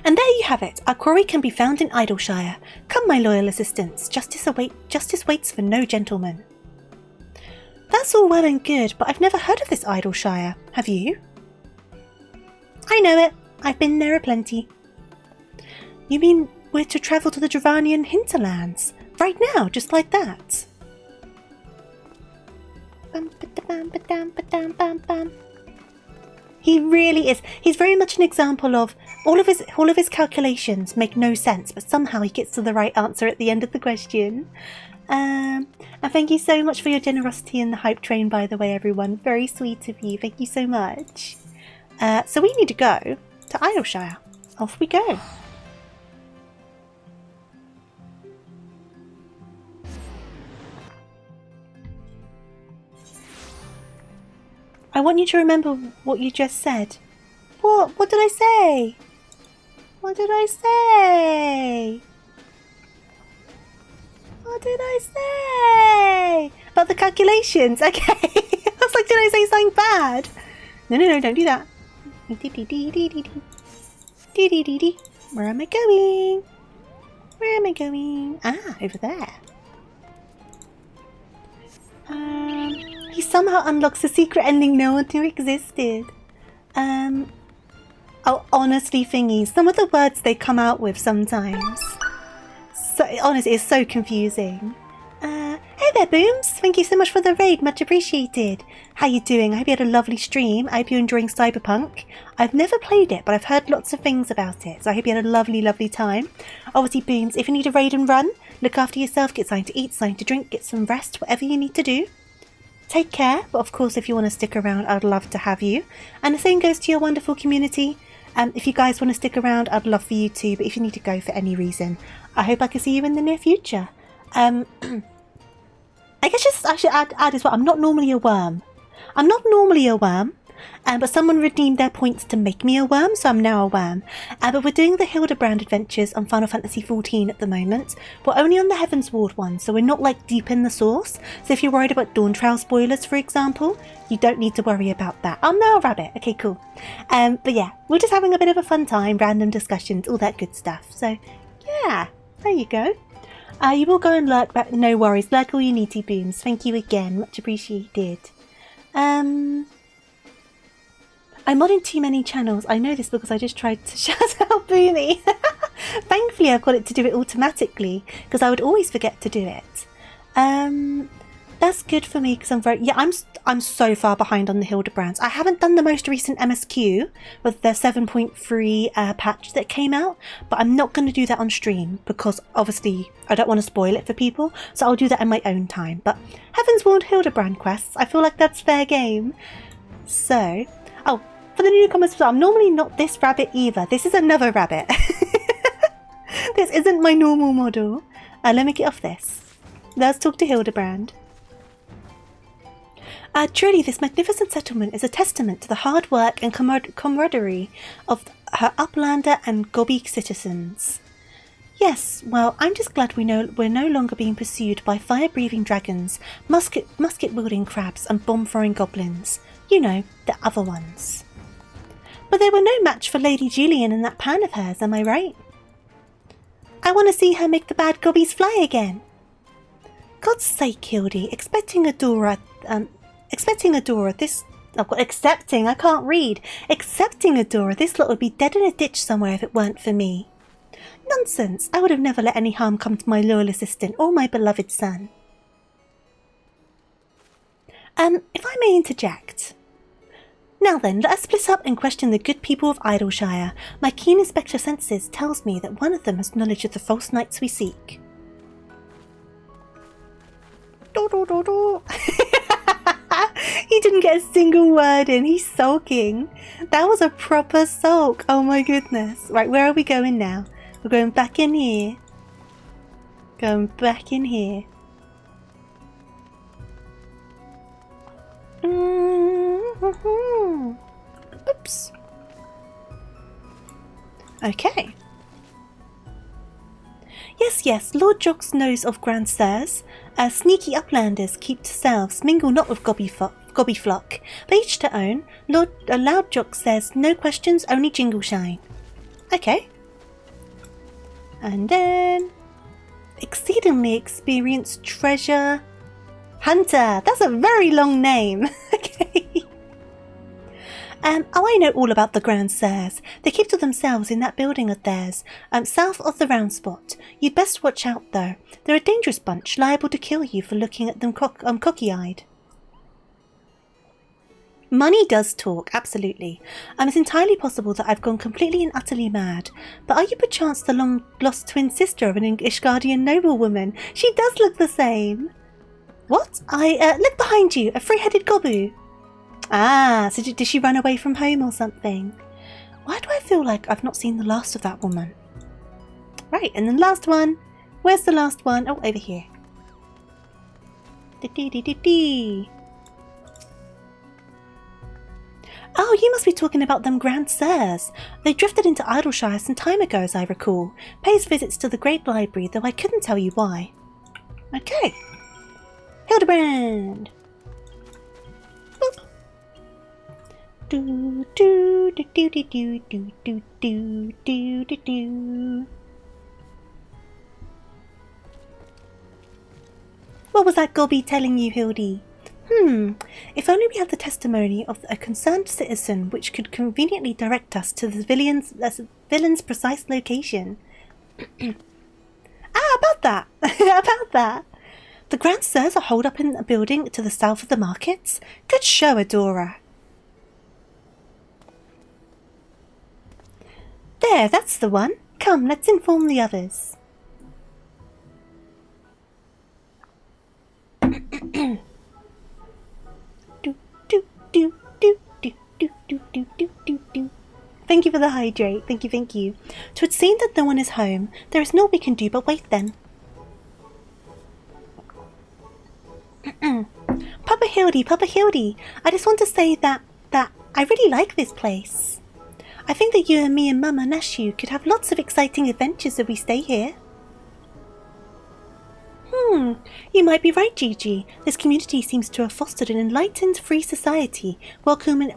And there you have it. Our quarry can be found in Idleshire. Come, my loyal assistants. Justice waits for no gentleman. That's all well and good, but I've never heard of this Idleshire. Have you? I know it. I've been there aplenty. You mean we're to travel to the Dravanian hinterlands? Right now, just like that? He really is. He's very much an example of all of his calculations make no sense, but somehow he gets to the right answer at the end of the question. And thank you so much for your generosity in the hype train, by the way, everyone. Very sweet of you. Thank you so much. So we need to go to Idleshire. Off we go. I want you to remember what you just said. What? What did I say? What did I say? What did I say? About the calculations. Okay. I was like, did I say something bad? No, don't do that. Where am I going? Where am I going? Ah, over there. He somehow unlocks a secret ending no one knew existed. Oh, honestly, thingies, some of the words they come out with sometimes. So, honestly, it's so confusing. Hey there, Booms. Thank you so much for the raid. Much appreciated. How you doing? I hope you had a lovely stream. I hope you're enjoying Cyberpunk. I've never played it, but I've heard lots of things about it. So I hope you had a lovely, lovely time. Obviously, Booms, if you need a raid and run, look after yourself, get something to eat, something to drink, get some rest, whatever you need to do. Take care, but of course if you want to stick around, I'd love to have you. And the same goes to your wonderful community. If you guys want to stick around, I'd love for you to, but if you need to go for any reason, I hope I can see you in the near future. I guess just I should add as well, I'm not normally a worm. But someone redeemed their points to make me a worm, so I'm now a worm. But we're doing the Hildibrand adventures on Final Fantasy XIV at the moment. We're only on the Heavensward one, so we're not like deep in the source. So if you're worried about Dawn Trail spoilers, for example, you don't need to worry about that. Oh no, rabbit. Okay, cool. But yeah, we're just having a bit of a fun time, random discussions, all that good stuff. So yeah, there you go. You will go and lurk back. No worries. Lurk all you needy booms. Thank you again. Much appreciated. I'm modding too many channels. I know this because I just tried to shout out Boomy. Thankfully, I've got it to do it automatically because I would always forget to do it. That's good for me because I'm so far behind on the Hildibrands. I haven't done the most recent MSQ with the 7.3 patch that came out, but I'm not going to do that on stream because obviously I don't want to spoil it for people, so I'll do that in my own time. But Heavensward Hildibrand quests, I feel like that's fair game. So, oh, for the newcomers, I'm normally not this rabbit either. This is another rabbit. This isn't my normal model. Let me get off this. Let's talk to Hildibrand. Truly, this magnificent settlement is a testament to the hard work and camaraderie of her Uplander and Gobby citizens. Yes, well, I'm just glad we're no longer being pursued by fire-breathing dragons, musket-wielding crabs and bomb-throwing goblins. You know, the other ones. But they were no match for Lady Julian and that pan of hers, am I right? I want to see her make the bad gobbies fly again. God's sake, Hildy, accepting Adora this lot would be dead in a ditch somewhere if it weren't for me. Nonsense, I would have never let any harm come to my loyal assistant or my beloved son. If I may interject. Now then, let us split up and question the good people of Idleshire. My keen inspector senses tells me that one of them has knowledge of the false knights we seek. He didn't get a single word in. He's sulking. That was a proper sulk. Oh my goodness. Right, where are we going now? We're going back in here. Going back in here. Oops. Okay. Yes, Lord Jox knows of Grand Sirs. Sneaky uplanders keep to selves, mingle not with gobby flock. But each to own. Loud Jox says, no questions, only jingle shine. Okay. And then... exceedingly experienced treasure... hunter! That's a very long name. Okay. Oh, I know all about the Grand Sirs. They keep to themselves in that building of theirs, south of the round spot. You'd best watch out, though. They're a dangerous bunch, liable to kill you for looking at them cocky-eyed. Money does talk, absolutely. It's entirely possible that I've gone completely and utterly mad. But are you perchance the long-lost twin sister of an Ishgardian noblewoman? She does look the same. What? Look behind you, a three-headed gobu. Ah, so did she run away from home or something? Why do I feel like I've not seen the last of that woman? Right, and then the last one. Where's the last one? Oh, over here. Oh, you must be talking about them Grand Sirs. They drifted into Idleshire some time ago, as I recall. Pays visits to the Great Library, though I couldn't tell you why. Okay. Hildibrand! Boop. Do do do do do do do do do do do do. What was that gobby telling you, Hildy? If only we had the testimony of a concerned citizen which could conveniently direct us to the villain's precise location. About that! About that! The Grand Sirs are holed up in a building to the south of the markets? Good show, Adora. There, that's the one. Come, let's inform the others. Thank you for the hydrate. Thank you. 'Twould seem that no one is home. There is naught we can do but wait then. Papa Hildy, I just want to say that I really like this place. I think that you and me and Mama Nashu could have lots of exciting adventures if we stay here. You might be right, Gigi. This community seems to have fostered an enlightened, free society, welcoming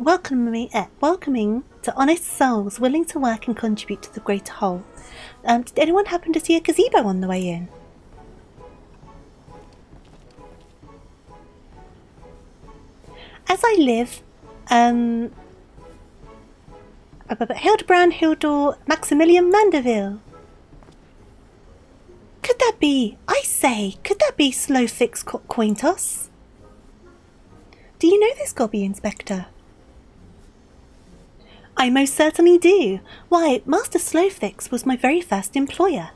to honest souls willing to work and contribute to the greater whole. Did anyone happen to see a gazebo on the way in? As I live, Hildibrand, Hildor, Maximilian Mandeville. Could that be, I say, could that be Slowfix coin toss? Do you know this, Gobby Inspector? I most certainly do. Why, Master Slowfix was my very first employer.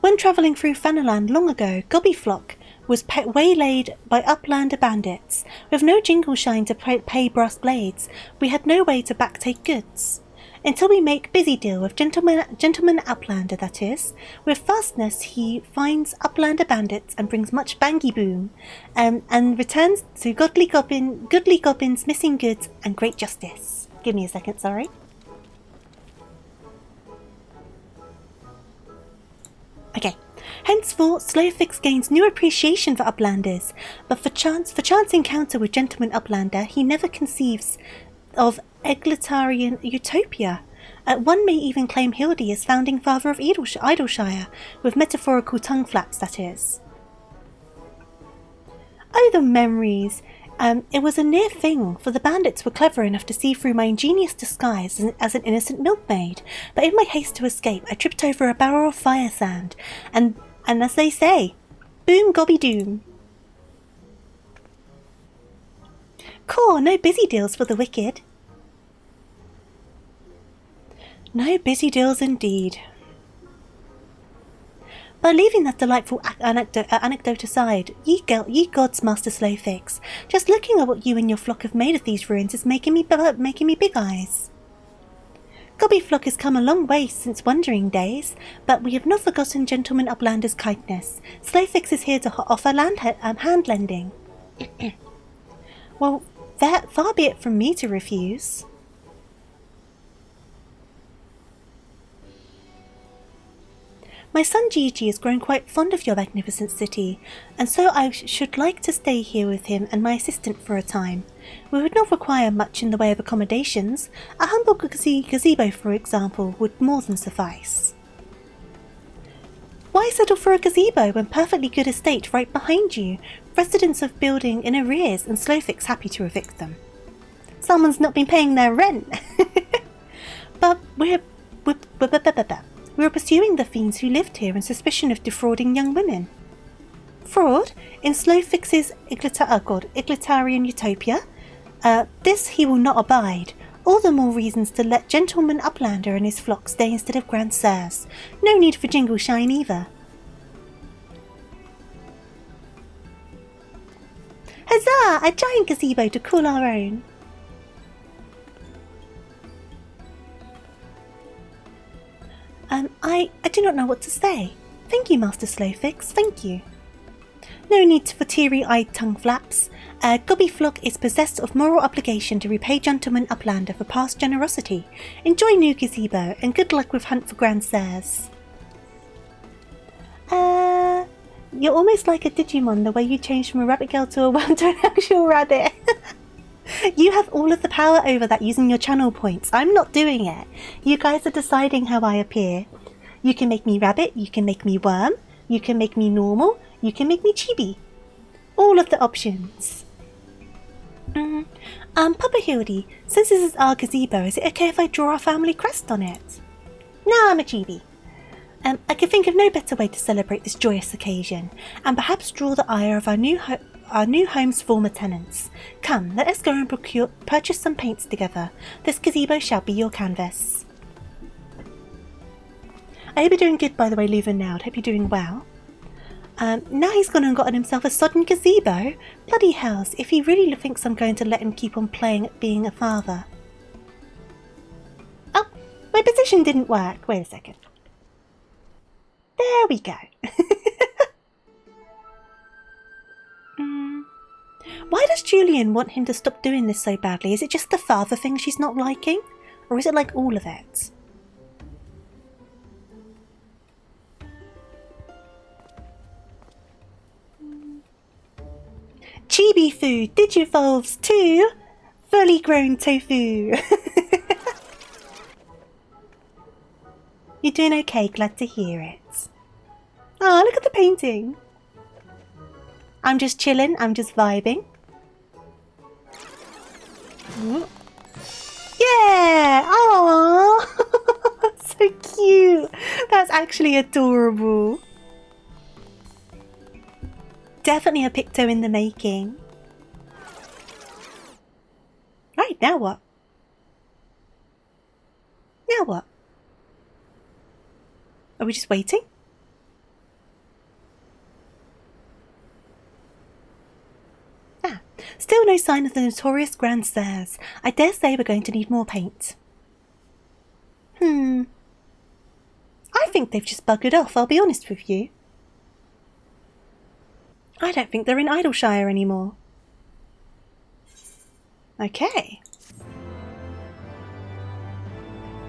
When travelling through Fanaland long ago, Gobbyflock was waylaid by Uplander bandits. With no jingle shine to pay brass blades, we had no way to backtake goods. Until we make busy deal with Gentleman Uplander, that is. With fastness he finds Uplander bandits and brings much bangy boom, and returns to goodly goblins missing goods and great justice. Give me a second, sorry. Okay. Henceforth, Slowfix gains new appreciation for Uplanders, but for chance encounter with Gentleman Uplander, he never conceives of egalitarian utopia. One may even claim Hildy as founding father of Idleshire, with metaphorical tongue flaps, that is. Oh, the memories! It was a near thing, for the bandits were clever enough to see through my ingenious disguise as an innocent milkmaid, but in my haste to escape I tripped over a barrel of fire sand, and as they say, boom gobby doom. Core, no busy deals for the wicked. No busy deals indeed. But leaving that delightful anecdote aside, ye gods, Master Slowfix, just looking at what you and your flock have made of these ruins is making me big eyes. Gobbyflock has come a long way since wandering days, but we have not forgotten Gentleman Uplander's kindness. Slowfix is here to offer hand lending. Well, far be it from me to refuse. My son Gigi has grown quite fond of your magnificent city, and so I should like to stay here with him and my assistant for a time. We would not require much in the way of accommodations. A humble gazebo, for example, would more than suffice. Why settle for a gazebo when perfectly good estate right behind you, residents of building in arrears and Slowfix happy to evict them? Someone's not been paying their rent. But we're pursuing the fiends who lived here in suspicion of defrauding young women. Fraud? In Slowfix's egalitarian utopia? This he will not abide. All the more reasons to let Gentleman Uplander and his flock stay instead of Grand Sirs. No need for jingle shine either. Huzzah! A giant gazebo to call our own. I do not know what to say. Thank you, Master Slowfix, thank you. No need for teary-eyed tongue flaps. Gobbyflock is possessed of moral obligation to repay Gentleman Uplander for past generosity. Enjoy new gazebo, and good luck with hunt for Grand Sirs. You're almost like a Digimon the way you changed from a rabbit girl to an actual rabbit. You have all of the power over that using your channel points. I'm not doing it. You guys are deciding how I appear. You can make me rabbit, you can make me worm, you can make me normal, you can make me chibi. All of the options. Papa Hildy, since this is our gazebo, is it okay if I draw our family crest on it? No, I'm a chibi. I can think of no better way to celebrate this joyous occasion, and perhaps draw the ire of our new home's former tenants. Come, let us go and purchase some paints together. This gazebo shall be your canvas. I hope you're doing good, by the way, Luvennaud. Hope you're doing well. Now he's gone and gotten himself a sodden gazebo. Bloody hells, if he really thinks I'm going to let him keep on playing at being a father. Oh, my position didn't work. Wait a second. There we go. Why does Julian want him to stop doing this so badly? Is it just the father thing she's not liking? Or is it like all of it? Chibi food digivolves to fully grown tofu. You're doing okay, glad to hear it. Oh, look at the painting. I'm just chilling, I'm just vibing. Yeah! Aww! So cute! That's actually adorable. Definitely a picto in the making. Right, now what? Now what? Are we just waiting? Ah, still no sign of the notorious Grand Stairs. I dare say we're going to need more paint. I think they've just buggered off, I'll be honest with you. I don't think they're in Idleshire anymore. Okay.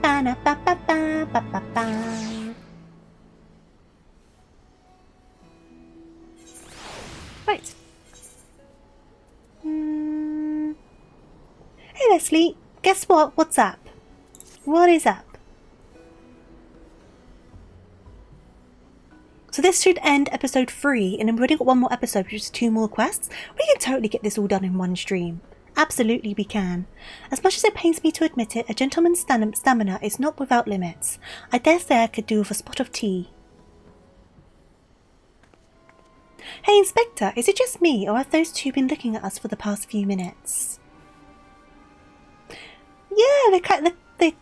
Ba-na-ba-ba-ba-ba-ba-ba. Right. Hey Leslie, guess what? What's up? What is up? So this should end episode 3, and then we've only got one more episode, which is 2 more quests. We can totally get this all done in one stream. Absolutely we can. As much as it pains me to admit it, a gentleman's stamina is not without limits. I dare say I could do with a spot of tea. Hey Inspector, is it just me, or have those two been looking at us for the past few minutes? Yeah, they're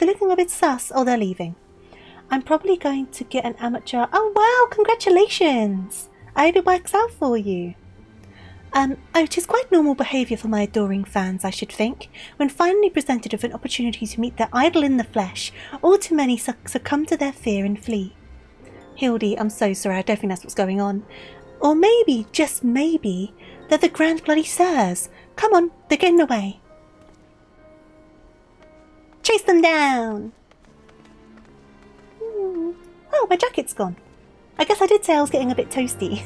looking a bit sus. Oh, they're leaving. I'm probably going to get an amateur... Oh wow, congratulations! I hope it works out for you. Oh, it is quite normal behaviour for my adoring fans, I should think. When finally presented with an opportunity to meet their idol in the flesh, all too many succumb to their fear and flee. Hildy, I'm so sorry, I don't think that's what's going on. Or maybe, just maybe, they're the Grand Bloody Sirs. Come on, they're getting away. Chase them down! Oh, my jacket's gone. I guess I did say I was getting a bit toasty.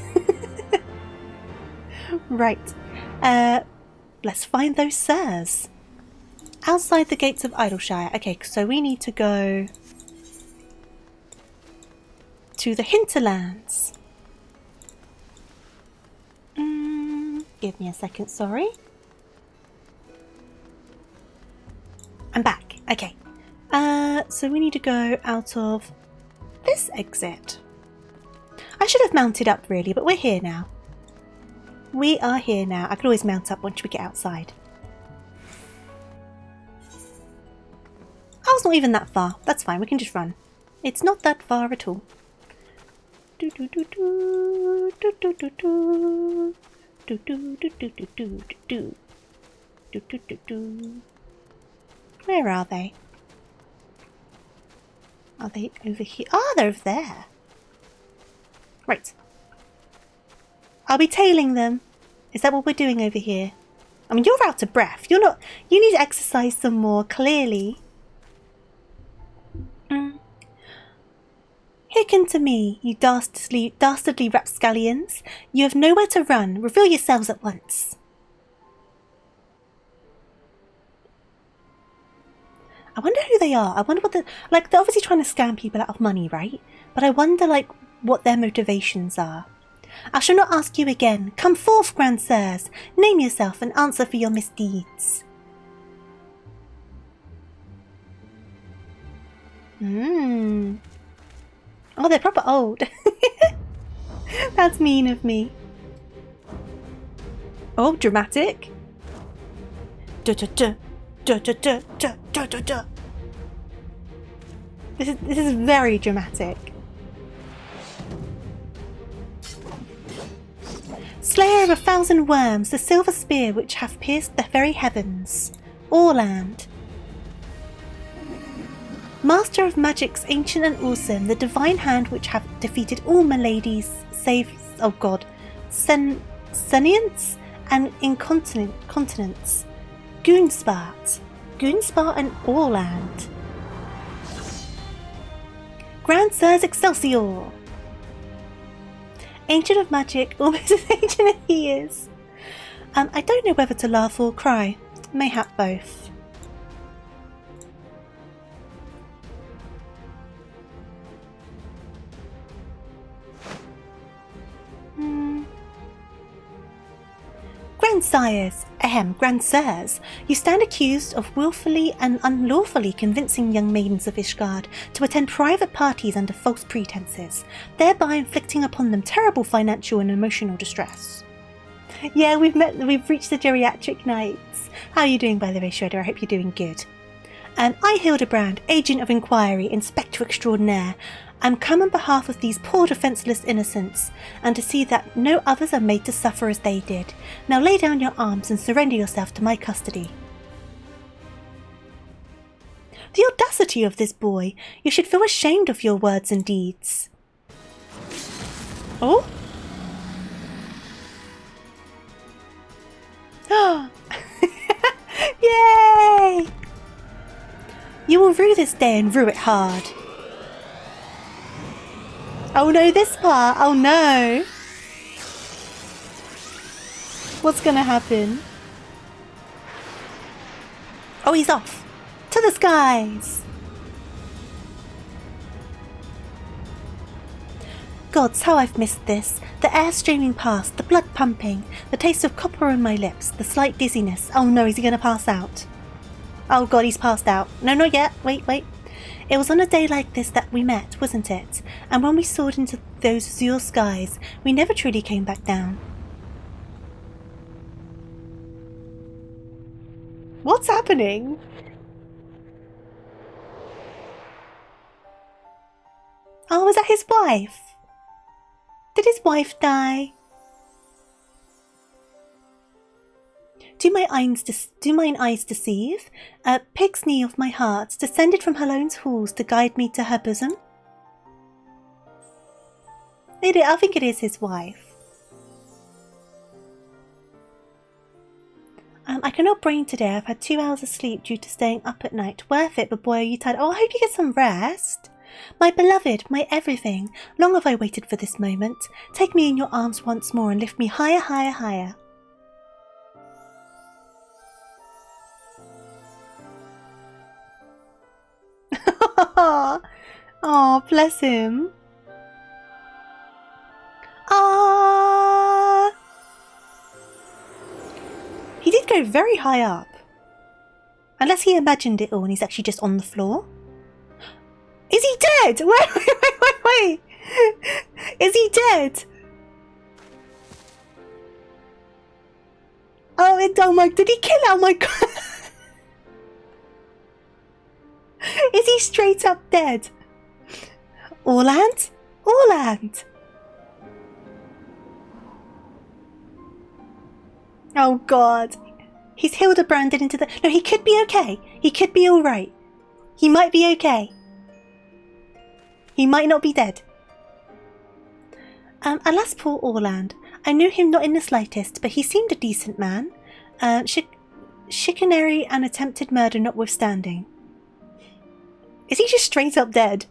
Right. Let's find those sirs. Outside the gates of Idleshire. Okay, so we need to go to the hinterlands. Give me a second, sorry. I'm back. Okay. So we need to go out of this exit. I should have mounted up really, but we're here now. We are here now. I could always mount up once we get outside. Oh, it's not even that far. That's fine, we can just run. It's not that far at all. Do do do do do do do do do do do do do do do do do do do. Where are they? Are they over here? Ah, they're over there. Right. I'll be tailing them. Is that what we're doing over here? I mean, you're out of breath. You're not... You need to exercise some more, clearly. Hearken to me, you dastardly rapscallions. You have nowhere to run. Reveal yourselves at once. I wonder who they are. I wonder what the... Like, they're obviously trying to scam people out of money, right? But I wonder, like, what their motivations are. I shall not ask you again. Come forth, Grand Sirs. Name yourself and answer for your misdeeds. Oh, they're proper old. That's mean of me. Oh, dramatic. Da-da-da. Da-da-da-da-da-da-da. This is very dramatic. Slayer of 1,000 worms, the silver spear which hath pierced the very heavens. Orland. Master of magics ancient and awesome, the divine hand which hath defeated all maladies save, oh god, sentience and incontinence. Goonspart and Orland. Grand Sirs Excelsior. Ancient of magic, almost as ancient as he is. I don't know whether to laugh or cry. Mayhap both. Grandsires, Grandsirs, you stand accused of willfully and unlawfully convincing young maidens of Ishgard to attend private parties under false pretenses, thereby inflicting upon them terrible financial and emotional distress. Yeah, we've reached the geriatric nights. How are you doing, by the way, Shredder? I hope you're doing good. I, Hildibrand, Agent of Inquiry, Inspector Extraordinaire, am come on behalf of these poor defenceless innocents, and to see that no others are made to suffer as they did. Now lay down your arms and surrender yourself to my custody. The audacity of this boy! You should feel ashamed of your words and deeds. Oh? Yay! You will rue this day and rue it hard. Oh no, this part! Oh no! What's gonna happen? Oh, he's off! To the skies! Gods, how I've missed this. The air streaming past, the blood pumping, the taste of copper on my lips, the slight dizziness. Oh no, is he gonna pass out? Oh god, he's passed out. No, not yet. Wait. It was on a day like this that we met, wasn't it? And when we soared into those azure skies, we never truly came back down. What's happening? Oh, was that his wife? Did his wife die? Do mine eyes deceive? Pig's knee of my heart, descended from Halone's halls to guide me to her bosom? I think it is his wife. I cannot brain today. I've had 2 hours of sleep due to staying up at night. Worth it, but boy, are you tired? Oh, I hope you get some rest. My beloved, my everything, long have I waited for this moment. Take me in your arms once more and lift me higher, higher, higher. Oh, bless him. Ah! He did go very high up. Unless he imagined it all and he's actually just on the floor. Is he dead? Wait. Is he dead? Oh my, did he kill her? Oh my god. Is he straight up dead? Orland? Orland! Oh god. He's Hildibranded into the... No, he could be okay. He could be alright. He might be okay. He might not be dead. Alas, poor Orland. I knew him not in the slightest, but he seemed a decent man. Chicanery and attempted murder notwithstanding. Is he just straight up dead?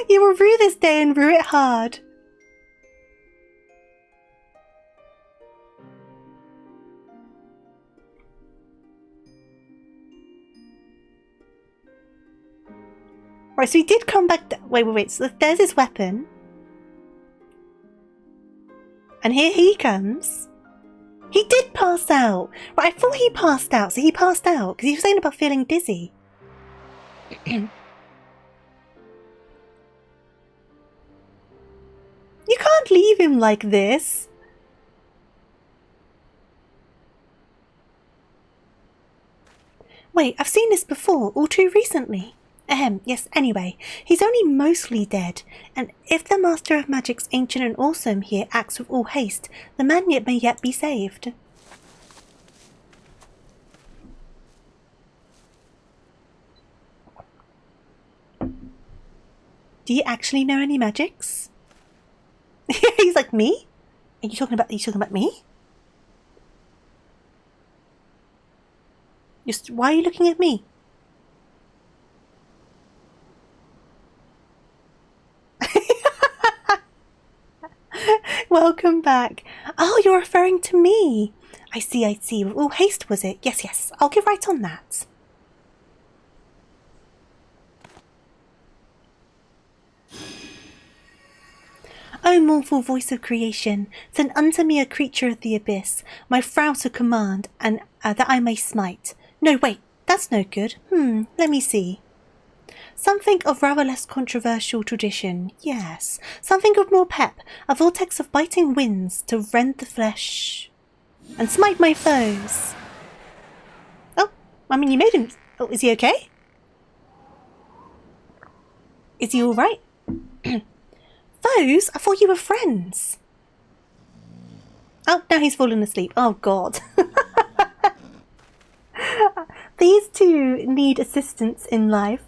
You will rue this day and rue it hard. Right, so he did come back. Wait. So there's his weapon. And here he comes. He did pass out. Right, I thought he passed out. So he passed out because he was saying about feeling dizzy. You can't leave him like this. Wait, I've seen this before, all too recently. Yes, anyway, he's only mostly dead, and if the Master of Magic's ancient and awesome here acts with all haste, the man may yet be saved. Do you actually know any magics? He's like, me? Are you talking about me? Why are you looking at me? Welcome back. Oh, you're referring to me. I see. With all haste, was it? Yes. I'll get right on that. O mournful voice of creation, send unto me a creature of the abyss, my frow to command, and that I may smite. No, wait, that's no good. Let me see. Something of rather less controversial tradition, yes. Something of more pep, a vortex of biting winds to rend the flesh and smite my foes. Oh, I mean, you made him... Oh, is he okay? Is he alright? Foes? I thought you were friends. Oh, now he's fallen asleep. Oh, God. These two need assistance in life.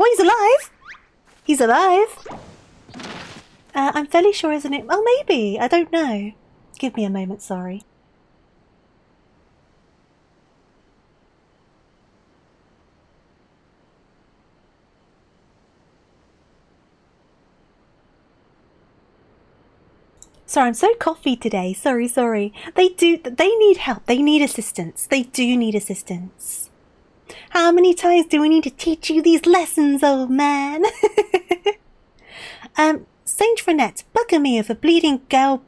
Oh, he's alive! He's alive! I'm fairly sure, isn't it? Oh, maybe. I don't know. Give me a moment, sorry. Sorry, I'm so coffee today. Sorry. They need help. They need assistance. They do need assistance. How many times do we need to teach you these lessons, old man? Saint Renette, bugger me of a bleeding gay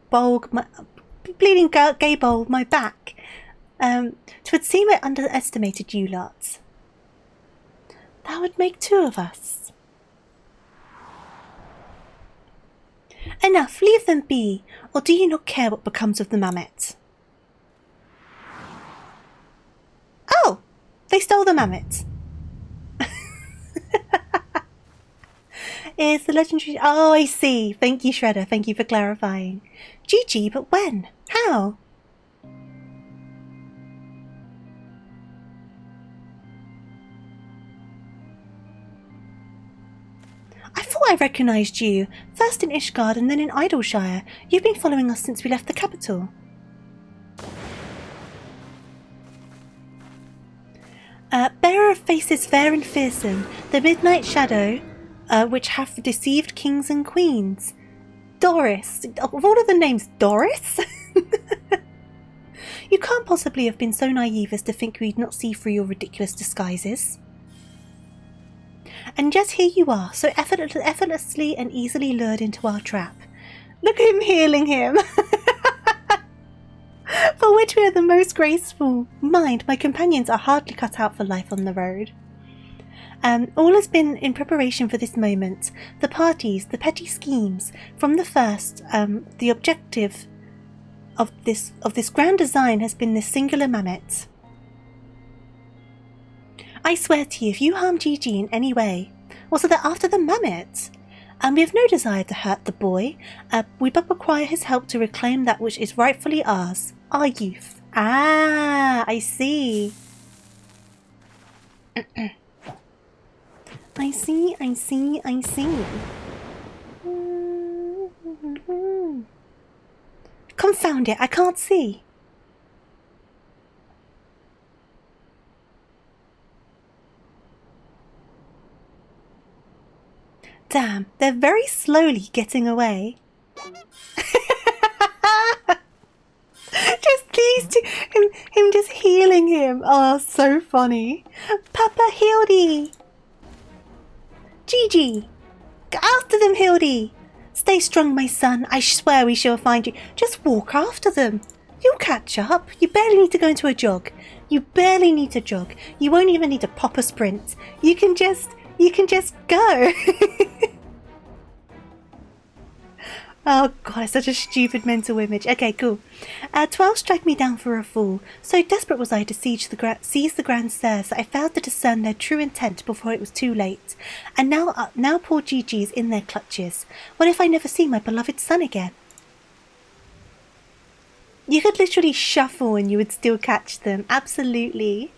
bowl my back. 'Twould seem I underestimated you lot. That would make two of us. Enough, leave them be, or do you not care what becomes of the mammoth? Oh, they stole the mammoth. It's the legendary... Oh, I see. Thank you, Shredder. Thank you for clarifying. GG, but when? How? I thought I recognised you. First in Ishgard and then in Idleshire. You've been following us since we left the capital. Bearer of faces fair and fearsome, the midnight shadow, which hath deceived kings and queens. Doris. Of all of the names, Doris? You can't possibly have been so naive as to think we'd not see through your ridiculous disguises. And yet here you are, so effortlessly and easily lured into our trap. Look at him healing him. For which we are the most graceful. Mind, my companions are hardly cut out for life on the road. All has been in preparation for this moment. The parties, the petty schemes. From the first, the objective of this grand design has been this singular mammoth. I swear to you, if you harm Gigi in any way, so they're after the mammoth. We have no desire to hurt the boy. We but require his help to reclaim that which is rightfully ours, our youth. Ah, I see. I see. Confound it, I can't see. Damn, they're very slowly getting away. Just these two, him just healing him. Oh, so funny. Papa Hildy. Gigi. Get after them, Hildy. Stay strong, my son. I swear we shall find you. Just walk after them. You'll catch up. You barely need to go into a jog. You barely need to jog. You won't even need to pop a sprint. You can just go. Oh god, it's such a stupid mental image. Okay, cool. 12 strike me down for a fool. So desperate was I to seize the grand stairs that I failed to discern their true intent before it was too late. And now poor Gigi's in their clutches. What if I never see my beloved son again? You could literally shuffle and you would still catch them. Absolutely.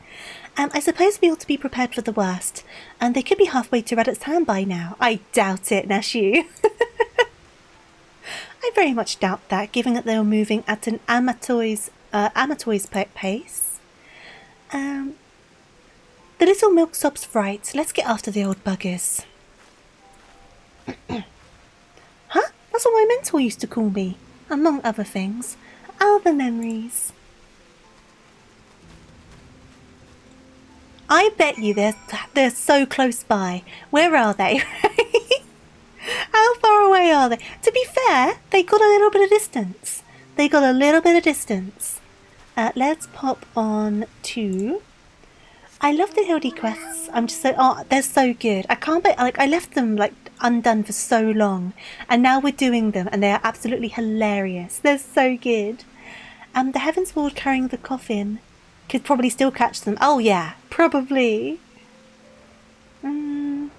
I suppose we ought to be prepared for the worst. And they could be halfway to Reddit's hand by now. I doubt it, Nashu. I very much doubt that, given that they were moving at an amatoy's pace. The little milksop's right. Let's get after the old buggers. Huh? That's what my mentor used to call me, among other things. Oh, the memories. I bet you they're so close by. Where are they? How far away are they? To be fair, they got a little bit of distance. Let's pop on to... I love the Hildy quests. I'm just so... Oh, they're so good. I can't bet... Like, I left them, like, undone for so long. And now we're doing them, and they are absolutely hilarious. They're so good. The Heavensward carrying the coffin could probably still catch them. Oh, yeah. Probably. I'm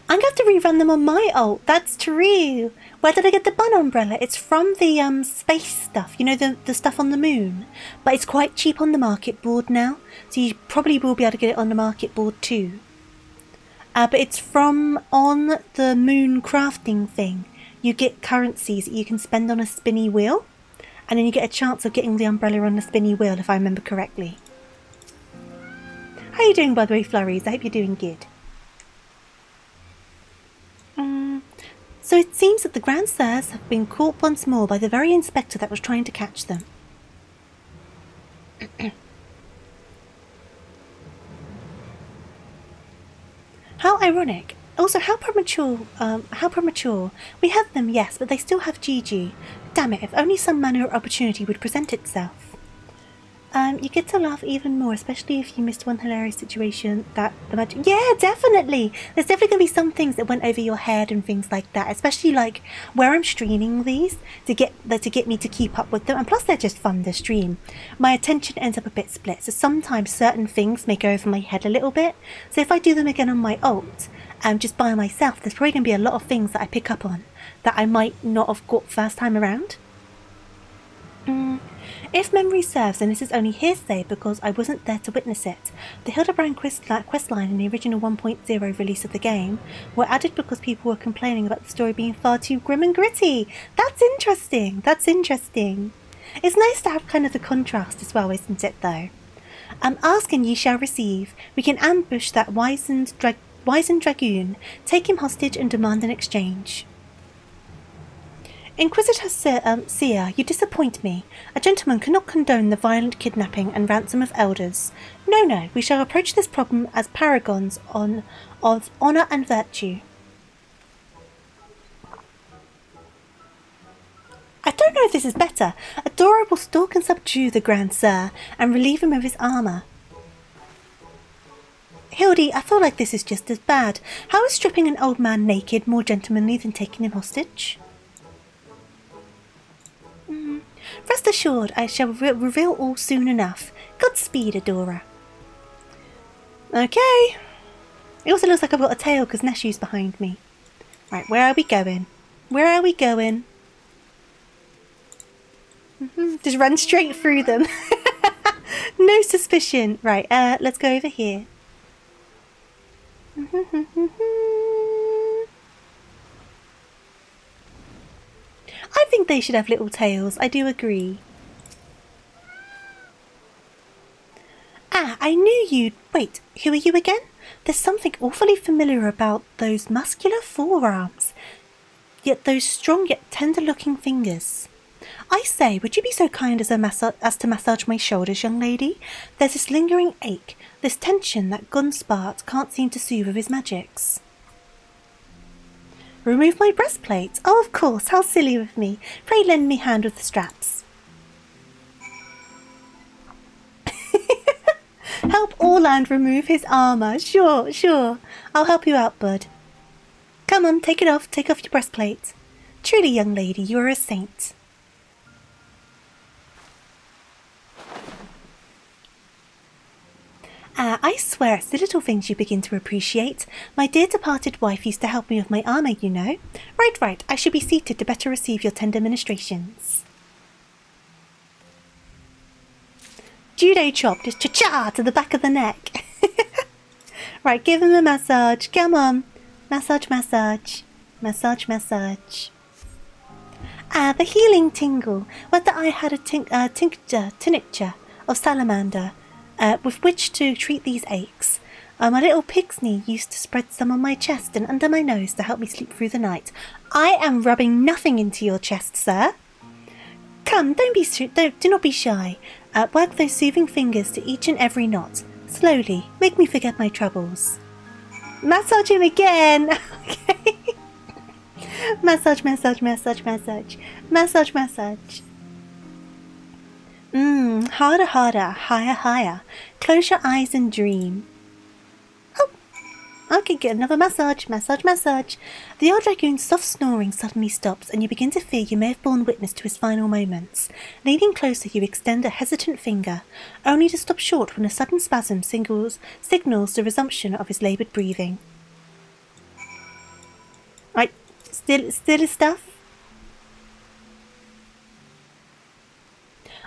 going to have to rerun them on my ult. That's true. Where did I get the bun umbrella? It's from the space stuff. You know, the stuff on the moon. But it's quite cheap on the market board now. So you probably will be able to get it on the market board too. But it's from on the moon crafting thing. You get currencies that you can spend on a spinny wheel. And then you get a chance of getting the umbrella on the spinny wheel, if I remember correctly. How are you doing, by the way, Flurries? I hope you're doing good. So it seems that the Grand Sirs have been caught once more by the very inspector that was trying to catch them. How ironic. Also, how premature. We have them, yes, but they still have GG. Damn it, if only some manner of opportunity would present itself. You get to laugh even more, especially if you missed one hilarious situation that the magic... Yeah, definitely! There's definitely going to be some things that went over your head and things like that, especially like where I'm streaming these to get me to keep up with them. And plus they're just fun to stream. My attention ends up a bit split, so sometimes certain things may go over my head a little bit. So if I do them again on my ult, just by myself, there's probably going to be a lot of things that I pick up on that I might not have got first time around. If memory serves, and this is only hearsay because I wasn't there to witness it, the Hildibrand questline in the original 1.0 release of the game were added because people were complaining about the story being far too grim and gritty. That's interesting. It's nice to have kind of the contrast as well, isn't it, though? Ask and ye shall receive. We can ambush that wizened dragoon, take him hostage and demand an exchange. Inquisitor Seer, you disappoint me. A gentleman cannot condone the violent kidnapping and ransom of elders. No, we shall approach this problem as paragons of honour and virtue. I don't know if this is better. Adora will stalk and subdue the Grand Sir and relieve him of his armour. Hildy, I feel like this is just as bad. How is stripping an old man naked more gentlemanly than taking him hostage? Rest assured, I shall reveal all soon enough. Godspeed, Adora. Okay. It also looks like I've got a tail because Neshu's behind me. Right, where are we going? Just run straight through them. No suspicion. Right, let's go over here. I think they should have little tails, I do agree. I knew you'd... Wait, who are you again? There's something awfully familiar about those muscular forearms, yet those strong yet tender-looking fingers. I say, would you be so kind as to massage my shoulders, young lady? There's this lingering ache, this tension that Gunspart can't seem to soothe with his magics. Remove my breastplate? Oh, of course, how silly of me. Pray lend me hand with the straps. Help Orland remove his armour. Sure. I'll help you out, bud. Come on, take it off. Take off your breastplate. Truly, young lady, you are a saint. I swear it's the little things you begin to appreciate. My dear departed wife used to help me with my armour, you know. Right, I should be seated to better receive your tender ministrations. Judo chop, just cha-cha to the back of the neck. Right, give him a massage. Come on. Massage. The healing tingle. Whether I had a tincture of salamander, with which to treat these aches. My little pigsney used to spread some on my chest and under my nose to help me sleep through the night. I am rubbing nothing into your chest, sir. Come, do not be shy. Work those soothing fingers to each and every knot. Slowly, make me forget my troubles. Massage him again! Okay. Massage, massage, massage, massage. Massage, massage. Harder, harder, higher, higher. Close your eyes and dream. Oh, okay, get another massage, massage, massage. The old dragoon's soft snoring suddenly stops, and you begin to fear you may have borne witness to his final moments. Leaning closer, you extend a hesitant finger, only to stop short when a sudden spasm signals the resumption of his laboured breathing. Right, still his stuff?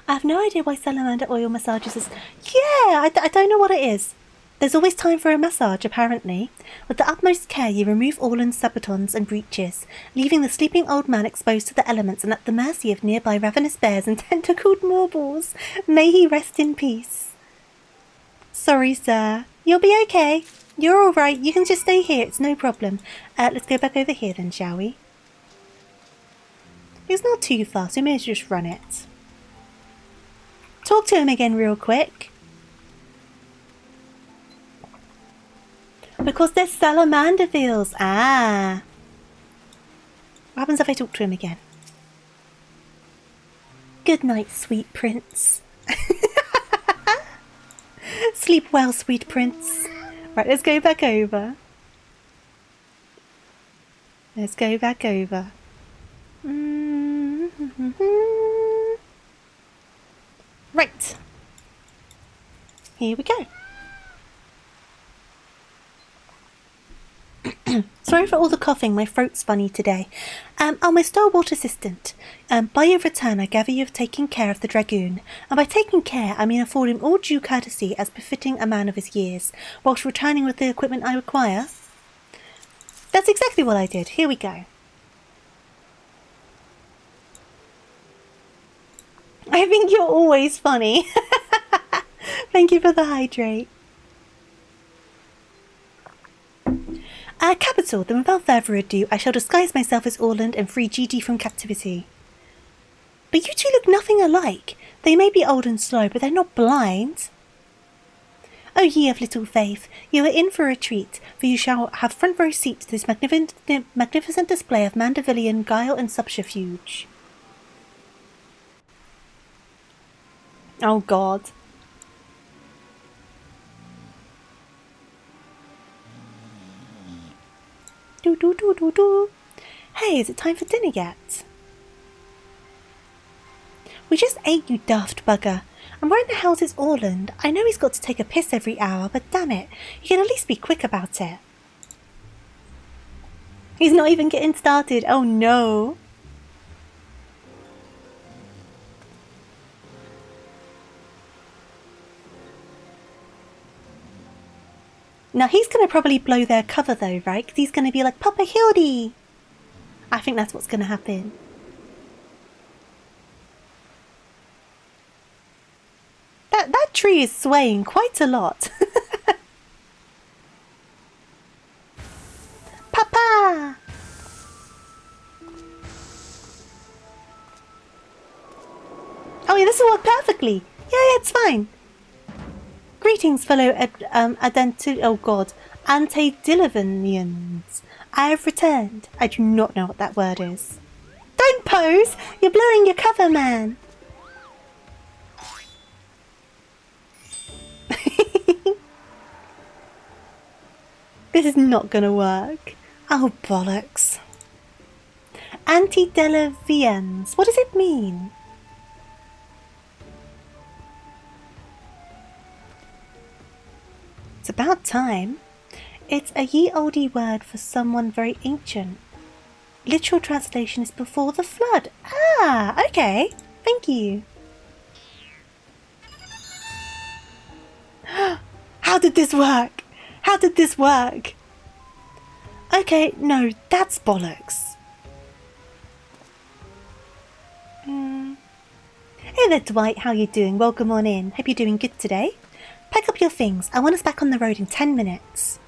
I have no idea why salamander oil massages is... Yeah, I don't know what it is. There's always time for a massage, apparently. With the utmost care, you remove Orland's sabatons and breeches, leaving the sleeping old man exposed to the elements and at the mercy of nearby ravenous bears and tentacled morbals. May he rest in peace. Sorry, sir. You'll be okay. You're all right. You can just stay here. It's no problem. Let's go back over here then, shall we? It's not too far, so we may as well just run it. Talk to him again real quick. Because they're salamander veils. Ah. What happens if I talk to him again? Good night, sweet prince. Sleep well, sweet prince. Right, let's go back over. Let's go back over. Right. Here we go. Sorry for all the coughing, my throat's funny today. My stalwart assistant. By your return, I gather you have taken care of the dragoon. And by taking care, I mean afford him all due courtesy as befitting a man of his years, whilst returning with the equipment I require. That's exactly what I did. Here we go. I think you're always funny. Thank you for the hydrate. Capital. Then without further ado, I shall disguise myself as Orland and free Gigi from captivity. But you two look nothing alike. They may be old and slow, but they're not blind. O ye of little faith, you are in for a treat, for you shall have front row seat to this magnificent display of Mandevillian guile and subterfuge. Oh God. Do do do do do. Hey, is it time for dinner yet? We just ate, you daft bugger. And where in the hell's is Orland? I know he's got to take a piss every hour, but damn it, he can at least be quick about it. He's not even getting started. Oh no. Now he's going to probably blow their cover though, right? Because he's going to be like, Papa Hildy! I think that's what's going to happen. That tree is swaying quite a lot. Papa! Oh yeah, this will work perfectly. Yeah, it's fine. Greetings, fellow antediluvians. I have returned. I do not know what that word is. Don't pose! You're blowing your cover, man. This is not gonna work. Oh, bollocks. Antediluvians. What does it mean? It's about time. It's a ye olde word for someone very ancient. Literal translation is before the flood. Ah, okay. Thank you. How did this work? How did this work? Okay, no, that's bollocks. Hey there, Dwight. How you doing? Welcome on in. Hope you're doing good today. Pack up your things. I want us back on the road in 10 minutes.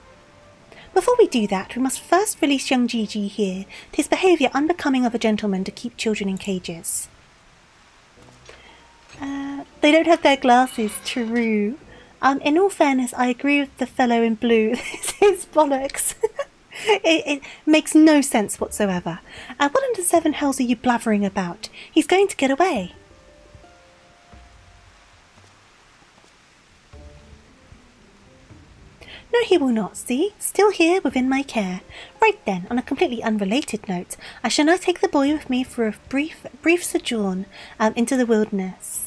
Before we do that, we must first release young Gigi here to his behaviour unbecoming of a gentleman to keep children in cages. They don't have their glasses, true. In all fairness, I agree with the fellow in blue. It's bollocks. It makes no sense whatsoever. What under seven hells are you blathering about? He's going to get away. No, he will not, see? Still here within my care. Right then, on a completely unrelated note, I shall now take the boy with me for a brief sojourn into the wilderness.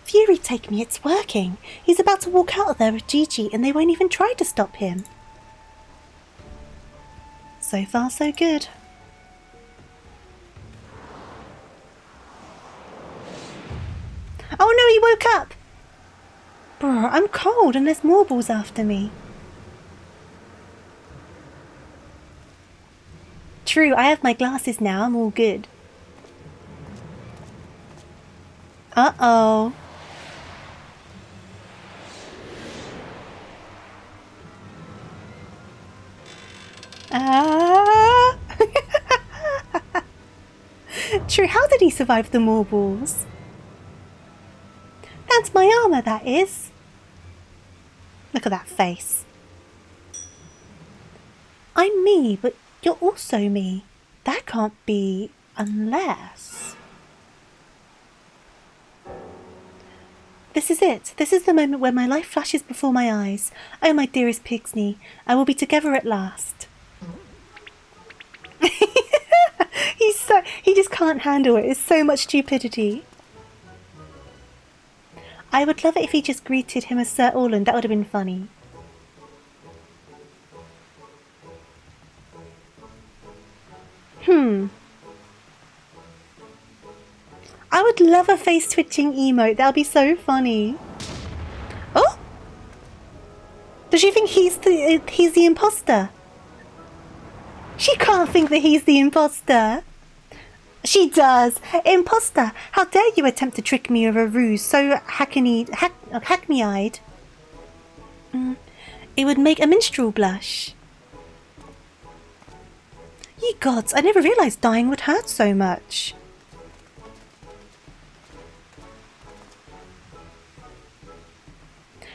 Fury take me, it's working. He's about to walk out of there with Gigi and they won't even try to stop him. So far, so good. Oh no, he woke up! Bruh, I'm cold and there's more balls after me. True, I have my glasses now, I'm all good. Uh-oh. True, how did he survive the marbles? That's my armour, that is. Look at that face. I'm me, but you're also me. That can't be unless... This is it. This is the moment where my life flashes before my eyes. Oh, my dearest Pigsney, I will be together at last. He just can't handle it. It's so much stupidity. I would love it if he just greeted him as Sir Orland. That would have been funny. I would love a face twitching emote. That would be so funny. Oh! Does she think he's the imposter? She can't think that he's the imposter. She does. Imposter, how dare you attempt to trick me with a ruse so hackney-eyed? It would make a minstrel blush. Ye gods, I never realised dying would hurt so much.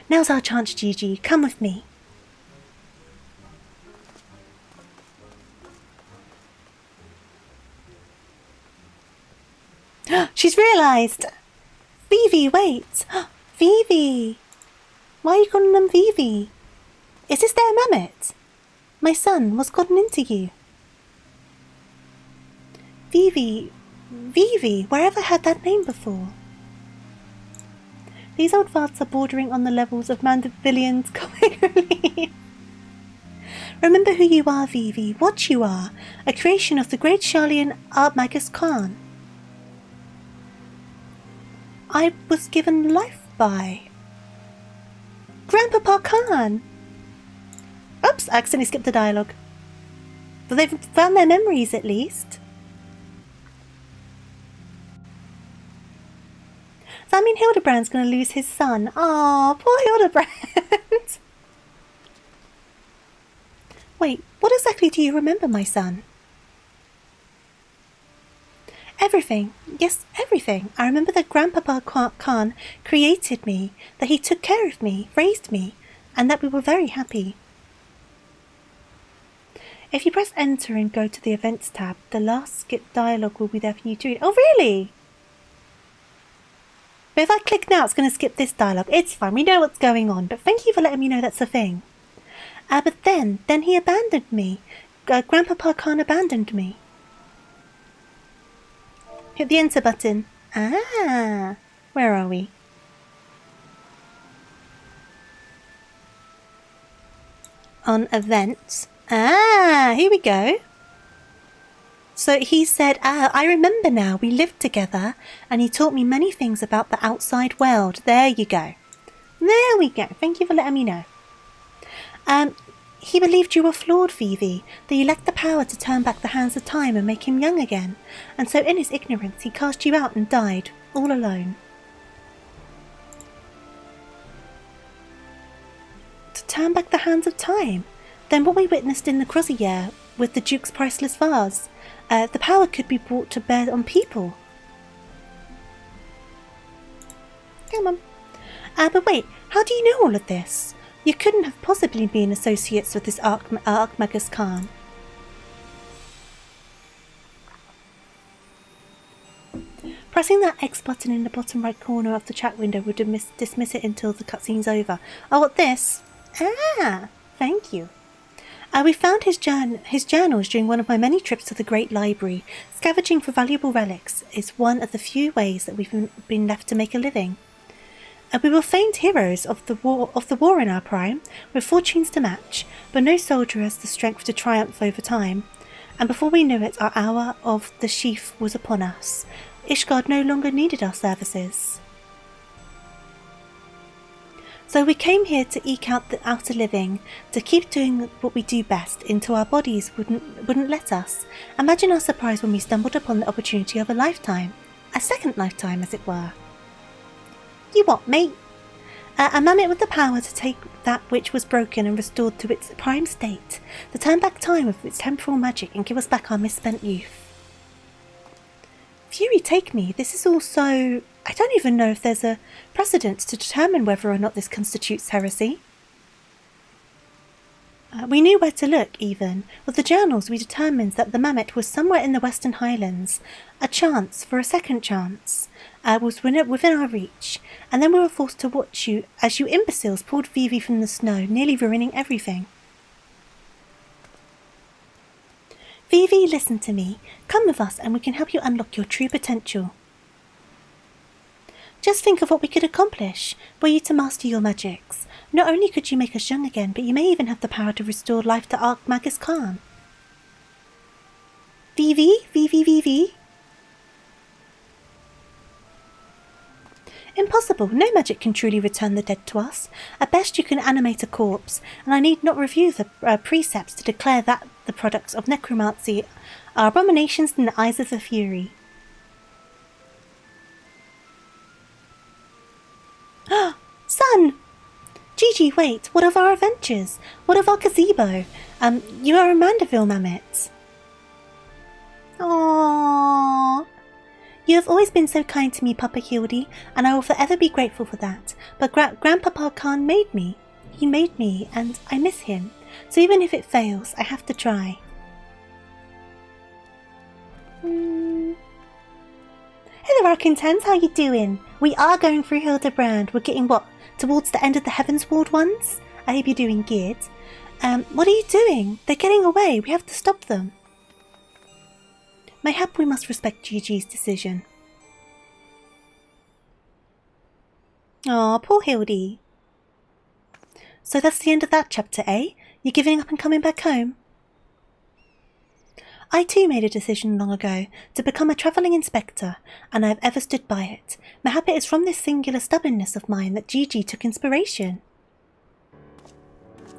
Now's our chance, Gigi. Come with me. She's realised! Vivi, wait! Vivi! Why are you calling them Vivi? Is this their Mammoth? My son, what's gotten into you? Vivi, where have I heard that name before? These old farts are bordering on the levels of Mandevillion's comic relief. Remember who you are, Vivi, what you are, a creation of the great Charlian Magus Khan. I was given life by Grandpapa Khan. Oops, I accidentally skipped the dialogue. But they've found their memories at least. Does that mean Hildibrand's going to lose his son? Aw, poor Hildibrand. Wait, what exactly do you remember, my son? Everything. Yes, everything. I remember that Grandpapa Khan created me, that he took care of me, raised me, and that we were very happy. If you press enter and go to the events tab, the last skipped dialogue will be there for you to read. Oh, really? But if I click now, it's going to skip this dialogue. It's fine. We know what's going on. But thank you for letting me know that's a thing. But then he abandoned me. Grandpapa Khan abandoned me. Hit the enter button. Ah, where are we? On events. Ah, here we go. So he said, I remember now, we lived together and he taught me many things about the outside world. There you go. There we go. Thank you for letting me know. He believed you were flawed, Vivi, that you lacked the power to turn back the hands of time and make him young again. And so in his ignorance, he cast you out and died, all alone. To turn back the hands of time? Then what we witnessed in the Crozier with the Duke's priceless vase, the power could be brought to bear on people. Come on. But wait, how do you know all of this? You couldn't have possibly been associates with this Archmagus Khan. Pressing that X button in the bottom right corner of the chat window would dismiss it until the cutscene's over. Oh, what this? Ah, thank you. We found his journals during one of my many trips to the Great Library. Scavenging for valuable relics is one of the few ways that we've been left to make a living. We were famed heroes of the war in our prime, with fortunes to match, but no soldier has the strength to triumph over time. And before we knew it, our hour of the sheaf was upon us. Ishgard no longer needed our services. So we came here to eke out a living, to keep doing what we do best until our bodies wouldn't let us. Imagine our surprise when we stumbled upon the opportunity of a lifetime. A second lifetime, as it were. You what, mate? A mammoth with the power to take that which was broken and restored to its prime state, to turn back time with its temporal magic and give us back our misspent youth. Fury take me, this is all so... I don't even know if there's a precedent to determine whether or not this constitutes heresy. We knew where to look, even. With the journals, we determined that the mammoth was somewhere in the Western Highlands. A chance, for a second chance, was within our reach, and then we were forced to watch you as you imbeciles pulled Vivi from the snow, nearly ruining everything. Vivi, listen to me. Come with us and we can help you unlock your true potential. Just think of what we could accomplish, were you to master your magics. Not only could you make us young again, but you may even have the power to restore life to Archmagus Khan. Vivi? Vivi, Vivi? Impossible. No magic can truly return the dead to us. At best you can animate a corpse, and I need not review the precepts to declare that the products of necromancy are abominations in the eyes of the Fury. Son! Gigi, wait, what of our adventures? What of our gazebo? You are a Mandeville mammoth. Aww. You have always been so kind to me, Papa Hildy, and I will forever be grateful for that. But Grandpapa Khan made me. He made me, and I miss him. So even if it fails, I have to try. Hello, Arkintons, how you doing? We are going through Hildibrand. We're getting, towards the end of the Heavensward ones? I hope you're doing good. What are you doing? They're getting away. We have to stop them. Mayhap we must respect Gigi's decision. Aw, poor Hildy. So that's the end of that chapter, eh? You're giving up and coming back home? I too made a decision long ago to become a travelling inspector, and I have ever stood by it. Mayhap it is from this singular stubbornness of mine that Gigi took inspiration.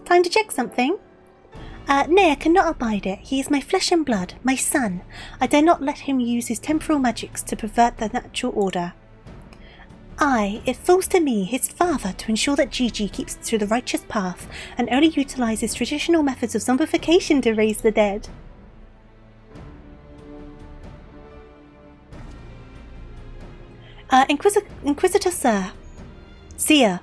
Time to check something? Nay, I cannot abide it. He is my flesh and blood, my son. I dare not let him use his temporal magics to pervert the natural order. It falls to me, his father, to ensure that Gigi keeps to the righteous path and only utilises traditional methods of zombification to raise the dead. Inquisitor Sir. Seer.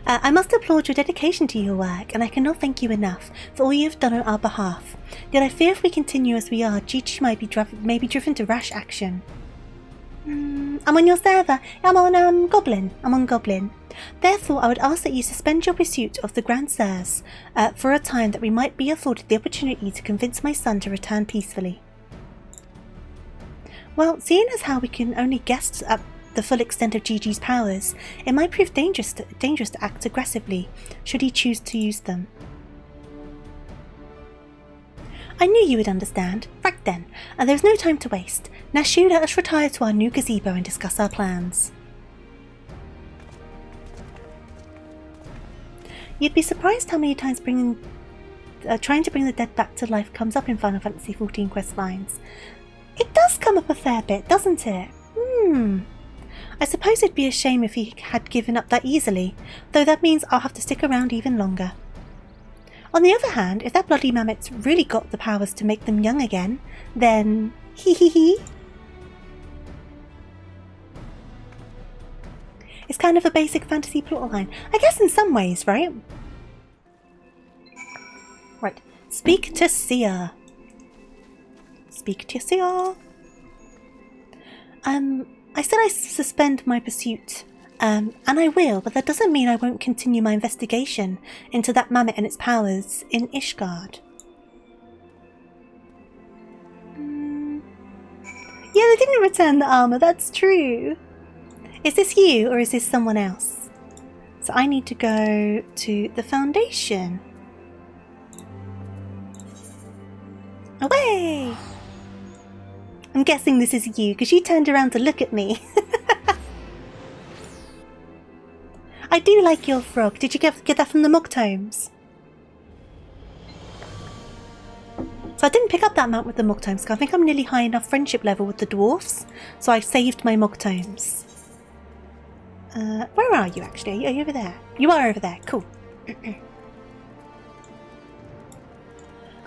I must applaud your dedication to your work, and I cannot thank you enough for all you have done on our behalf. Yet I fear if we continue as we are, Gigi may be driven to rash action. I'm on your server. I'm on Goblin. Therefore, I would ask that you suspend your pursuit of the Grand Sirs for a time, that we might be afforded the opportunity to convince my son to return peacefully. Well, seeing as how we can only guess at the full extent of Gigi's powers, it might prove dangerous to act aggressively, should he choose to use them. I knew you would understand. Right then, there is no time to waste. Nashu, let us retire to our new gazebo and discuss our plans. You'd be surprised how many times trying to bring the dead back to life comes up in Final Fantasy XIV questlines. It does come up a fair bit, doesn't it? I suppose it'd be a shame if he had given up that easily, though that means I'll have to stick around even longer. On the other hand, if that bloody mammoth's really got the powers to make them young again, then hee. It's kind of a basic fantasy plotline. I guess in some ways, right? Right. Speak to Sia. Speak to Sia. I said I suspend my pursuit. And I will, but that doesn't mean I won't continue my investigation into that mammoth and its powers in Ishgard. Yeah, they didn't return the armor, that's true. Is this you, or is this someone else? So I need to go to the Foundation. Away! I'm guessing this is you, because you turned around to look at me. I do like your frog. Did you get that from the Mog Tomes? So I didn't pick up that mount with the Mog Tomes, because I think I'm nearly high enough friendship level with the dwarfs, so I saved my Mog Tomes. Where are you actually? Are you over there? You are over there. Cool. Because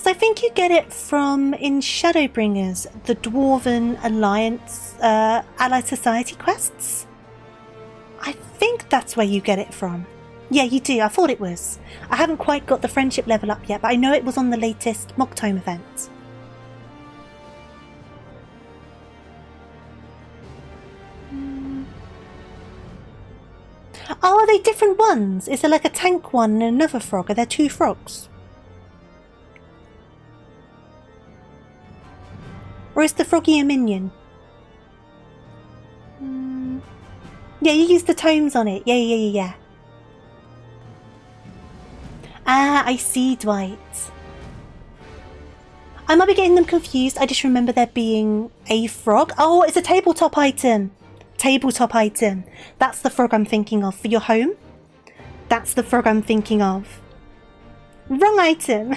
I think you get it from, in Shadowbringers, the Dwarven Alliance Allied Society quests. I think that's where you get it from. Yeah, you do. I thought it was. I haven't quite got the friendship level up yet, but I know it was on the latest Mog Tome event. Oh, are they different ones? Is there like a tank one and another frog? Are there two frogs? Or is the froggy a minion? Yeah, you use the tomes on it. Yeah. Ah, I see, Dwight. I might be getting them confused. I just remember there being a frog. Oh, it's a tabletop item. Tabletop item. That's the frog I'm thinking of. For your home? That's the frog I'm thinking of. Wrong item.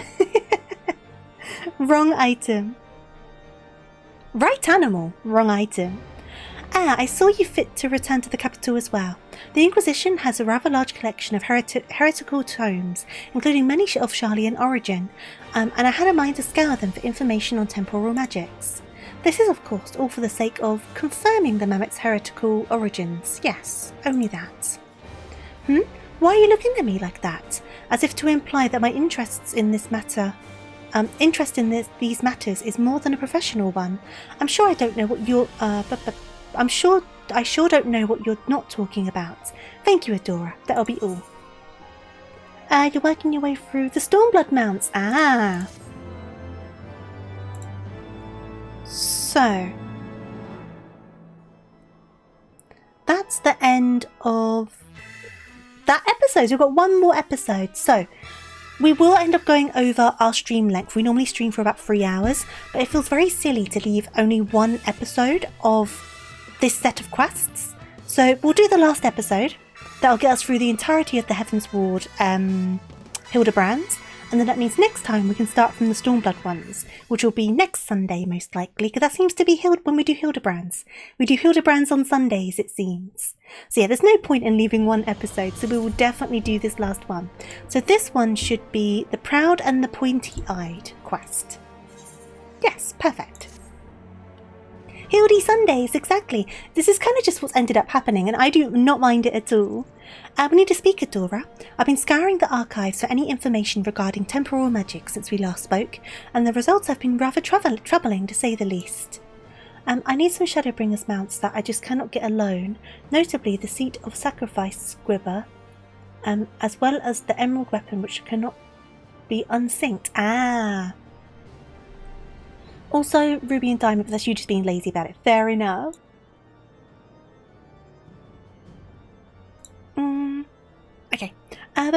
Wrong item. Right animal. Wrong item. Ah, I saw you fit to return to the capital as well. The Inquisition has a rather large collection of heretical tomes, including many of Sharlayan origin, and I had a mind to scour them for information on temporal magics. This is, of course, all for the sake of confirming the mammoth's heretical origins. Yes, only that. Why are you looking at me like that? As if to imply that my interests in this matter... these matters is more than a professional one. I'm sure I don't know what you're... I sure don't know what you're not talking about. Thank you, Adora. That'll be all. You're working your way through the Stormblood mounts. Ah. So. That's the end of that episode. We've got one more episode. So. We will end up going over our stream length. We normally stream for about 3 hours, but it feels very silly to leave only one episode of this set of quests. So we'll do the last episode. That'll get us through the entirety of the Heavensward Hildibrand, and then that means next time we can start from the Stormblood ones, which will be next Sunday most likely, because that seems to be when we do Hildibrands. We do Hildibrands on Sundays, it seems. So yeah, there's no point in leaving one episode, so we will definitely do this last one. So this one should be the Proud and the Pointy-Eyed quest. Yes, perfect. Hildy Sundays, exactly. This is kind of just what's ended up happening, and I do not mind it at all. We need to speak, Adora. I've been scouring the archives for any information regarding temporal magic since we last spoke, and the results have been rather troubling to say the least. I need some Shadowbringers mounts that I just cannot get alone, notably the Seat of Sacrifice Squibber, as well as the Emerald Weapon, which cannot be unsynced. Ah! Also, Ruby and Diamond, but that's you just being lazy about it. Fair enough. Okay. And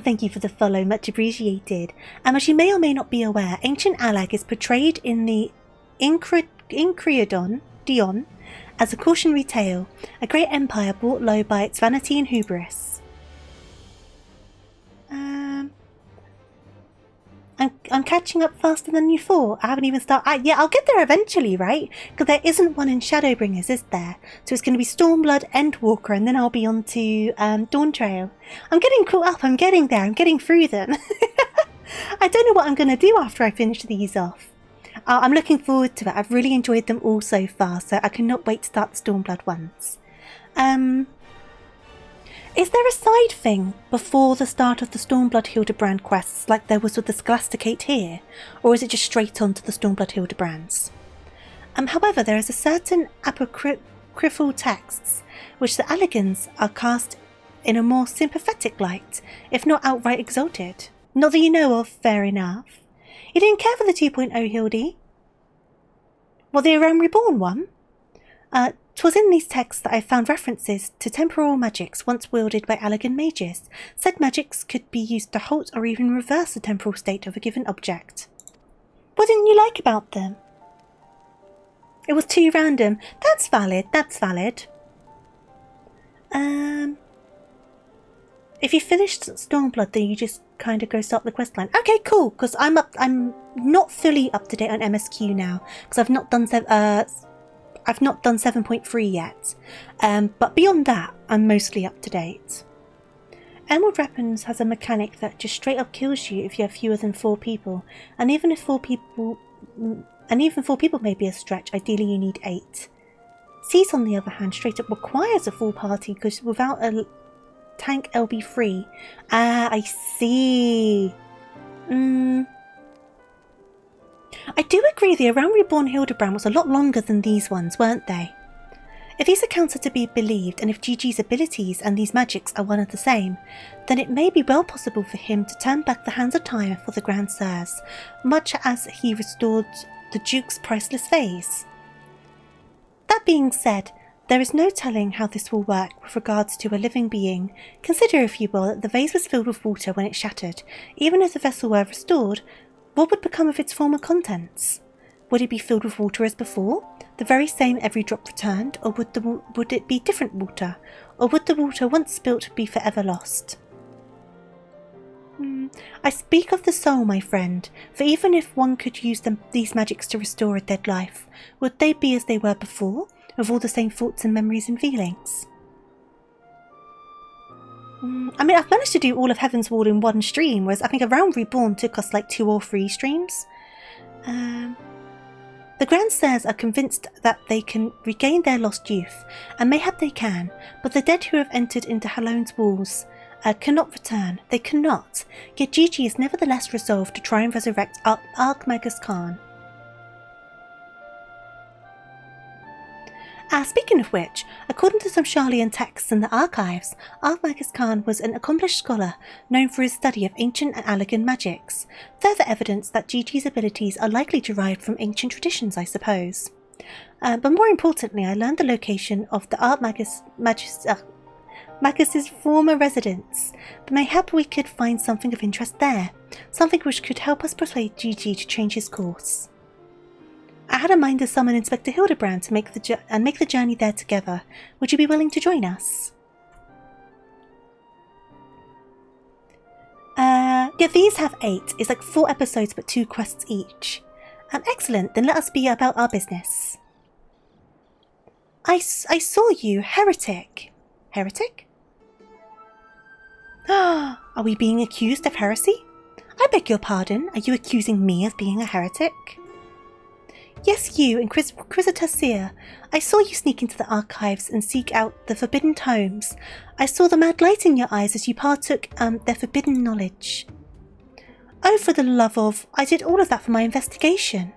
thank you for the follow, much appreciated. As you may or may not be aware, Ancient Alag is portrayed in the Increodon Dion as a cautionary tale, a great empire brought low by its vanity and hubris. I'm catching up faster than you thought. I haven't even started. Yeah, I'll get there eventually, right? Because there isn't one in Shadowbringers, is there? So it's going to be Stormblood, Endwalker, and then I'll be on to Dawn Trail. I'm getting caught up. I'm getting there. I'm getting through them. I don't know what I'm going to do after I finish these off. I'm looking forward to it. I've really enjoyed them all so far, so I cannot wait to start the Stormblood ones. Is there a side thing before the start of the Stormblood Hildibrand quests like there was with the Scholasticate here, or is it just straight on to the Stormblood Hildibrands? However, there is a certain apocryphal texts which the Alligans are cast in a more sympathetic light, if not outright exalted. Not that you know of, fair enough. You didn't care for the 2.0 Hildy? Well, the Aram Reborn one? 'Twas in these texts that I found references to temporal magics once wielded by Allagan mages. Said magics could be used to halt or even reverse the temporal state of a given object. What didn't you like about them? It was too random. That's valid, that's valid. If you finished Stormblood, then you just kind of go start the questline. Okay, cool, because I'm not fully up to date on MSQ now, because I've not done 7.3 yet. But beyond that, I'm mostly up to date. Emerald Weapons has a mechanic that just straight up kills you if you have fewer than 4 people, and even 4 people may be a stretch. Ideally, you need 8. Cease, on the other hand, straight up requires a full party because without a tank LB3. I see. I do agree the Around Reborn Hildibrand was a lot longer than these ones, weren't they? If these accounts are to be believed, and if Gigi's abilities and these magics are one and the same, then it may be well possible for him to turn back the hands of time for the Grand Sirs, much as he restored the Duke's priceless vase. That being said, there is no telling how this will work with regards to a living being. Consider, if you will, that the vase was filled with water when it shattered. Even if the vessel were restored, what would become of its former contents? Would it be filled with water as before, the very same every drop returned, or would it be different water? Or would the water once spilt be forever lost? I speak of the soul, my friend, for even if one could use these magics to restore a dead life, would they be as they were before, with all the same thoughts and memories and feelings? I mean, I've managed to do all of Heavensward in one stream, whereas I think Around Reborn took us like 2 or 3 streams. The Grand Sirs are convinced that they can regain their lost youth, and mayhap they can, but the dead who have entered into Halone's walls cannot return. They cannot. Yet Gigi is nevertheless resolved to try and resurrect Archmagus Khan. Speaking of which, according to some Sharlayan texts in the archives, Archmagus Khan was an accomplished scholar known for his study of ancient and Allagan magics. Further evidence that Gigi's abilities are likely derived from ancient traditions, I suppose. But more importantly, I learned the location of the Magus's former residence, but mayhap we could find something of interest there, something which could help us persuade Gigi to change his course. I had a mind to summon Inspector Hildibrand to make the journey there together. Would you be willing to join us? Yeah, these have 8. It's like 4 episodes but 2 quests each. Excellent, then let us be about our business. I saw you, heretic. Heretic? Are we being accused of heresy? I beg your pardon, are you accusing me of being a heretic? Yes, you, Inquisitor Seer. I saw you sneak into the archives and seek out the forbidden tomes. I saw the mad light in your eyes as you partook their forbidden knowledge. Oh, for the love of... I did all of that for my investigation.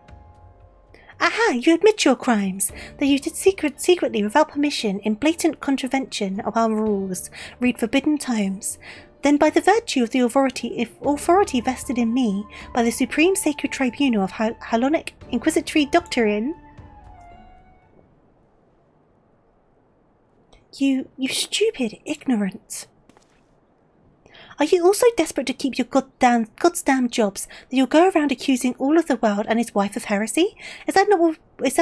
Aha, you admit your crimes, that you did secretly, without permission, in blatant contravention of our rules, read forbidden tomes. Then by the virtue of the authority vested in me by the Supreme Sacred Tribunal of Halonic Inquisitory Doctrine... You stupid ignorant. Are you also desperate to keep your God's damn jobs that you'll go around accusing all of the world and his wife of heresy? Is that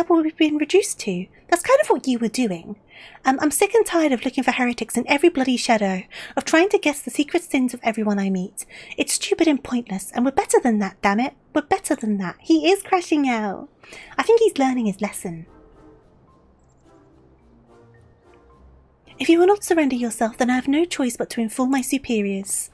what we've been reduced to? That's kind of what you were doing. I'm sick and tired of looking for heretics in every bloody shadow, of trying to guess the secret sins of everyone I meet. It's stupid and pointless, and we're better than that, damn it. We're better than that. He is crashing out. I think he's learning his lesson. If you will not surrender yourself, then I have no choice but to inform my superiors.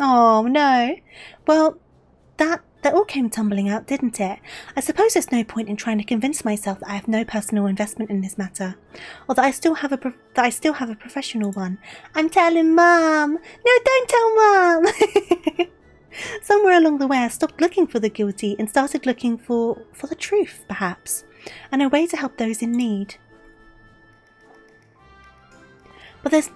Oh no. Well, That all came tumbling out, didn't it? I suppose there's no point in trying to convince myself that I have no personal investment in this matter, or that I still have a professional one. I'm telling Mum! No, don't tell Mum! Somewhere along the way I stopped looking for the guilty and started looking for the truth, perhaps, and a way to help those in need. But there's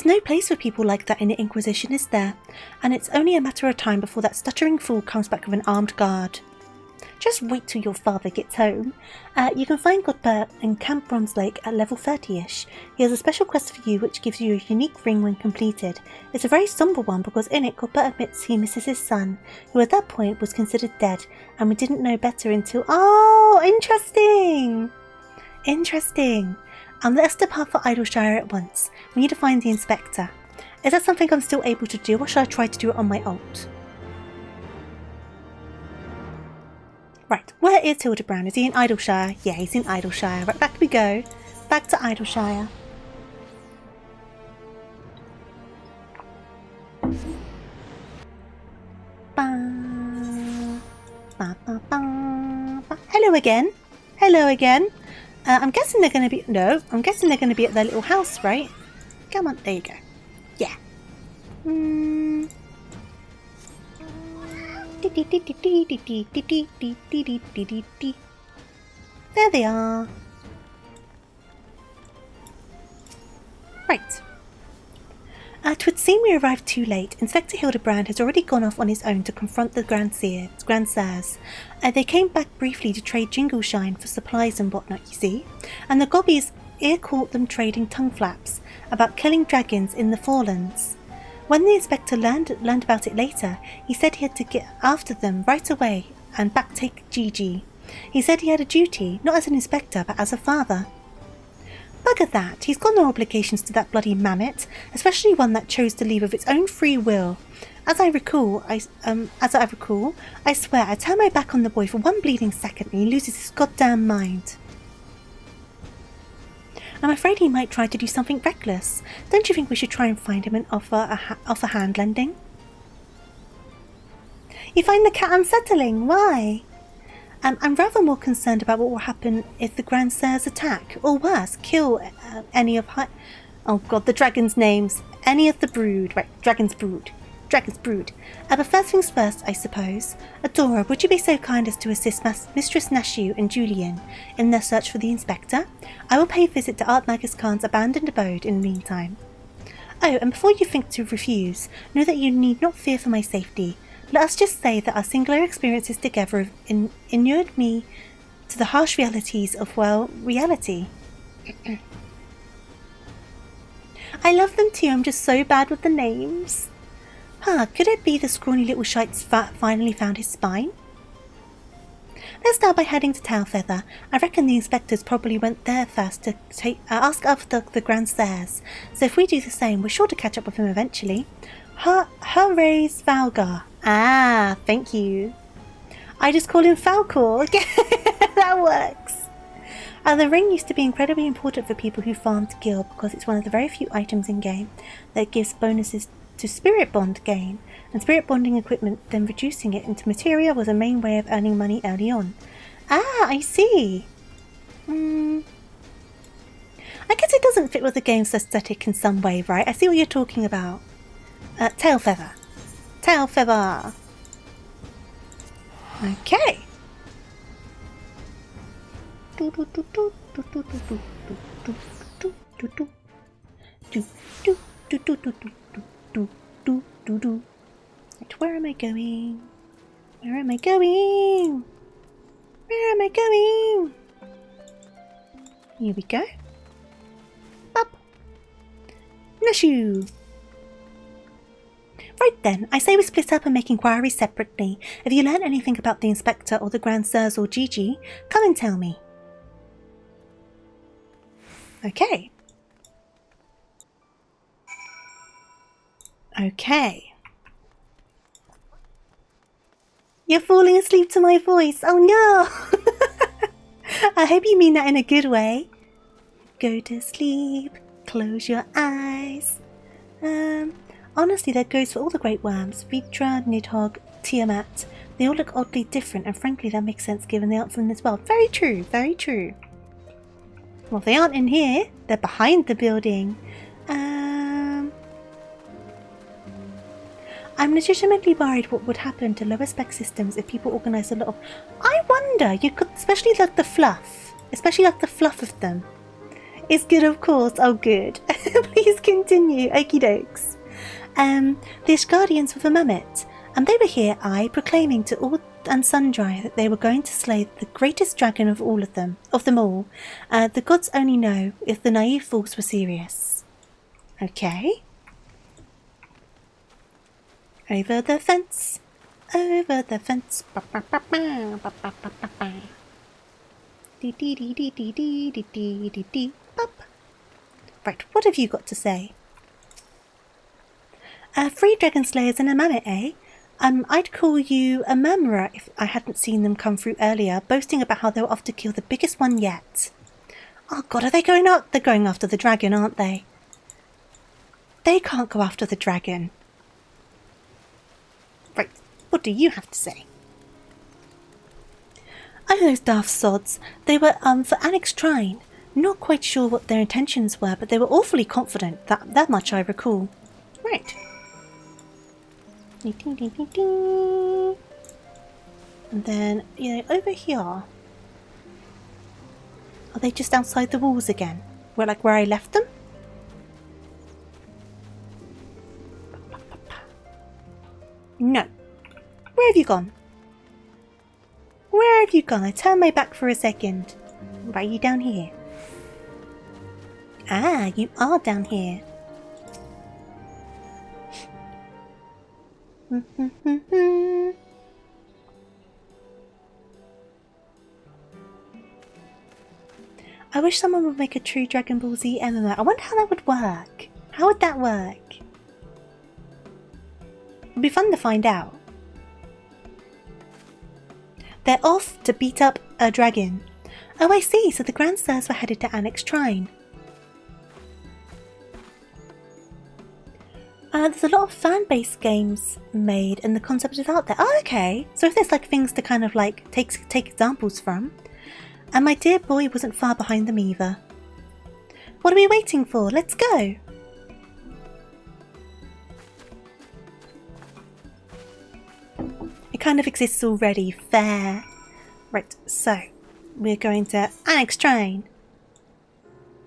no place for people like that in the Inquisition, is there? And it's only a matter of time before that stuttering fool comes back with an armed guard. Just wait till your father gets home. You can find Godbert in Camp Bronze Lake at level 30-ish. He has a special quest for you which gives you a unique ring when completed. It's a very sombre one because in it Godbert admits he misses his son, who at that point was considered dead, and we didn't know better until— Oh, interesting! Interesting. Let us depart for Idleshire at once. We need to find the inspector. Is that something I'm still able to do, or should I try to do it on my ult? Right, where is Hildibrand? Is he in Idleshire? Yeah, he's in Idleshire. Right, back we go. Back to Idleshire. Ba, ba, ba, ba, ba. Hello again. Hello again. I'm guessing they're going to be... No, I'm guessing they're going to be at their little house, right? Come on, there you go. Yeah. There they are. Right. It would seem we arrived too late. Inspector Hildibrand has already gone off on his own to confront the Grandsires. They came back briefly to trade jingle shine for supplies and whatnot, you see. And the gobbies ear caught them trading tongue flaps about killing dragons in the Forelands. When the inspector learned about it later, he said he had to get after them right away and backtake Gigi. He said he had a duty, not as an inspector, but as a father. Bugger that, he's got no obligations to that bloody mammoth, especially one that chose to leave of its own free will. As I recall, I swear I turn my back on the boy for one bleeding second and he loses his goddamn mind. I'm afraid he might try to do something reckless. Don't you think we should try and find him and offer hand lending? You find the cat unsettling? Why? I'm rather more concerned about what will happen if the Grandsires attack, or worse, kill any of oh god, the dragon's names. Any of the brood. Right, Dragon's Brood. But first things first, I suppose. Adora, would you be so kind as to assist Mistress Nashu and Julian in their search for the inspector? I will pay a visit to Artmagus Khan's abandoned abode in the meantime. Oh, and before you think to refuse, know that you need not fear for my safety. Let us just say that our singular experiences together have inured me to the harsh realities of, well, reality. I love them too, I'm just so bad with the names. Could it be the scrawny little shite's finally found his spine? Let's start by heading to Tailfeather. I reckon the inspectors probably went there first to ask after the Grandsires, so if we do the same, we're sure to catch up with him eventually. Hurray's Valgar. Ah, thank you. I just call him Falcor. That works. The ring used to be incredibly important for people who farmed Gil because it's one of the very few items in game that gives bonuses to spirit bond gain, and spirit bonding equipment, then reducing it into materia was a main way of earning money early on. Ah, I see. I guess it doesn't fit with the game's aesthetic in some way, right? I see what you're talking about. Tailfeather. Tailfeather. Okay. Where am I going? Where am I going? Where am I going? Here we go. Up. Nashu. Right then, I say we split up and make inquiries separately. If you learn anything about the inspector or the Grandsires or Gigi, come and tell me. Okay. Okay. You're falling asleep to my voice. Oh no! I hope you mean that in a good way. Go to sleep. Close your eyes. Honestly, that goes for all the great worms. Vidra, Nidhogg, Tiamat. They all look oddly different, and frankly that makes sense given they aren't from this world. Very true, very true. Well, they aren't in here. They're behind the building. I'm legitimately worried what would happen to lower spec systems if people organise a lot of... I wonder, you could, especially like the fluff. Especially like the fluff of them. It's good, of course. Oh, good. Please continue. Okie dokes. The Ashgardians were the Mammoth, and they were here, proclaiming to all and sundry that they were going to slay the greatest dragon of them all. The gods only know if the naive fools were serious. Okay. Over the fence. Over the fence. Ba, ba, ba, ba, ba, ba, ba, ba, ba. Dee dee dee dee dee dee dee dee dee dee. Bop. Right, what have you got to say? 3 dragon slayers and a mammoth, eh? I'd call you a murmurer if I hadn't seen them come through earlier, boasting about how they were off to kill the biggest one yet. Oh god, are they going up? They're going after the dragon, aren't they? They can't go after the dragon. Right, what do you have to say? Oh, those daft sods. They were, for Annex Shrine. Not quite sure what their intentions were, but they were awfully confident. That much I recall. Right. And then, over here. Are they just outside the walls again? Where I left them? No. Where have you gone? Where have you gone? I turned my back for a second. Why are you down here? Ah, you are down here. I wish someone would make a true Dragon Ball Z MMO. I wonder how that would work. How would that work? It'd be fun to find out. They're off to beat up a dragon. Oh, I see. So the Grand Sirs were headed to Annex Shrine. There's a lot of fan-based games made and the concept is out there. Oh, okay. So if there's things to kind of take examples from. And my dear boy wasn't far behind them either. What are we waiting for? Let's go. It kind of exists already. Fair. Right, so we're going to Annex Shrine.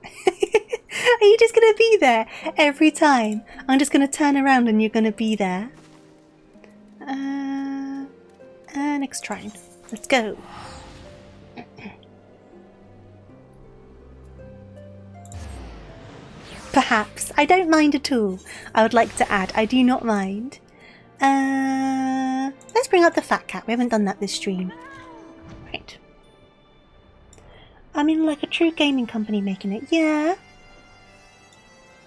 Are you just going to be there every time? I'm just going to turn around and you're going to be there. Annex Shrine. Let's go. Perhaps. I don't mind at all. I would like to add, I do not mind. Let's bring out the fat cat. We haven't done that this stream. Right. I mean, like a true gaming company making it. Yeah.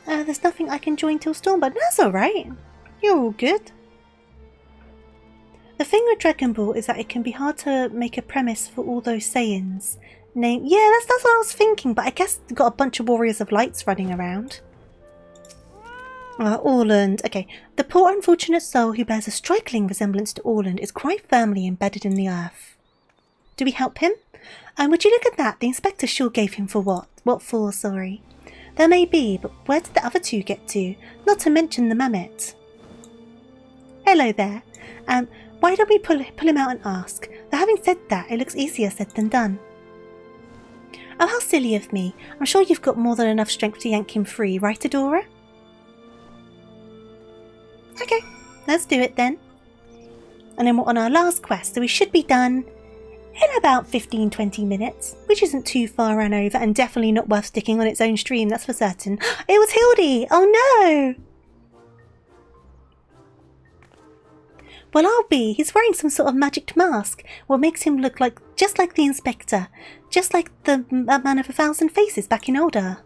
There's nothing I can join till Storm, but that's alright. You're all good. The thing with Dragon Ball is that it can be hard to make a premise for all those Saiyans. Yeah, that's what I was thinking, but I guess we've got a bunch of Warriors of Lights running around. Orland. Okay. The poor unfortunate soul who bears a striking resemblance to Orland is quite firmly embedded in the earth. Do we help him? Would you look at that? The inspector sure gave him for what? What for, sorry. There may be, but where did the other 2 get to? Not to mention the mammoth. Hello there. Why don't we pull him out and ask? Though having said that, it looks easier said than done. Oh, how silly of me. I'm sure you've got more than enough strength to yank him free, right, Adora? Okay, let's do it then. And then we're on our last quest, so we should be done in about 15-20 minutes, which isn't too far ran over and definitely not worth sticking on its own stream, that's for certain. It was Hildy! Oh no! Well, I'll be. He's wearing some sort of magic mask. What makes him look just like the inspector. Just like the man of 1,000 faces back in Older.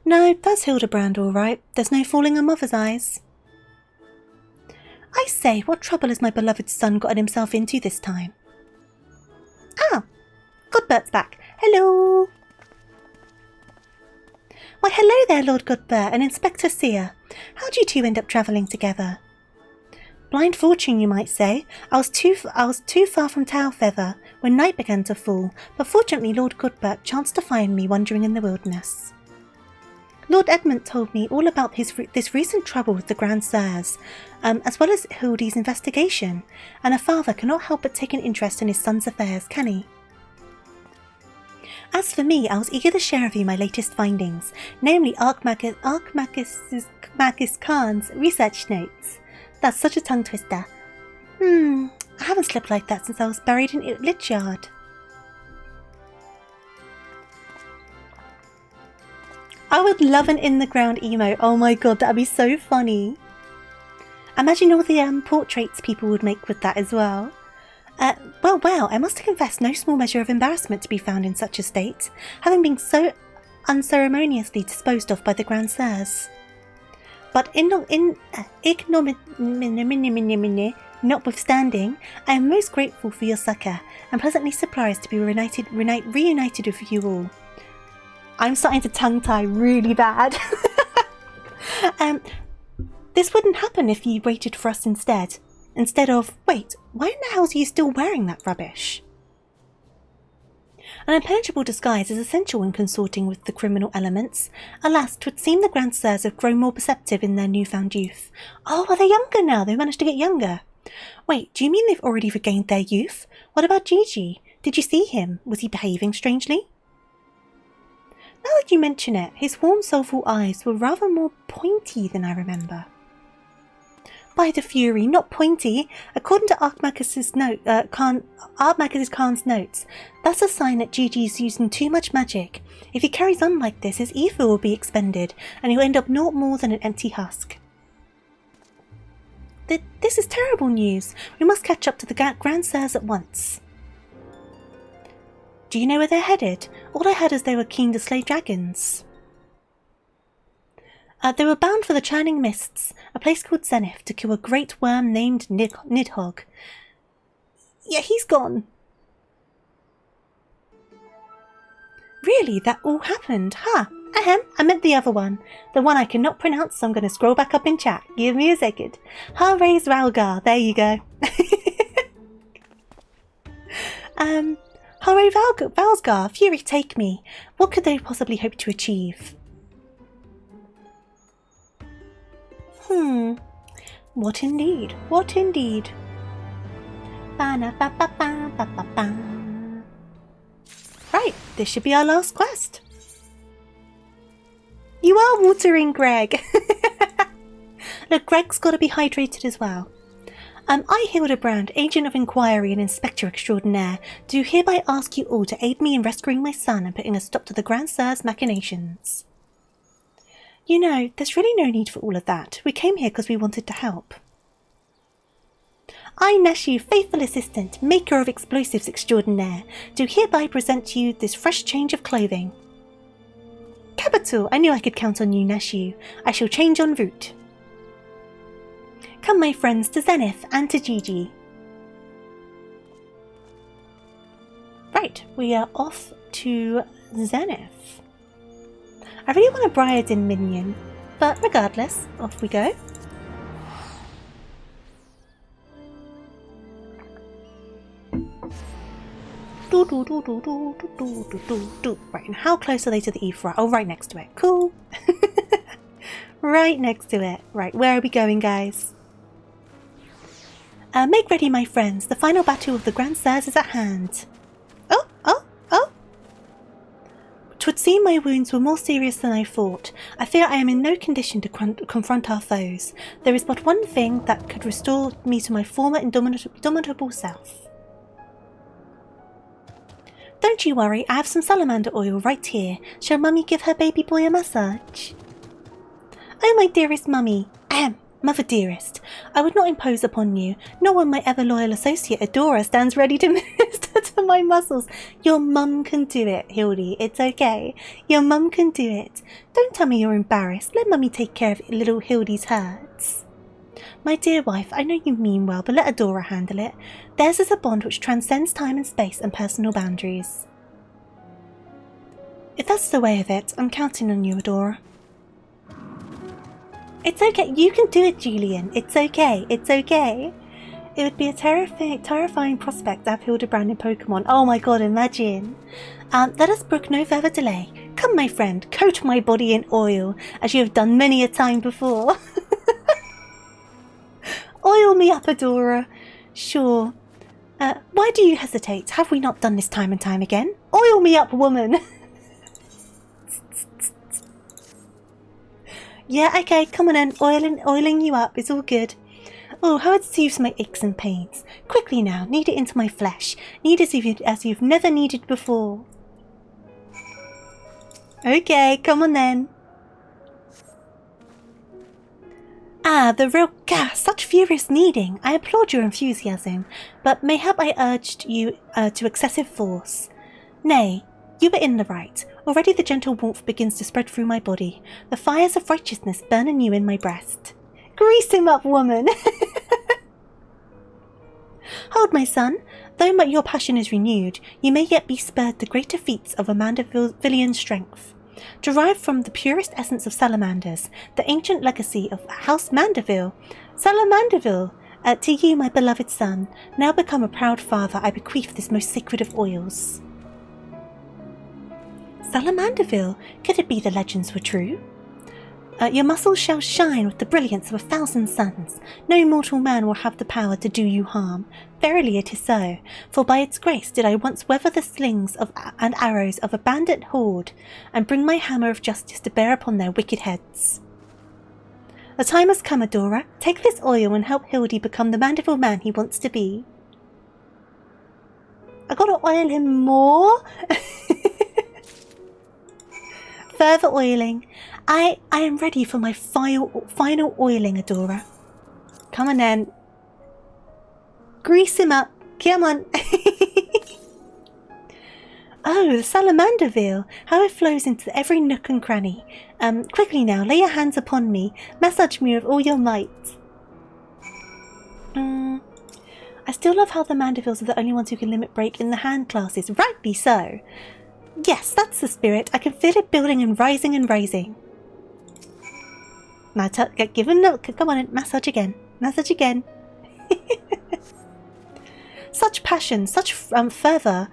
No, that's Hildibrand all right. There's no falling on mother's eyes. I say, what trouble has my beloved son gotten himself into this time? Ah, Godbert's back. Hello. Why, hello there, Lord Godbert and Inspector Seer. How'd you two end up travelling together? Blind fortune, you might say. I was too far from Tailfeather when night began to fall, but fortunately Lord Cuthbert chanced to find me wandering in the wilderness. Lord Edmund told me all about this recent trouble with the Grand Sirs, as well as Hildy's investigation, and a father cannot help but take an interest in his son's affairs, can he? As for me, I was eager to share with you my latest findings, namely Archmagus Khan's research notes. That's such a tongue twister. I haven't slept like that since I was buried in Lychard. I would love an in-the-ground emote. Oh my god, that'd be so funny. Imagine all the portraits people would make with that as well. Well, I must confess no small measure of embarrassment to be found in such a state, having been so unceremoniously disposed of by the Grand Sirs. But notwithstanding, I am most grateful for your succour, and pleasantly surprised to be reunited with you all. I'm starting to tongue-tie really bad. This wouldn't happen if you waited for us instead. Instead of, wait, why in the hell are you still wearing that rubbish? An impenetrable disguise is essential when consorting with the criminal elements. Alas, 'twould seem the Grand Sirs have grown more perceptive in their newfound youth. Oh, are they younger now? They managed to get younger. Wait, do you mean they've already regained their youth? What about Gigi? Did you see him? Was he behaving strangely? Now that you mention it, his warm, soulful eyes were rather more pointy than I remember. By the Fury, not pointy. According to Archmagus Khan's notes, that's a sign that Gigi's using too much magic. If he carries on like this, his ether will be expended, and he'll end up naught more than an empty husk. This is terrible news. We must catch up to the Grand Sirs at once. Do you know where they're headed? All I heard is they were keen to slay dragons. They were bound for the Churning Mists, a place called Zenith, to kill a great worm named Nidhogg. Yeah, he's gone. Really, that all happened? Huh. Ahem, I meant the other one. The one I cannot pronounce, so I'm going to scroll back up in chat. Give me a second. Harvey's Ralgar, there you go. Hooray Valsgar, Fury take me. What could they possibly hope to achieve? What indeed? What indeed? Right, this should be our last quest. You are watering, Greg. Look, Greg's got to be hydrated as well. I, Hildibrand, Agent of Inquiry and Inspector Extraordinaire, do hereby ask you all to aid me in rescuing my son and putting a stop to the Grand Sirs' machinations. You know, there's really no need for all of that. We came here because we wanted to help. I, Neshu, faithful assistant, maker of explosives extraordinaire, do hereby present to you this fresh change of clothing. Capital! I knew I could count on you, Neshu. I shall change en route. Come, my friends, to Zenith and to Gigi. Right, we are off to Zenith. I really want a Briardin minion, but regardless, off we go. Right, and how close are they to the Aethra? Oh, right next to it. Cool. Right next to it. Right, where are we going, guys? Make ready, my friends. The final battle of the Grand Sirs is at hand. Oh! 'Twould seem my wounds were more serious than I thought. I fear I am in no condition to confront our foes. There is but one thing that could restore me to my former indomitable self. Don't you worry, I have some salamander oil right here. Shall Mummy give her baby boy a massage? Oh, my dearest Mummy. Mother dearest, I would not impose upon you, nor when my ever-loyal associate Adora stands ready to minister to my muscles. Your mum can do it, Hildy. It's okay. Your mum can do it. Don't tell me you're embarrassed. Let Mummy take care of little Hildy's hurts. My dear wife, I know you mean well, but let Adora handle it. Theirs is a bond which transcends time and space and personal boundaries. If that's the way of it, I'm counting on you, Adora. It's okay. You can do it, Julian. It's okay. It's okay. It would be a terrifying prospect to have Hildibrand in Pokemon. Oh my god, imagine. Let us brook no further delay. Come, my friend, coat my body in oil, as you have done many a time before. Oil me up, Adora. Sure. Why do you hesitate? Have we not done this time and time again? Oil me up, woman. Yeah, okay, come on then. Oiling you up. It's all good. Oh, how it soothes my aches and pains. Quickly now, knead it into my flesh. Knead as you've never kneaded before. Okay, come on then. Ah, the real gas, such furious kneading. I applaud your enthusiasm, but mayhap I urged you to excessive force. Nay, you were in the right. Already the gentle warmth begins to spread through my body. The fires of righteousness burn anew in my breast. Grease him up, woman! Hold, my son. Though your passion is renewed, you may yet be spared the greater feats of a Mandervillian strength. Derived from the purest essence of salamanders, the ancient legacy of House Manderville. Salamanderville! To you, my beloved son, now become a proud father, I bequeath this most sacred of oils. Salamanderville? Could it be the legends were true? Your muscles shall shine with the brilliance of 1,000 suns. No mortal man will have the power to do you harm. Verily it is so, for by its grace did I once weather the slings and arrows of a bandit horde, and bring my hammer of justice to bear upon their wicked heads. The time has come, Adora. Take this oil and help Hildy become the Mandeville man he wants to be. I gotta oil him more? Further oiling. I am ready for my final oiling, Adora. Come on then. Grease him up. Come on. Oh, the Salamanderville. How it flows into every nook and cranny. Quickly now, lay your hands upon me. Massage me with all your might. I still love how the Mandervilles are the only ones who can limit break in the hand classes. Rightly so. Yes, that's the spirit. I can feel it building and rising and rising. Now, give him no. Come on, massage again. Massage again. Such passion, such fervour.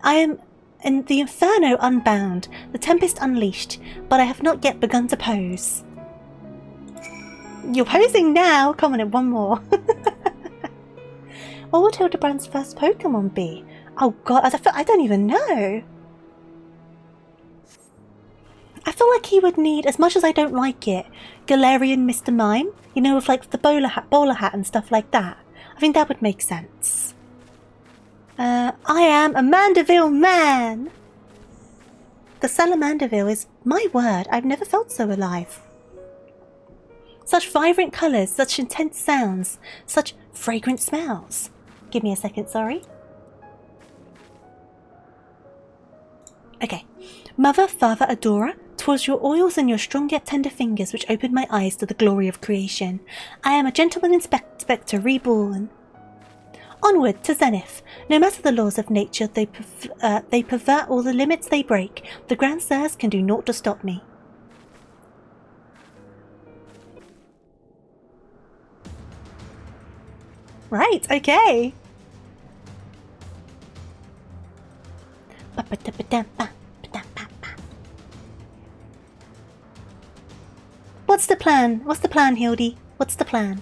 I am in the inferno unbound, the tempest unleashed, but I have not yet begun to pose. You're posing now. Come on, one more. What would Hildibrand's first Pokemon be? Oh god, I don't even know. I feel like he would need, as much as I don't like it, Galarian Mr. Mime. You know, with like the bowler hat and stuff like that. I think that would make sense. I am a Manderville man! The Salamanderville is, my word, I've never felt so alive. Such vibrant colours, such intense sounds, such fragrant smells. Give me a second, sorry. Okay. Mother, Father, Adora, 'twas your oils and your strong yet tender fingers which opened my eyes to the glory of creation. I am a gentleman inspector reborn. Onward to Zenith. No matter the laws of nature, they pervert all the limits they break. The Grand Sirs can do naught to stop me. Right, okay. What's the plan? What's the plan, Hildy? What's the plan?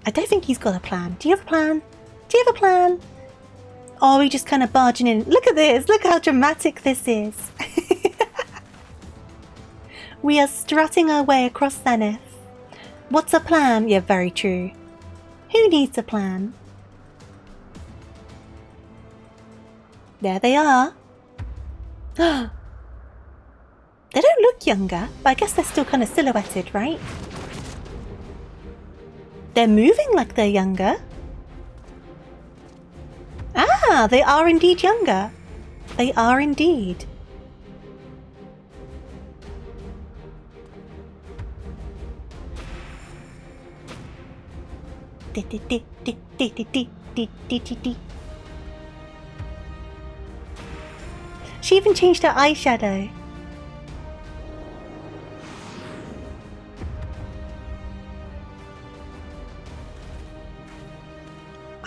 I don't think he's got a plan. Do you have a plan? Do you have a plan? Or are we just kind of barging in? Look at this. Look how dramatic this is. We are strutting our way across Zenith. What's a plan? Yeah, very true. Who needs a plan? There they are. They don't look younger, but I guess they're still kind of silhouetted, right? They're moving like they're younger. Ah, they are indeed younger. They are indeed. She even changed her eyeshadow.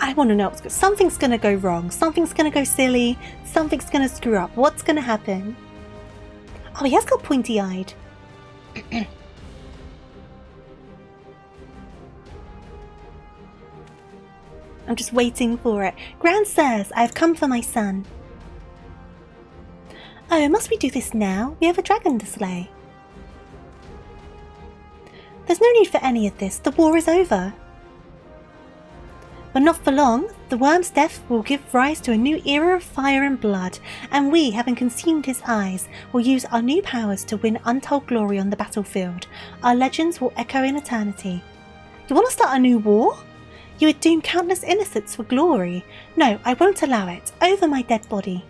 I want to know what's something's going to go wrong. Something's going to go silly. Something's going to screw up. What's going to happen? Oh, he has got pointy-eyed. I'm just waiting for it. Grand sirs, I have come for my son. Oh, must we do this now? We have a dragon to slay. There's no need for any of this. The war is over. But not for long. The worm's death will give rise to a new era of fire and blood, and we, having consumed his eyes, will use our new powers to win untold glory on the battlefield. Our legends will echo in eternity. You want to start a new war? You would doom countless innocents for glory. No, I won't allow it. Over my dead body.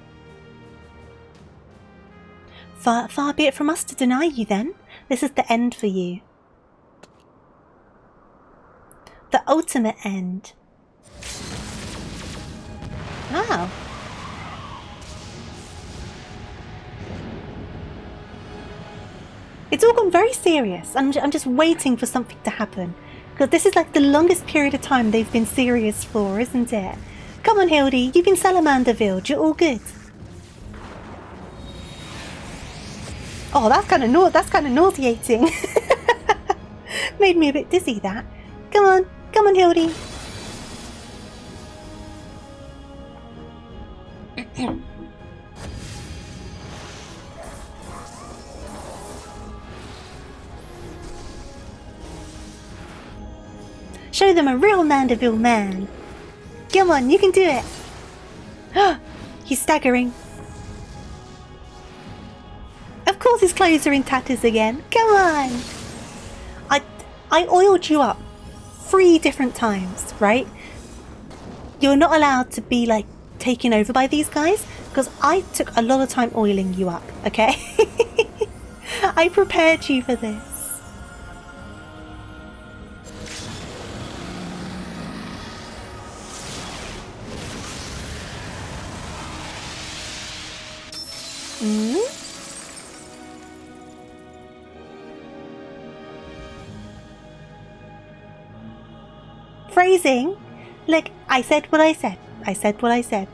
Far be it from us to deny you then. This is the end for you. The ultimate end. Wow. It's all gone very serious. I'm just waiting for something to happen. Because this is like the longest period of time they've been serious for, isn't it? Come on, Hildy, you've been Salamanderville. You're all good. Oh, that's kind of nauseating. Made me a bit dizzy, that. Come on, Hildy. Show them a real Manderville man. Come on, you can do it. He's staggering. Of course his clothes are in tatters again. Come on. I oiled you up 3 different times, right? You're not allowed to be like taken over by these guys because I took a lot of time oiling you up, okay? I prepared you for this. Phrasing? Look, I said what I said. I said what I said.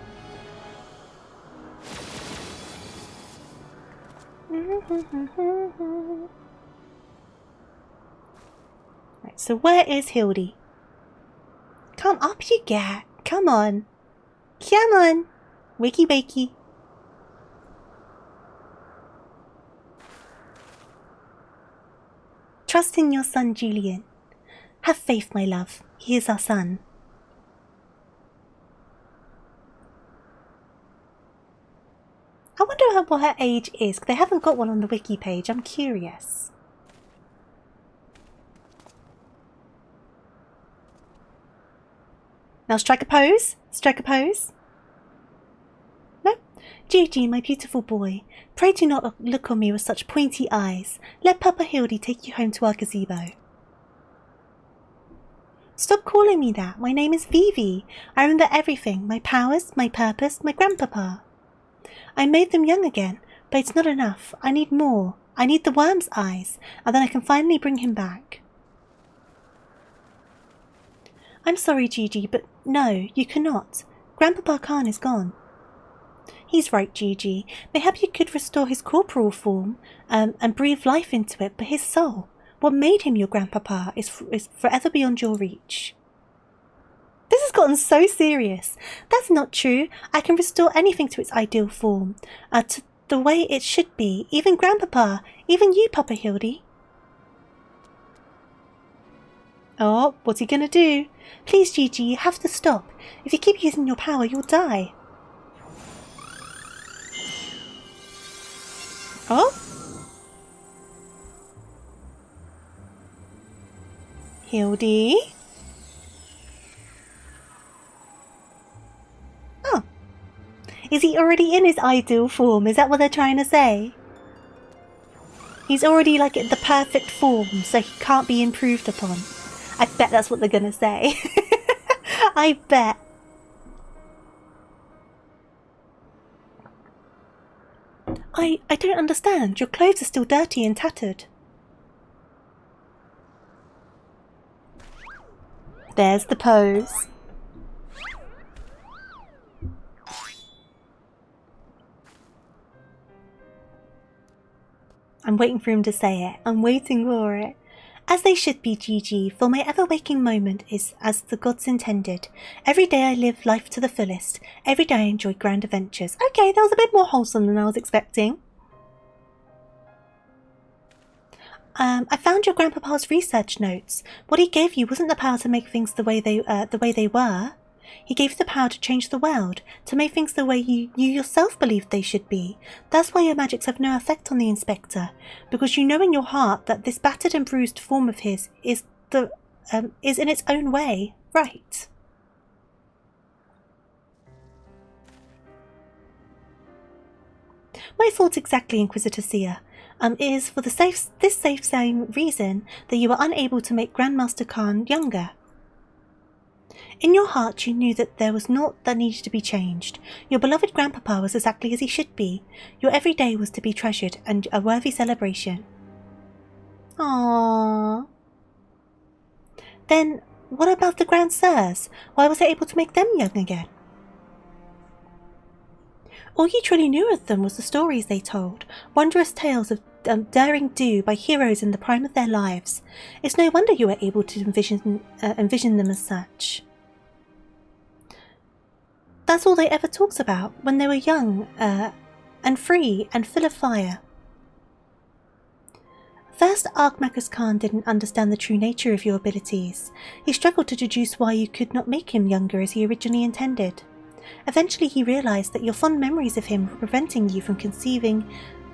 Right, so where is Hildy? Come up you get. Come on. Come on. Wakey bakey. Trust in your son, Julian. Have faith, my love. He is our son. I wonder what her age is, because they haven't got one on the wiki page. I'm curious. Now strike a pose. Strike a pose. No? Gigi, my beautiful boy, pray do not look on me with such pointy eyes. Let Papa Hildy take you home to our gazebo. Stop calling me that. My name is Vivi. I remember everything. My powers, my purpose, my grandpapa. I made them young again, but it's not enough. I need more. I need the worm's eyes, and then I can finally bring him back. I'm sorry, Gigi, but no, you cannot. Grandpapa Khan is gone. He's right, Gigi. Mayhap you could restore his corporal form and breathe life into it, but his soul, what made him your grandpapa, is forever beyond your reach. This has gotten so serious. That's not true. I can restore anything to its ideal form, to the way it should be. Even grandpapa, even you, Papa Hildy. Oh, what's he gonna do? Please, Gigi, you have to stop. If you keep using your power, you'll die. Oh? Hildy? Oh. Is he already in his ideal form? Is that what they're trying to say? He's already like at the perfect form, so he can't be improved upon. I bet that's what they're gonna say. I bet. I don't understand. Your clothes are still dirty and tattered. There's the pose. I'm waiting for him to say it. I'm waiting for it. As they should be, Gigi, for my ever-waking moment is as the gods intended. Every day I live life to the fullest. Every day I enjoy grand adventures. Okay, that was a bit more wholesome than I was expecting. I found your grandpapa's research notes. What he gave you wasn't the power to make things the way they were. He gave you the power to change the world, to make things the way you yourself believed they should be. That's why your magics have no effect on the Inspector, because you know in your heart that this battered and bruised form of his is in its own way right. My thoughts exactly, Inquisitor Seer. Is for this same reason that you were unable to make Grandmaster Khan younger. In your heart you knew that there was naught that needed to be changed. Your beloved grandpapa was exactly as he should be. Your every day was to be treasured and a worthy celebration. Aww. Then, what about the Grand Sirs? Why was I able to make them young again? All you truly knew of them was the stories they told, wondrous tales of daring do by heroes in the prime of their lives. It's no wonder you were able to envision them as such. That's all they ever talked about when they were young, and free and full of fire. First, Archmagus Khan didn't understand the true nature of your abilities. He struggled to deduce why you could not make him younger as he originally intended. Eventually he realized that your fond memories of him were preventing you from conceiving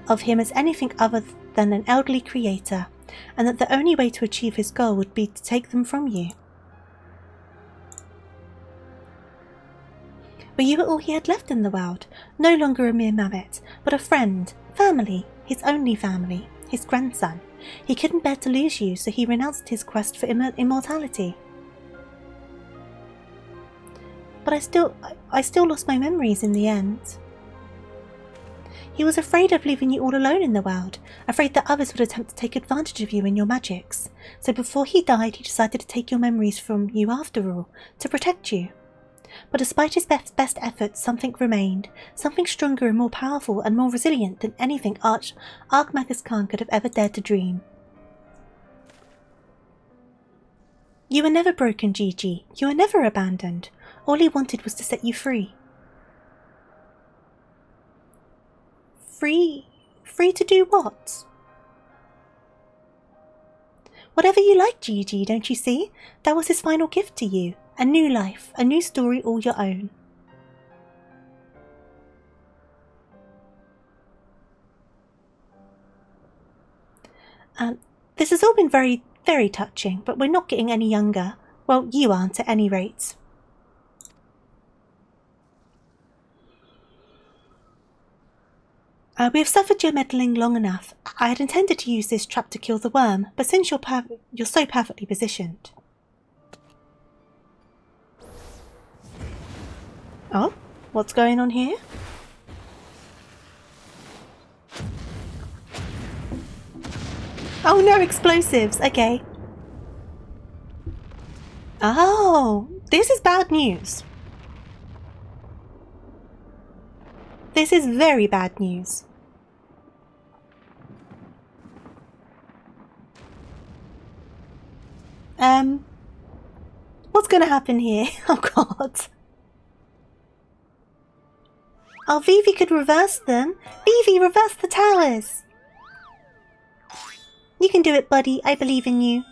of him as anything other than an elderly creator, and that the only way to achieve his goal would be to take them from you. But you were all he had left in the world, no longer a mere mammoth, but a friend, family, his only family, his grandson. He couldn't bear to lose you, so he renounced his quest for immortality. But I still lost my memories in the end. He was afraid of leaving you all alone in the world, afraid that others would attempt to take advantage of you and your magics. So before he died, he decided to take your memories from you after all, to protect you. But despite his best efforts, something remained, something stronger and more powerful and more resilient than anything Archmagus Khan could have ever dared to dream. You were never broken, Gigi. You were never abandoned. All he wanted was to set you free. Free to do what? Whatever you like, Gigi, don't you see? That was his final gift to you. A new life, a new story all your own. This has all been very, very touching, but we're not getting any younger. Well, you aren't at any rate. We have suffered your meddling long enough. I had intended to use this trap to kill the worm, but since you're so perfectly positioned. Oh, what's going on here? Oh no, explosives. Okay. Oh, this is bad news. This is very bad news. What's going to happen here? Oh god. Oh, Vivi could reverse them. Vivi, reverse the towers. You can do it, buddy. I believe in you.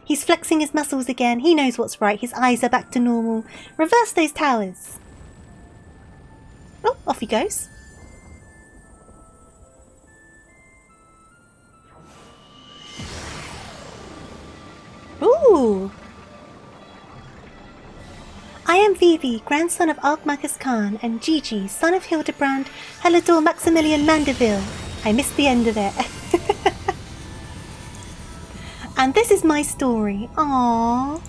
He's flexing his muscles again. He knows what's right. His eyes are back to normal. Reverse those towers. Oh, off he goes. Ooh. I am Vivi, grandson of Archmagus Khan, and Gigi, son of Hildibrand, Helidor Maximilian Mandeville. I missed the end of it. And this is my story. Aww.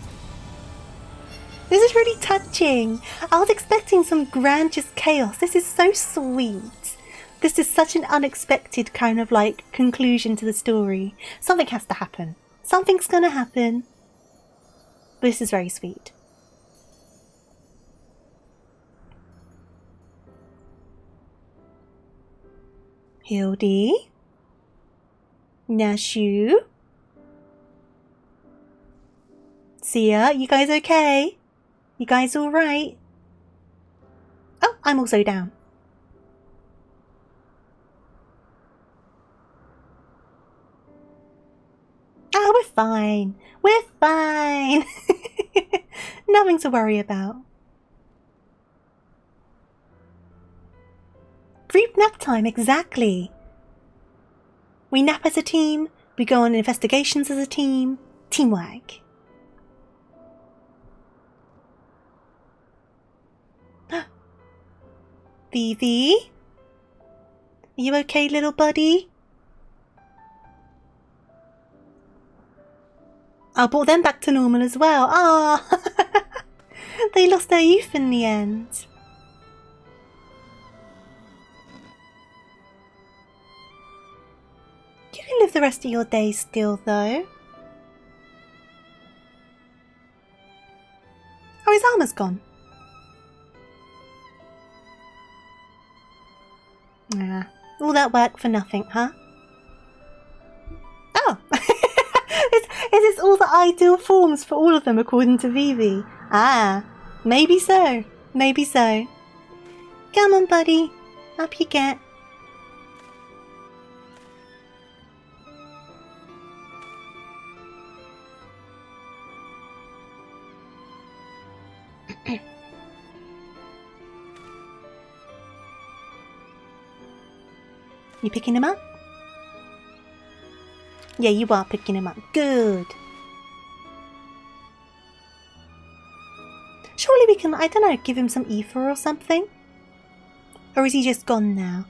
This is really touching. I was expecting some grand just chaos. This is so sweet. This is such an unexpected kind of like conclusion to the story. Something has to happen. Something's gonna happen. This is very sweet. Hildy? Nashu? Sia, you guys okay? You guys alright? Oh, I'm also down. Oh, we're fine. We're fine. Nothing to worry about. Group nap time, exactly. We nap as a team. We go on investigations as a team. Teamwork. Vivi? Are you okay, little buddy? I brought them back to normal as well. Ah, they lost their youth in the end. You can live the rest of your days still, though. Oh, his armor's gone. Ah, all that work for nothing, huh? Oh! Is this all the ideal forms for all of them according to Vivi? Ah, maybe so. Maybe so. Come on, buddy. Up you get. You picking him up? Yeah, you are picking him up. Good. Surely we can, I don't know, give him some ether or something? Or is he just gone now?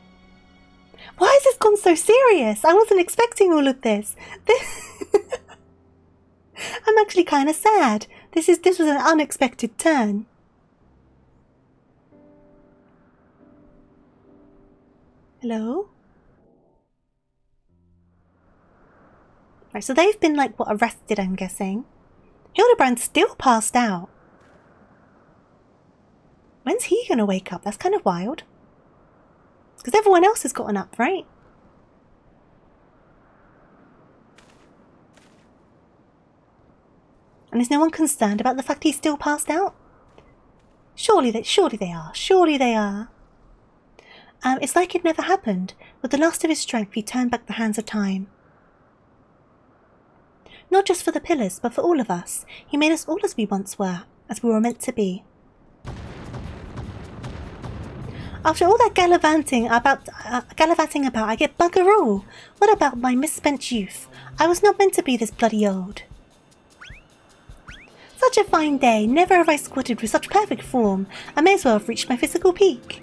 Why has this gone so serious? I wasn't expecting all of this. I'm actually kind of sad. This was an unexpected turn. Hello? Right, so they've been, like, what, arrested, I'm guessing. Hildibrand's still passed out. When's he gonna wake up? That's kind of wild. Because everyone else has gotten up, right? And is no one concerned about the fact he's still passed out? Surely they are. Surely they are. It's like it never happened. With the last of his strength, he turned back the hands of time. Not just for the pillars, but for all of us. He made us all as we once were, as we were meant to be. After all that gallivanting about, I get bugger all. What about my misspent youth? I was not meant to be this bloody old. Such a fine day. Never have I squatted with such perfect form. I may as well have reached my physical peak.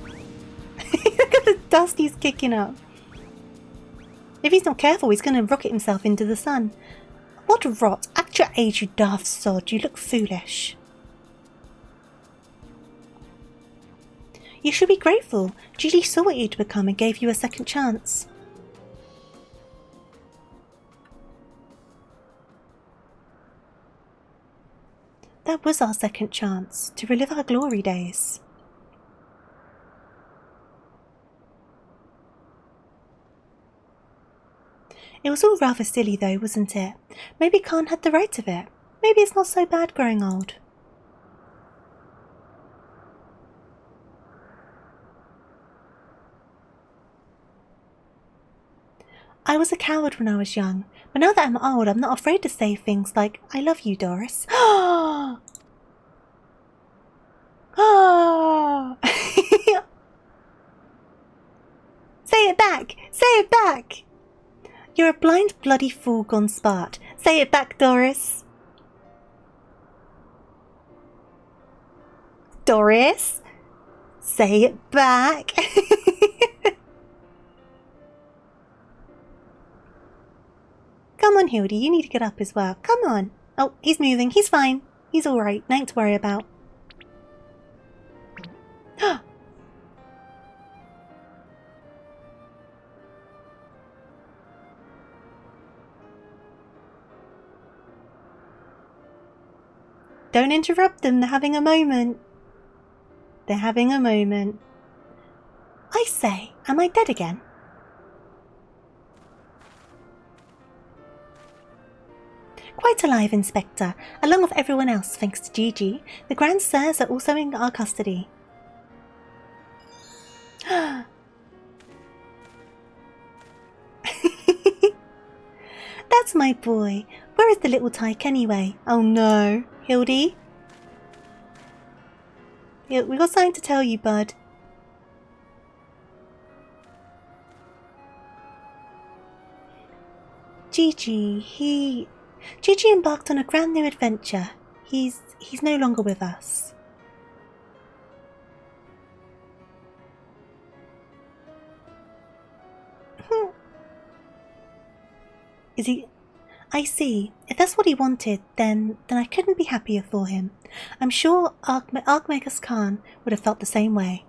Look at the dust he's kicking up. If he's not careful, he's going to rocket himself into the sun. What rot. At your age, you daft sod. You look foolish. You should be grateful. Julie saw what you'd become and gave you a second chance. That was our second chance, to relive our glory days. It was all rather silly though, wasn't it? Maybe Khan had the right of it. Maybe it's not so bad growing old. I was a coward when I was young, but now that I'm old, I'm not afraid to say things like, I love you, Doris. Say it back! Say it back! You're a blind bloody fool gone smart. Say it back, Doris. Doris? Say it back. Come on, Hildy, you need to get up as well. Come on. Oh, he's moving. He's fine. He's alright. Nothing to worry about. Don't interrupt them. They're having a moment. They're having a moment. Are I say, am I dead again? Quite alive, Inspector, along with everyone else, thanks to Gigi. The Grand Sirs are also in our custody. That's my boy. Where is the little tyke anyway? Oh no. Hildy? Yeah, we got something to tell you, bud. Gigi embarked on a grand new adventure. He's no longer with us. Is he? I see. If that's what he wanted, then I couldn't be happier for him. I'm sure Archmagus Khan would have felt the same way.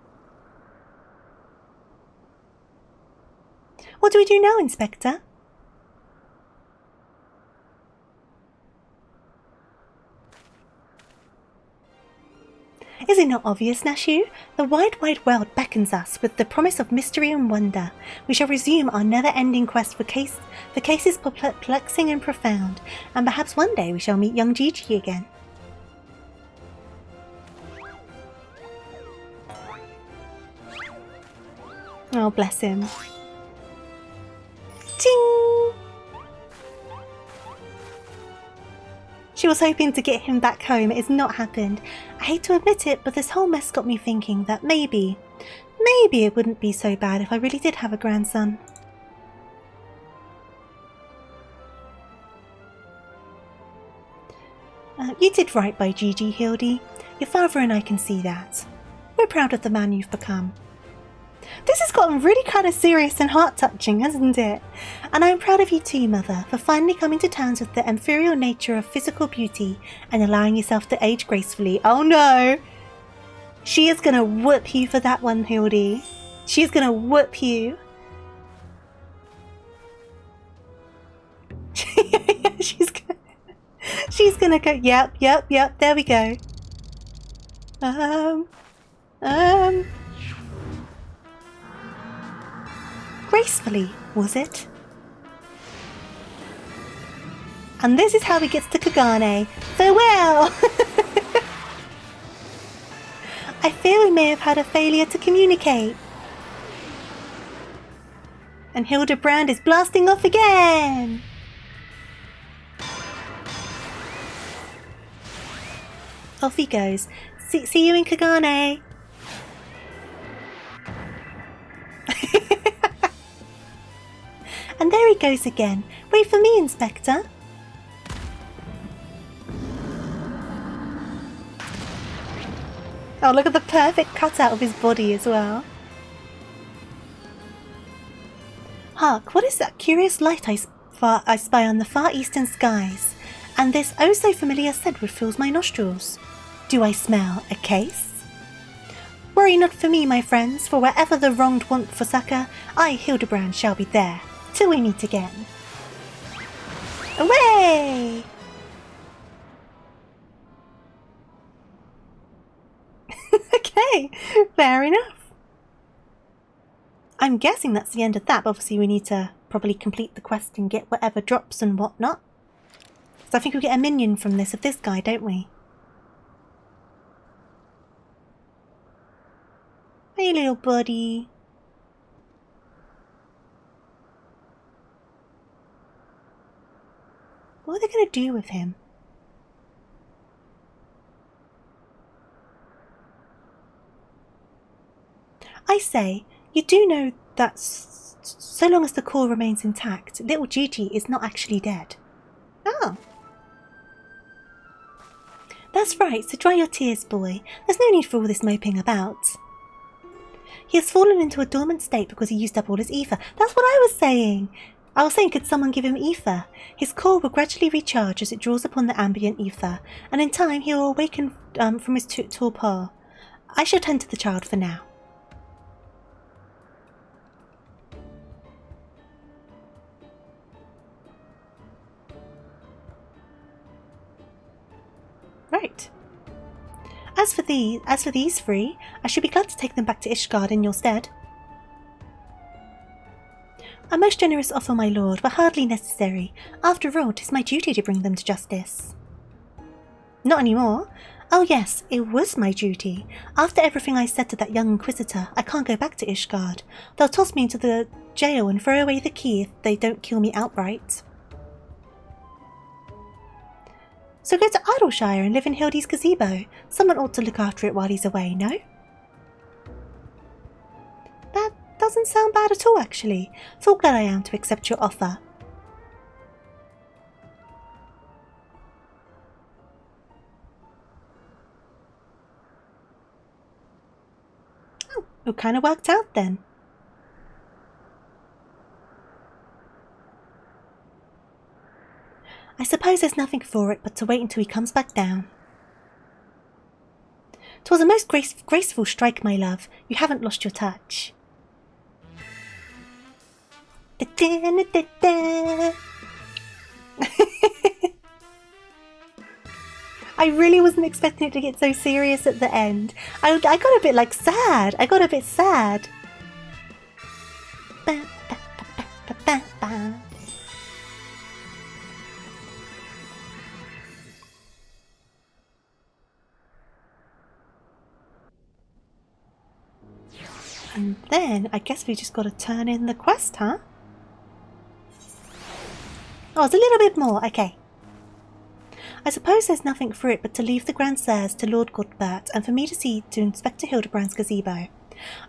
What do we do now, Inspector? Is it not obvious, Nashu? The wide world beckons us with the promise of mystery and wonder. We shall resume our never-ending quest for cases perplexing and profound, and perhaps one day we shall meet young Gigi again. Oh, bless him. Ting! She was hoping to get him back home. It has not happened. I hate to admit it, but this whole mess got me thinking that maybe it wouldn't be so bad if I really did have a grandson. You did right by Gigi, Hildy. Your father and I can see that. We're proud of the man you've become. This has gotten really kind of serious and heart-touching, hasn't it? And I'm proud of you too, Mother, for finally coming to terms with the inferior nature of physical beauty and allowing yourself to age gracefully. Oh no! She is gonna whoop you for that one, Hildy. She's gonna whoop you. She's gonna go, yep, there we go. Gracefully, was it? And this is how he gets to Kagane. Farewell! I fear we may have had a failure to communicate. And Hildibrand is blasting off again! Off he goes. See you in Kagane! And there he goes again. Wait for me, Inspector. Oh, look at the perfect cutout of his body as well. Hark, what is that curious light I spy on the far eastern skies? And this oh so familiar scent which fills my nostrils. Do I smell a case? Worry not for me, my friends, for wherever the wronged want for succour, I, Hildibrand, shall be there. Till we meet again. Away! Okay, fair enough. I'm guessing that's the end of that, but obviously we need to probably complete the quest and get whatever drops and whatnot. So I think we get a minion from this of this guy, don't we? Hey, little buddy. What are they going to do with him? I say, you do know that so long as the core remains intact, little Gigi is not actually dead. Oh. That's right, so dry your tears, boy. There's no need for all this moping about. He has fallen into a dormant state because he used up all his ether. That's what I was saying. I was saying, could someone give him ether? His core will gradually recharge as it draws upon the ambient ether, and in time he will awaken from his torpor. I shall tend to the child for now. Right. As for these three, I should be glad to take them back to Ishgard in your stead. A most generous offer, my lord, but hardly necessary. After all, 'tis my duty to bring them to justice. Not anymore. Oh yes, it was my duty. After everything I said to that young inquisitor, I can't go back to Ishgard. They'll toss me into the jail and throw away the key if they don't kill me outright. So go to Idleshire and live in Hildy's gazebo. Someone ought to look after it while he's away, no? That doesn't sound bad at all, actually. Feel glad I am to accept your offer. Oh, it kind of worked out then. I suppose there's nothing for it but to wait until he comes back down. 'Twas a most graceful strike, my love. You haven't lost your touch. I really wasn't expecting it to get so serious at the end. I got a bit like sad. I got a bit sad. And then I guess we just got to turn in the quest, huh? Oh, it's a little bit more. Okay. I suppose there's nothing for it but to leave the Grandsires to Lord Godbert and for me to see to Inspector Hildibrand's gazebo.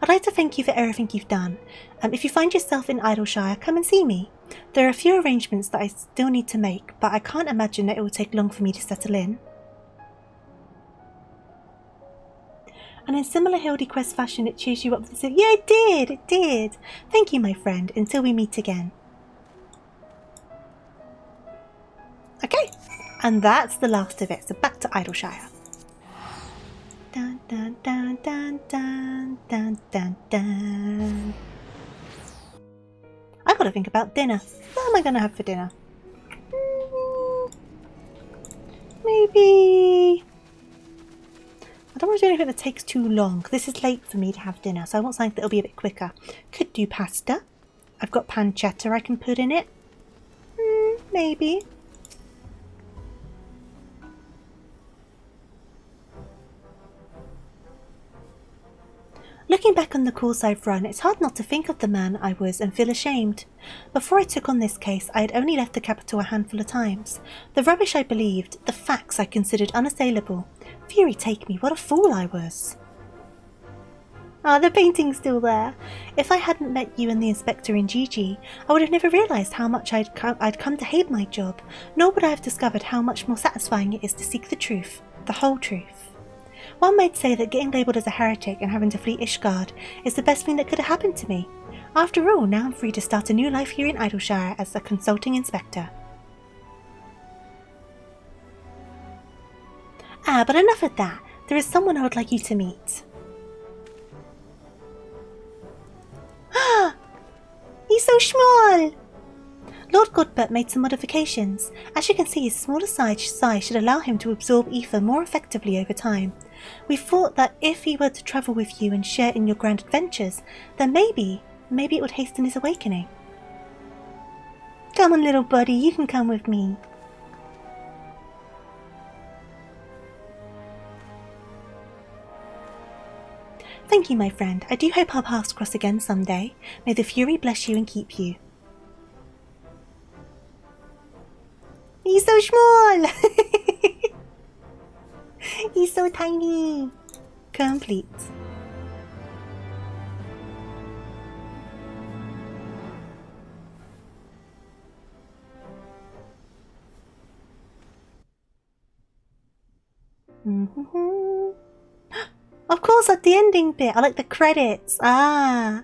I'd like to thank you for everything you've done. If you find yourself in Idleshire, come and see me. There are a few arrangements that I still need to make, but I can't imagine that it will take long for me to settle in. And in similar Hildy Quest fashion, it cheers you up with the yeah, it did, it did. Thank you, my friend, until we meet again. Okay, and that's the last of it, so back to Idleshire. Dun, dun, dun, dun, dun, dun, dun, dun. I gotta think about dinner. What am I gonna have for dinner? Maybe... I don't want to do anything that takes too long. This is late for me to have dinner, so I want something that'll be a bit quicker. Could do pasta. I've got pancetta I can put in it. Maybe. Looking back on the course I've run, it's hard not to think of the man I was and feel ashamed. Before I took on this case, I had only left the capital a handful of times. The rubbish I believed, the facts I considered unassailable. Fury take me, what a fool I was. Ah, the painting's still there. If I hadn't met you and the inspector in Gigi, I would have never realised how much I'd come to hate my job, nor would I have discovered how much more satisfying it is to seek the truth, the whole truth. One might say that getting labelled as a heretic and having to flee Ishgard is the best thing that could have happened to me. After all, now I'm free to start a new life here in Idleshire as a consulting inspector. Ah, but enough of that. There is someone I would like you to meet. Ah! He's so small! Lord Godbert made some modifications. As you can see, his smaller size should allow him to absorb ether more effectively over time. We thought that if he were to travel with you and share in your grand adventures, then maybe it would hasten his awakening. Come on, little buddy, you can come with me. Thank you, my friend. I do hope our paths cross again someday. May the Fury bless you and keep you. He's so small! He's so tiny. Complete. Of course, at the ending bit, I like the credits. Ah.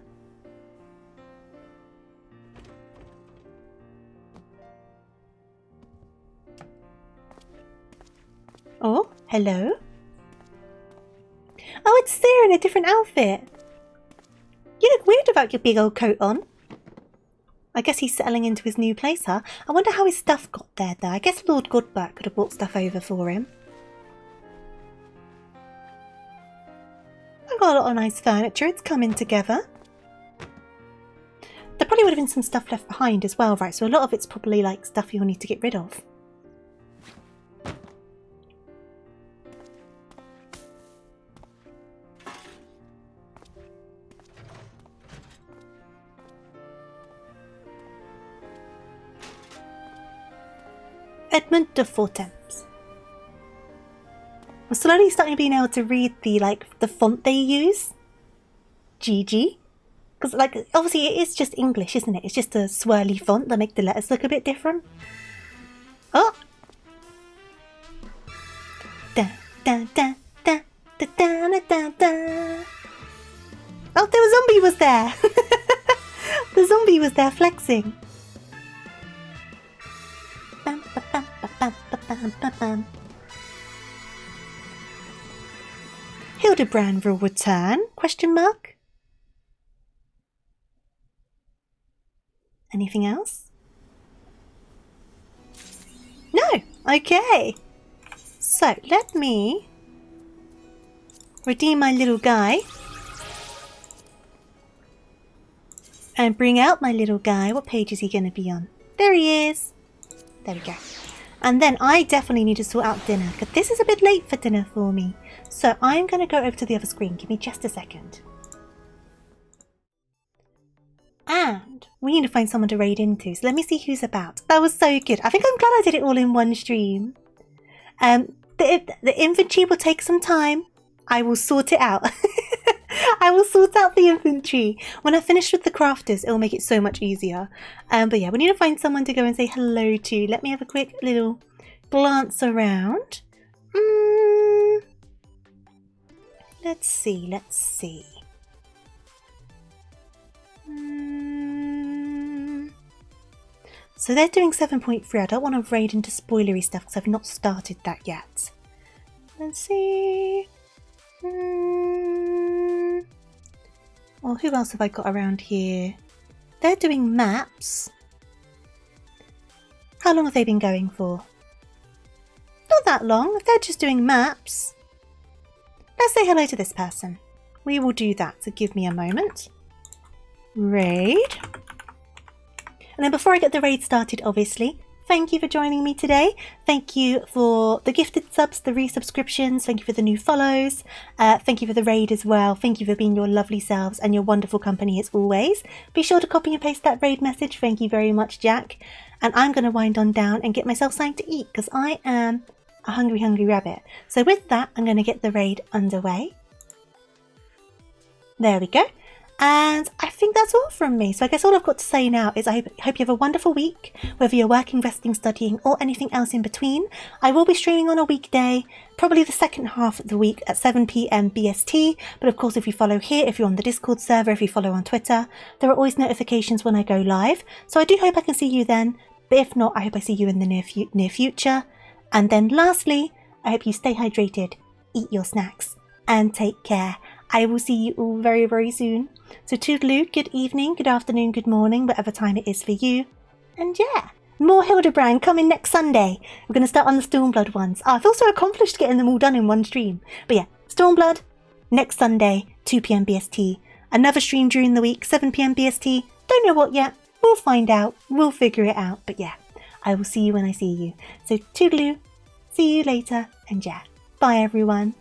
Oh, hello. Oh, it's Sarah in a different outfit. You look weird without your big old coat on. I guess he's settling into his new place, huh? I wonder how his stuff got there, though. I guess Lord Godbert could have brought stuff over for him. I've got a lot of nice furniture. It's coming together. There probably would have been some stuff left behind as well, right? So a lot of it's probably like stuff you'll need to get rid of. Edmund de Fortemps. I'm slowly starting being able to read the font they use. GG. Because obviously it is just English, isn't it? It's just a swirly font that make the letters look a bit different. Oh! Da da da da da da da da. Oh, the zombie was there! The zombie was there flexing. Bam, ba, bam, ba, bam, ba, bam, ba, bam. Hildibrand will return? Question mark? Anything else? No! Okay. So, let me redeem my little guy. And bring out my little guy. What page is he going to be on? There he is. There we go. And then I definitely need to sort out dinner, because this is a bit late for dinner for me. So I'm going to go over to the other screen. Give me just a second. And we need to find someone to raid into. So let me see who's about. That was so good. I think I'm glad I did it all in one stream. The inventory will take some time. I will sort it out. I will sort out the inventory. When I finish with the crafters, it will make it so much easier. But yeah, we need to find someone to go and say hello to. Let me have a quick little glance around. Let's see, let's see. So they're doing 7.3. I don't want to raid into spoilery stuff because I've not started that yet. Let's see. Well, who else have I got around here? They're doing maps. How long have they been going for? Not that long. If they're just doing maps. Let's say hello to this person. We will do that, so give me a moment. Raid. And then before I get the raid started, obviously, thank you for joining me today. Thank you for the gifted subs, the resubscriptions. Thank you for the new follows. Thank you for the raid as well. Thank you for being your lovely selves and your wonderful company as always. Be sure to copy and paste that raid message. Thank you very much, Jack. And I'm going to wind on down and get myself something to eat because I am a hungry, hungry rabbit. So with that, I'm going to get the raid underway. There we go. And I think that's all from me. So I guess all I've got to say now is I hope you have a wonderful week, whether you're working, resting, studying, or anything else in between. I will be streaming on a weekday, probably the second half of the week at 7 PM BST. But of course, if you follow here, if you're on the Discord server, if you follow on Twitter, there are always notifications when I go live. So I do hope I can see you then. But if not, I hope I see you in the near future. And then lastly, I hope you stay hydrated, eat your snacks, and take care. I will see you all very, very soon. So toodaloo, good evening, good afternoon, good morning, whatever time it is for you. And yeah, more Hildibrand coming next Sunday. We're going to start on the Stormblood ones. I've also accomplished getting them all done in one stream. But yeah, Stormblood, next Sunday, 2 PM BST. Another stream during the week, 7 PM BST. Don't know what yet. We'll find out. We'll figure it out. But yeah, I will see you when I see you. So toodaloo, see you later, and yeah, bye everyone.